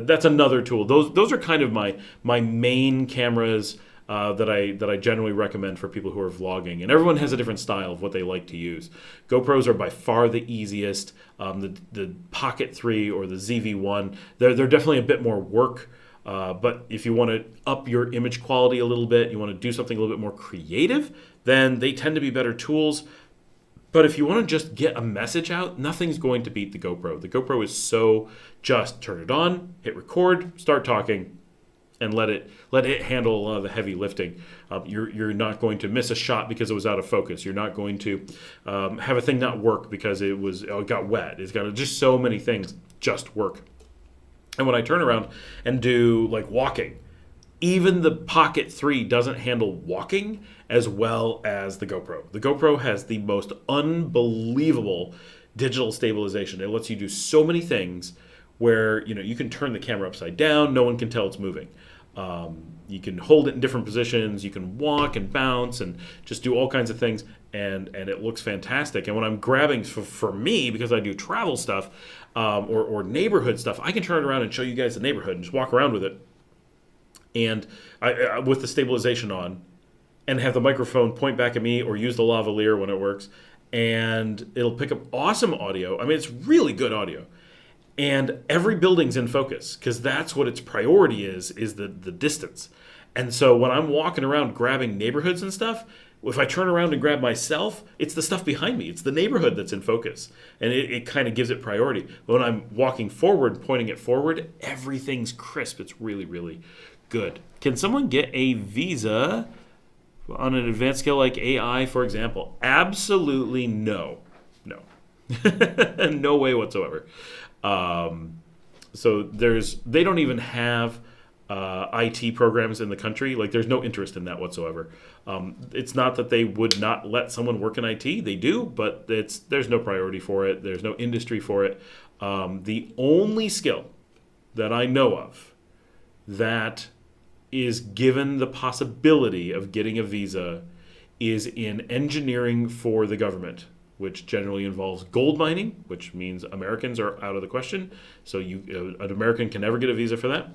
That's another tool. Those are kind of my main cameras that I generally recommend for people who are vlogging. And everyone has a different style of what they like to use. GoPros are by far the easiest. The Pocket 3 or the ZV-1, they're definitely a bit more work. But if you want to up your image quality a little bit, you want to do something a little bit more creative, then they tend to be better tools. But if you want to just get a message out, nothing's going to beat the GoPro. The GoPro is so just turn it on, hit record, start talking, and let it handle a lot of the heavy lifting. You're not going to miss a shot because it was out of focus. You're not going to have a thing not work because it got wet. It's got just so many things just work. And when I turn around and do like walking, even the Pocket 3 doesn't handle walking as well as the GoPro. The GoPro has the most unbelievable digital stabilization. It lets you do so many things where you can turn the camera upside down, no one can tell it's moving. You can hold it in different positions, you can walk and bounce and just do all kinds of things, and it looks fantastic. And when I'm grabbing, for me, because I do travel stuff or neighborhood stuff, I can turn it around and show you guys the neighborhood and just walk around with it. And I with the stabilization on, and have the microphone point back at me or use the lavalier when it works, and it'll pick up awesome audio. I mean, it's really good audio. And every building's in focus because that's what its priority is the distance. And so when I'm walking around grabbing neighborhoods and stuff, if I turn around and grab myself, it's the stuff behind me. It's the neighborhood that's in focus. And it kind of gives it priority. But when I'm walking forward, pointing it forward, everything's crisp. It's really, really good. Can someone get a visa on an advanced skill like AI, for example? Absolutely no. No way whatsoever. So they don't even have IT programs in the country. Like there's no interest in that whatsoever. It's not that they would not let someone work in IT. They do, but there's no priority for it. There's no industry for it. The only skill that I know of that is given the possibility of getting a visa is in engineering for the government, which generally involves gold mining, which means Americans are out of the question. So an American can never get a visa for that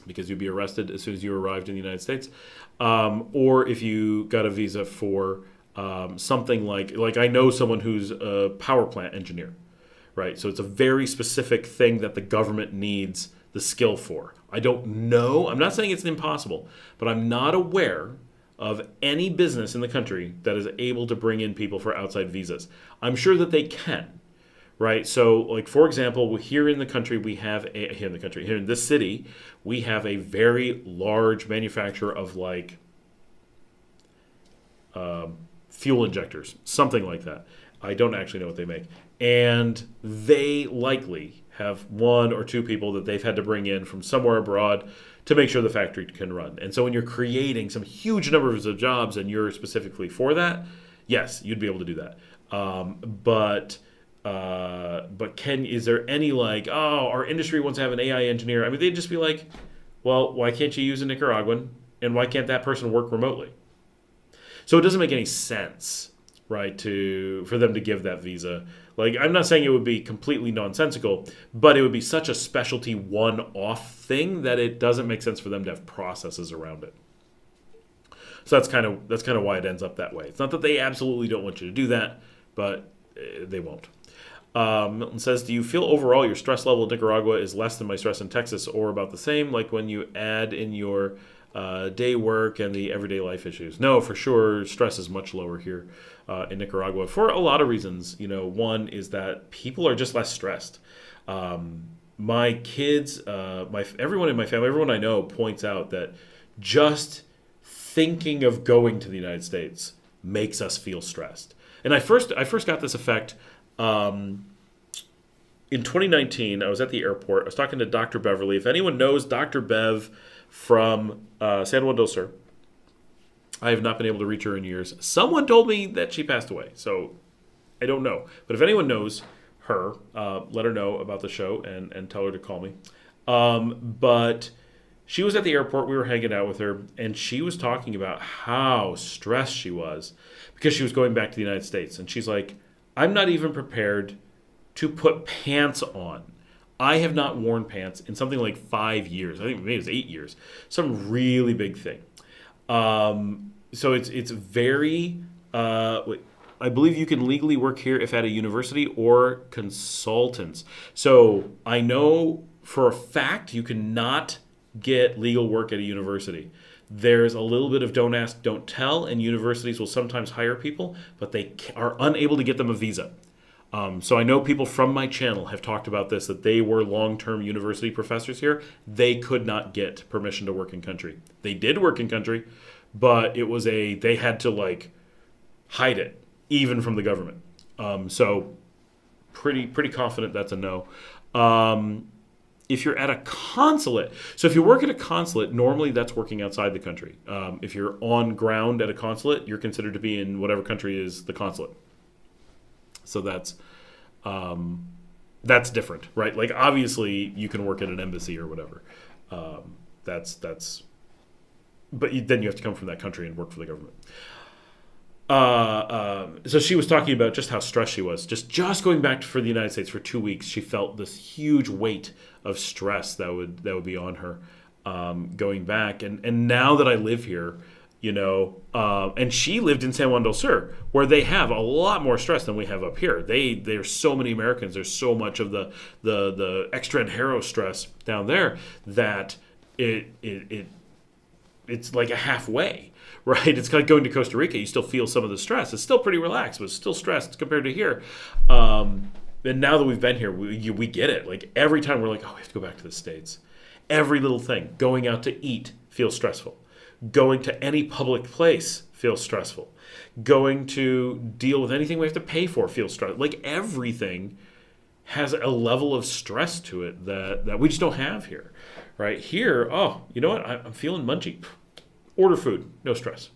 because you'd be arrested as soon as you arrived in the United States. Or if you got a visa for something like I know someone who's a power plant engineer, right? So it's a very specific thing that the government needs the skill for. I don't know. I'm not saying it's impossible, but I'm not aware of any business in the country that is able to bring in people for outside visas. I'm sure that they can, right? So, like for example, here in this city, we have a very large manufacturer of like fuel injectors, something like that. I don't actually know what they make, and they likely have one or two people that they've had to bring in from somewhere abroad to make sure the factory can run. And so when you're creating some huge numbers of jobs and you're specifically for that, yes, you'd be able to do that. But is there any like, our industry wants to have an AI engineer? I mean, they'd just be like, well, why can't you use a Nicaraguan? And why can't that person work remotely? So it doesn't make any sense, right, for them to give that visa. Like, I'm not saying it would be completely nonsensical, but it would be such a specialty one-off thing that it doesn't make sense for them to have processes around it. So that's kind of why it ends up that way. It's not that they absolutely don't want you to do that, but they won't. Milton says, do you feel overall your stress level in Nicaragua is less than my stress in Texas or about the same, like when you add in your day work and the everyday life issues? No, for sure, stress is much lower here in Nicaragua for a lot of reasons. One is that people are just less stressed. my kids, everyone in my family, everyone I know points out that just thinking of going to the United States makes us feel stressed. And I first got this effect in 2019. I was at the airport. I was talking to Dr. Beverly. If anyone knows Dr. Bev from San Juan del Sur, I have not been able to reach her in years. Someone told me that she passed away, so I don't know. But if anyone knows her, let her know about the show and tell her to call me. But she was at the airport. We were hanging out with her, and she was talking about how stressed she was because she was going back to the United States. And she's like, I'm not even prepared to put pants on. I have not worn pants in something like 5 years. I think maybe it was 8 years. Some really big thing. So it's very... I believe you can legally work here if at a university or consultants. So I know for a fact you cannot get legal work at a university. There's a little bit of don't ask, don't tell, and universities will sometimes hire people, but they are unable to get them a visa. So I know people from my channel have talked about this, that they were long-term university professors here. They could not get permission to work in country. They did work in country, but they had to hide it, even from the government. So pretty confident that's a no. If you're at a consulate, so if you work at a consulate, normally that's working outside the country. If you're on ground at a consulate, you're considered to be in whatever country is the consulate. So that's different, right? Like obviously you can work at an embassy or whatever. But then you have to come from that country and work for the government. So she was talking about just how stressed she was. Just going back for the United States for 2 weeks, she felt this huge weight of stress that would be on her going back. And now that I live here, and she lived in San Juan del Sur, where they have a lot more stress than we have up here. There's so many Americans. There's so much of the extranjero stress down there that it's like a halfway. Right, it's like going to Costa Rica. You still feel some of the stress. It's still pretty relaxed, but it's still stressed compared to here. And now that we've been here, we get it. Like every time we're like, oh, we have to go back to the States. Every little thing, going out to eat feels stressful. Going to any public place feels stressful. Going to deal with anything we have to pay for feels stressful. Like everything has a level of stress to it that we just don't have here. Right here, oh, you know what? I'm feeling munchy. Order food, no stress.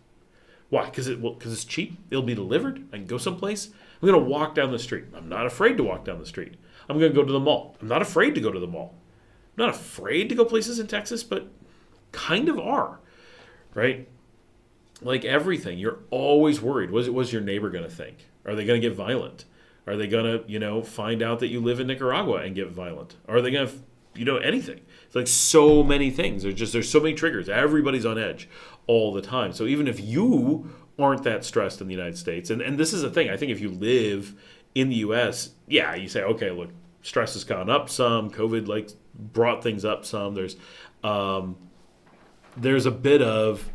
Why? Because it's cheap. It'll be delivered. I can go someplace. I'm going to walk down the street. I'm not afraid to walk down the street. I'm going to go to the mall. I'm not afraid to go to the mall. I'm not afraid to go places in Texas, but kind of are, right? Like everything, you're always worried. What's your neighbor going to think? Are they going to get violent? Are they going to, find out that you live in Nicaragua and get violent? Are they going to, anything? It's like so many things. There's so many triggers. Everybody's on edge all the time. So even if you aren't that stressed in the United States, and this is the thing, I think if you live in the U.S., yeah, you say, okay, look, stress has gone up some. COVID brought things up some. There's a bit of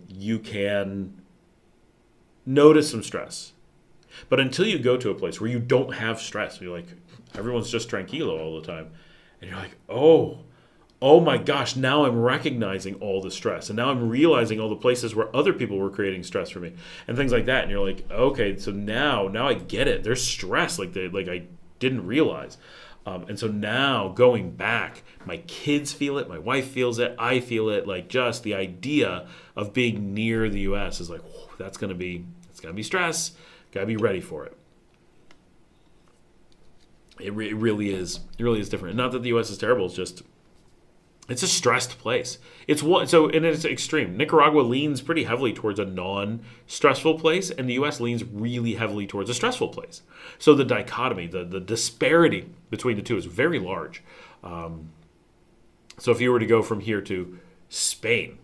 you can notice some stress. But until you go to a place where you don't have stress, you're like, everyone's just tranquilo all the time. And you're like, oh my gosh, now I'm recognizing all the stress. And now I'm realizing all the places where other people were creating stress for me and things like that. And you're like, okay, so now I get it. There's stress like I didn't realize. And so now going back, my kids feel it, my wife feels it, I feel it. Like just the idea of being near the U.S. is like, whoa, it's going to be stress. Got to be ready for it. It really is. It really is different. Not that the U.S. is terrible. It's a stressed place. And it's extreme. Nicaragua leans pretty heavily towards a non-stressful place, and the U.S. leans really heavily towards a stressful place. So the dichotomy, the disparity between the two is very large. So if you were to go from here to Spain,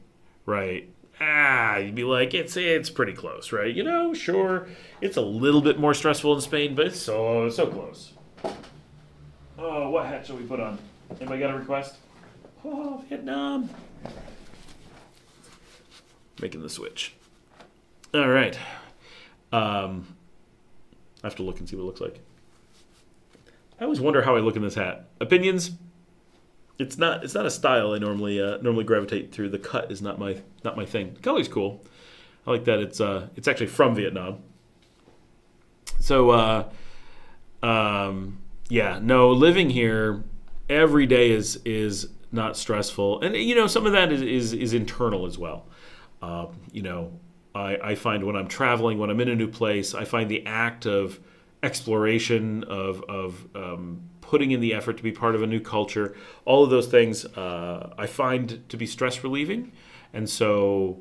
right? You'd be like, it's pretty close, right? Sure, it's a little bit more stressful in Spain, but it's so close. Oh, what hat shall we put on? Anybody got a request? Oh, Vietnam. Making the switch. All right. I have to look and see what it looks like. I always wonder how I look in this hat. Opinions. It's not a style I normally gravitate through. The cut is not my thing. The color's cool. I like that it's actually from Vietnam. So living here every day is not stressful, and some of that is internal as well. I find when I'm traveling, when I'm in a new place, I find the act of exploration of putting in the effort to be part of a new culture, all of those things I find to be stress relieving, and so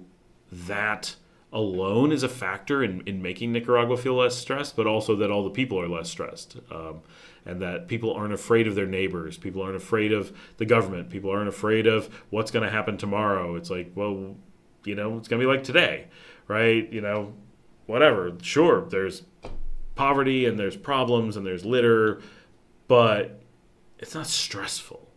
that alone is a factor in making Nicaragua feel less stressed, but also that all the people are less stressed, and that people aren't afraid of their neighbors, people aren't afraid of the government, people aren't afraid of what's going to happen tomorrow. It's like, well, it's going to be like today, right? Whatever. Sure, there's poverty and there's problems and there's litter, but it's not stressful.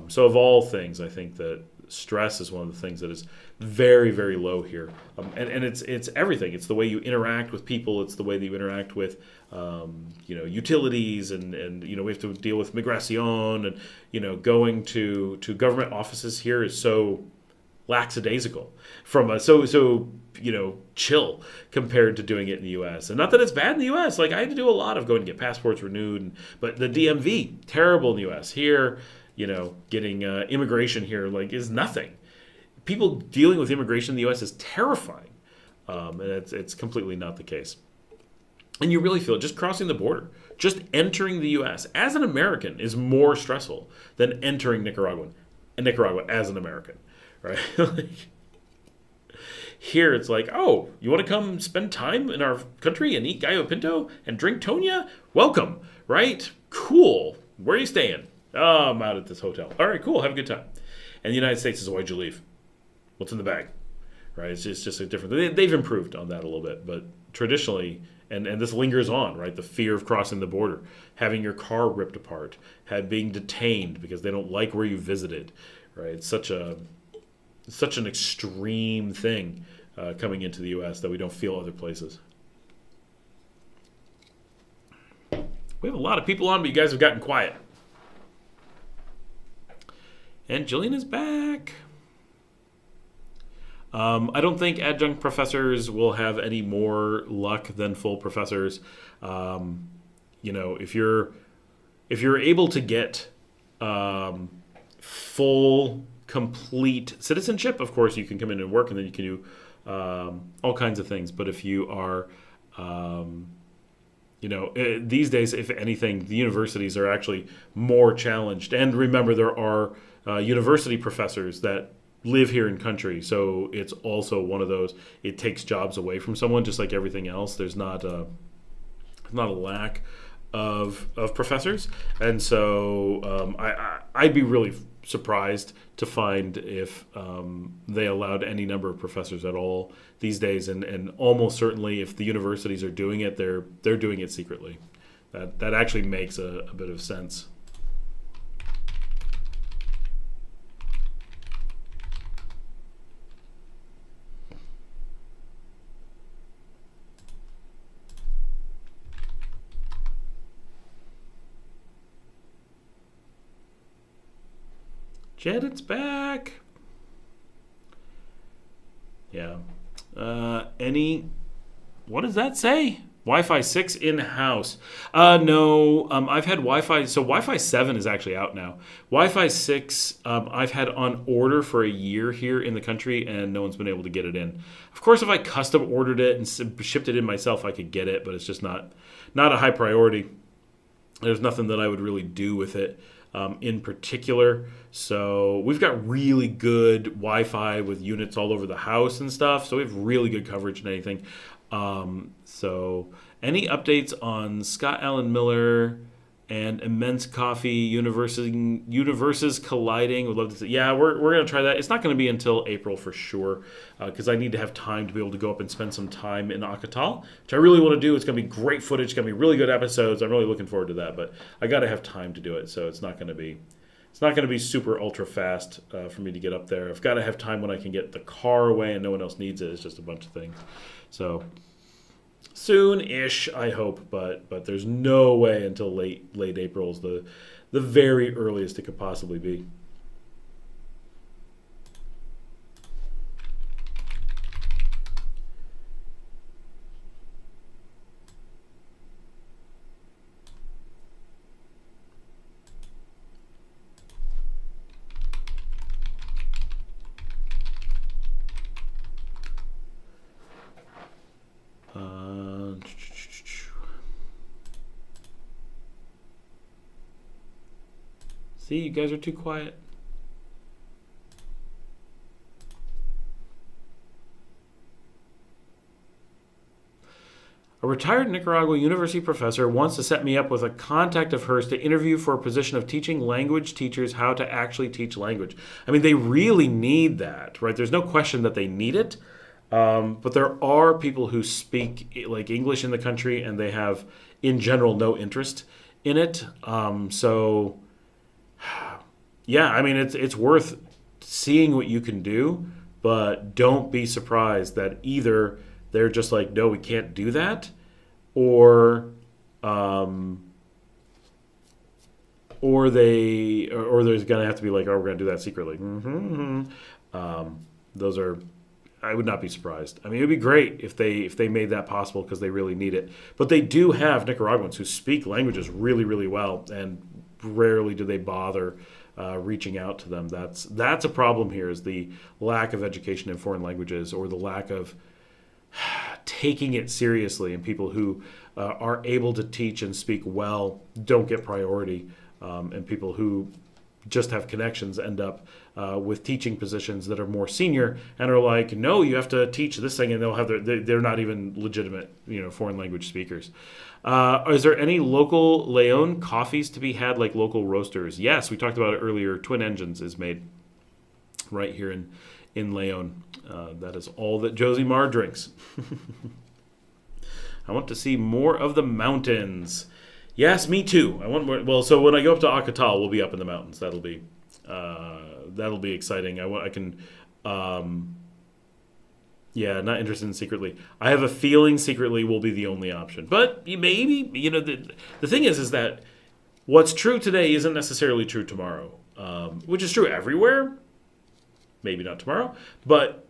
So of all things, I think that stress is one of the things that is very, very low here. And it's everything. It's the way you interact with people. It's the way that you interact with, utilities and we have to deal with migration and, going to government offices here is so lackadaisical chill compared to doing it in the U.S. And not that it's bad in the U.S. Like I had to do a lot of going to get passports renewed, but the DMV, terrible in the U.S. Here, getting immigration here is nothing. People dealing with immigration in the U.S. is terrifying, and it's completely not the case. And you really feel it just crossing the border, just entering the U.S. as an American is more stressful than entering Nicaragua as an American, right? Here it's like, oh, you want to come spend time in our country and eat gallo pinto and drink Tonya? Welcome, right? Cool. Where are you staying? Oh, I'm out at this hotel. All right, cool. Have a good time. And the United States is, why'd you leave? What's in the bag? Right? It's just a different. They've improved on that a little bit, but traditionally, and this lingers on, right? The fear of crossing the border, having your car ripped apart, being detained because they don't like where you visited, right? It's such an extreme thing coming into the U.S. that we don't feel other places. We have a lot of people on, but you guys have gotten quiet. And Jillian is back. I don't think adjunct professors will have any more luck than full professors. If you're able to get full, complete citizenship, of course you can come in and work, and then you can do all kinds of things. But if you are, these days, if anything, the universities are actually more challenged. And remember, there are university professors that live here in country, so it's also one of those. It takes jobs away from someone, just like everything else. There's not a lack of professors, and so I'd be really surprised to find if they allowed any number of professors at all these days, and almost certainly if the universities are doing it, they're doing it secretly. That actually makes a bit of sense. Janet's back. Yeah. What does that say? Wi-Fi 6 in-house. No, I've had Wi-Fi. So Wi-Fi 7 is actually out now. Wi-Fi 6, I've had on order for a year here in the country, and no one's been able to get it in. Of course, if I custom ordered it and shipped it in myself, I could get it, but it's just not a high priority. There's nothing that I would really do with it in particular. So we've got really good Wi-Fi with units all over the house and stuff. So we have really good coverage and anything. So any updates on Scott Allen Miller and Immense Coffee universes colliding? Would love to see. Yeah, we're going to try that. It's not going to be until April for sure, because I need to have time to be able to go up and spend some time in Acatal, which I really want to do. It's going to be great footage. It's going to be really good episodes. I'm really looking forward to that, but I got to have time to do it. So it's not going to be super ultra fast for me to get up there. I've got to have time when I can get the car away and no one else needs it. It's just a bunch of things. So Soon-ish, I hope, but there's no way until late April is the very earliest it could possibly be. See, you guys are too quiet. A retired Nicaragua university professor wants to set me up with a contact of hers to interview for a position of teaching language teachers how to actually teach language. I mean, they really need that, right? There's no question that they need it. But there are people who speak like English in the country, and they have, in general, no interest in it. So, yeah, I mean, it's worth seeing what you can do, but don't be surprised that either they're just like, no, we can't do that, or there's gonna have to be like, oh, we're gonna do that secretly. Those are. I would not be surprised. I mean, it would be great if they made that possible because they really need it. But they do have Nicaraguans who speak languages really, really well, and rarely do they bother reaching out to them. That's a problem here, is the lack of education in foreign languages, or the lack of taking it seriously. And people who are able to teach and speak well don't get priority, and people who just have connections end up with teaching positions that are more senior and are like, no, you have to teach this thing, and they're not even legitimate, foreign language speakers. Is there any local Leon coffees to be had, like local roasters? Yes, we talked about it earlier. Twin Engines is made right here in Leon. That is all that Josie Marr drinks. I want to see more of the mountains. Yes, me too. I want more. Well, so when I go up to Acatal, we'll be up in the mountains. That'll be exciting. I can. Yeah, not interested in Secretly. I have a feeling Secretly will be the only option, but maybe the thing is that what's true today isn't necessarily true tomorrow, which is true everywhere. Maybe not tomorrow, but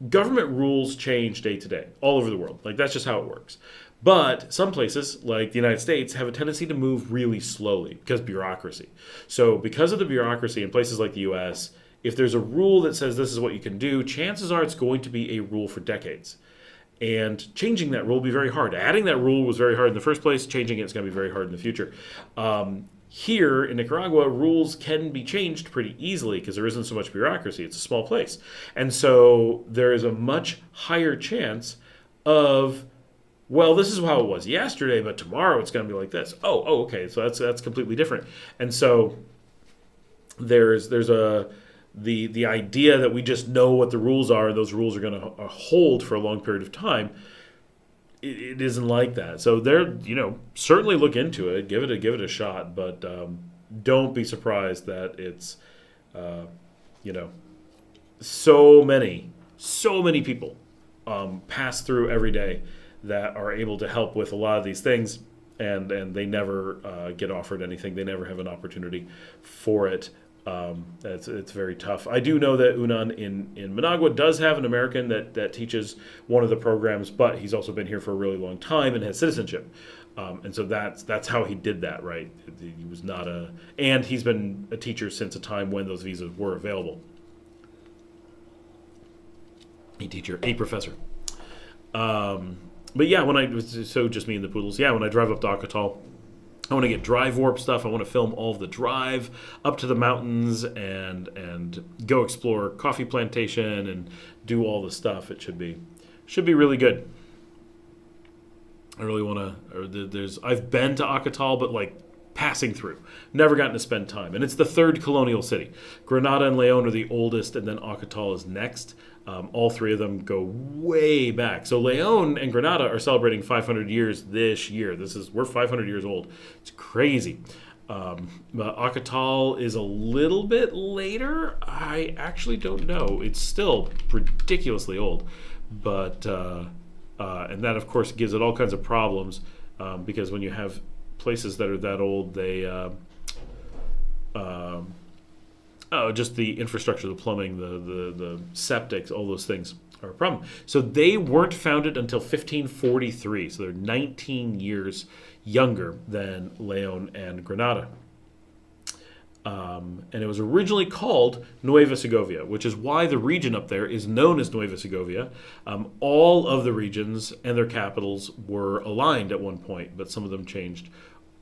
government rules change day to day all over the world. Like, that's just how it works. But some places, like the United States, have a tendency to move really slowly because bureaucracy. So because of the bureaucracy in places like the U.S., if there's a rule that says this is what you can do, chances are it's going to be a rule for decades. And changing that rule will be very hard. Adding that rule was very hard in the first place. Changing it is going to be very hard in the future. Here in Nicaragua, rules can be changed pretty easily because there isn't so much bureaucracy. It's a small place. And so there is a much higher chance of, well, this is how it was yesterday, but tomorrow it's going to be like this. Oh, okay. So that's completely different. And so there's the idea that we just know what the rules are, and those rules are going to hold for a long period of time. It isn't like that. So they're, certainly look into it, give it a shot, but don't be surprised that it's, so many people pass through every day that are able to help with a lot of these things, and they never get offered anything. They never have an opportunity for it. It's very tough. I do know that Unan in Managua does have an American that teaches one of the programs, but he's also been here for a really long time and has citizenship. And so that's how he did that, right? He was not and he's been a teacher since a time when those visas were available. A professor. But yeah, so just me and the poodles. Yeah, when I drive up to Acatal, I want to get drive warp stuff. I want to film all of the drive up to the mountains and go explore coffee plantation and do all the stuff. It should be really good. I really want to. I've been to Acatal, but like passing through. Never gotten to spend time. And it's the third colonial city. Granada and Leon are the oldest, and then Acatal is next. All three of them go way back. So Leon and Granada are celebrating 500 years this year. We're 500 years old. It's crazy. But Acatal is a little bit later. I actually don't know. It's still ridiculously old. But And that, of course, gives it all kinds of problems because when you have places that are that old, they just the infrastructure, the plumbing, the septics, all those things are a problem. So they weren't founded until 1543. So they're 19 years younger than Leon and Granada. And it was originally called Nueva Segovia, which is why the region up there is known as Nueva Segovia. All of the regions and their capitals were aligned at one point, but some of them changed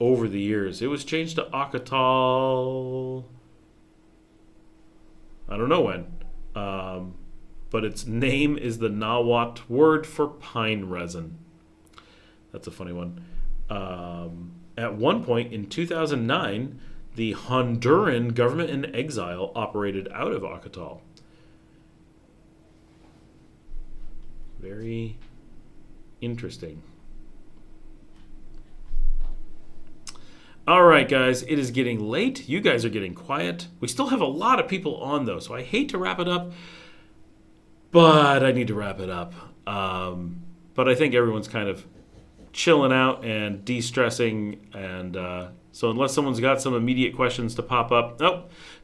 over the years. It was changed to Acatal, I don't know when, but its name is the Nahuatl word for pine resin. That's a funny one. At one point in 2009, the Honduran government in exile operated out of Acatal. Very interesting. All right, guys, it is getting late. You guys are getting quiet. We still have a lot of people on, though, so I hate to wrap it up, but I need to wrap it up. But I think everyone's kind of chilling out and de-stressing, and so unless someone's got some immediate questions to pop up.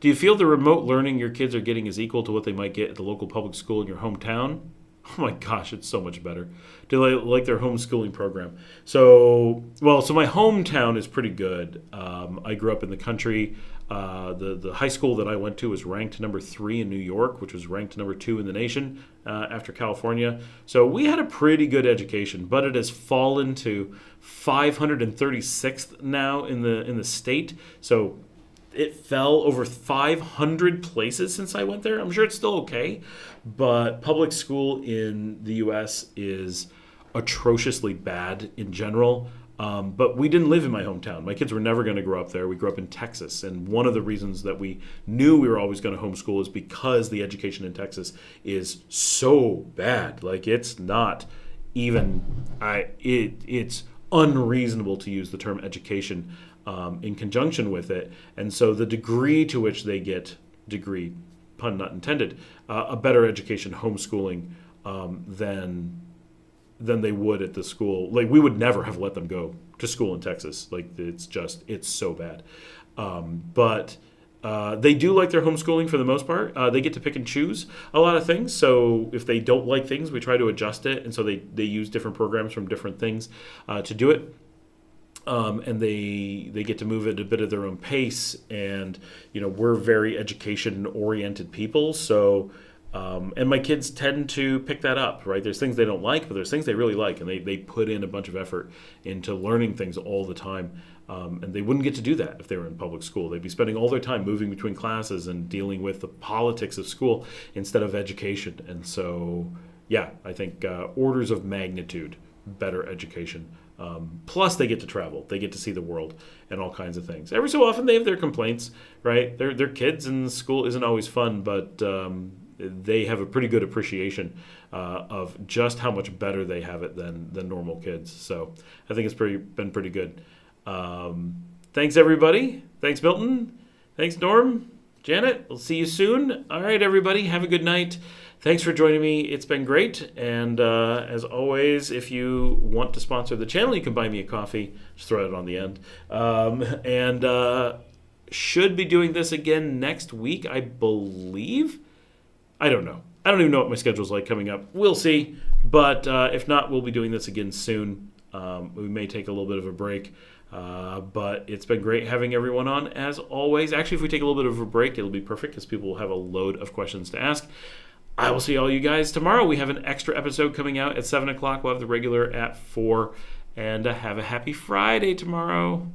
Do you feel the remote learning your kids are getting is equal to what they might get at the local public school in your hometown? Oh my gosh, it's so much better. Do they like their homeschooling program? So my hometown is pretty good. I grew up in the country. The high school that I went to was ranked number 3 in New York, which was ranked number 2 in the nation after California. So we had a pretty good education, but it has fallen to 536th now in the state. So it fell over 500 places since I went there. I'm sure it's still okay, but public school in the U.S. is atrociously bad in general. But we didn't live in my hometown. My kids were never going to grow up there. We grew up in Texas. And one of the reasons that we knew we were always going to homeschool is because the education in Texas is so bad. Like, it's not even, it's unreasonable to use the term education in conjunction with it. And so the degree to which they get, pun not intended, a better education homeschooling than they would at the school. Like, we would never have let them go to school in Texas. Like, it's so bad. But they do like their homeschooling for the most part. They get to pick and choose a lot of things. So if they don't like things, we try to adjust it. And so they use different programs from different things to do it. And they get to move at a bit of their own pace. And, we're very education-oriented people. So and my kids tend to pick that up, right? There's things they don't like, but there's things they really like, and they put in a bunch of effort into learning things all the time. And they wouldn't get to do that if they were in public school. They'd be spending all their time moving between classes and dealing with the politics of school instead of education. And so, yeah, I think orders of magnitude better education. Plus, they get to travel. They get to see the world and all kinds of things. Every so often, they have their complaints, right? They're kids, and school isn't always fun, but they have a pretty good appreciation of just how much better they have it than normal kids. So I think it's been pretty good. Thanks, everybody. Thanks, Milton. Thanks, Norm. Janet, we'll see you soon. All right, everybody, have a good night. Thanks for joining me. It's been great. And as always, if you want to sponsor the channel, you can buy me a coffee. Just throw it on the end. And should be doing this again next week, I believe. I don't know. I don't even know what my schedule's like coming up. We'll see. But if not, we'll be doing this again soon. We may take a little bit of a break. But it's been great having everyone on, as always. Actually, if we take a little bit of a break, it'll be perfect because people will have a load of questions to ask. I will see all you guys tomorrow. We have an extra episode coming out at 7 o'clock. We'll have the regular at 4. And have a happy Friday tomorrow.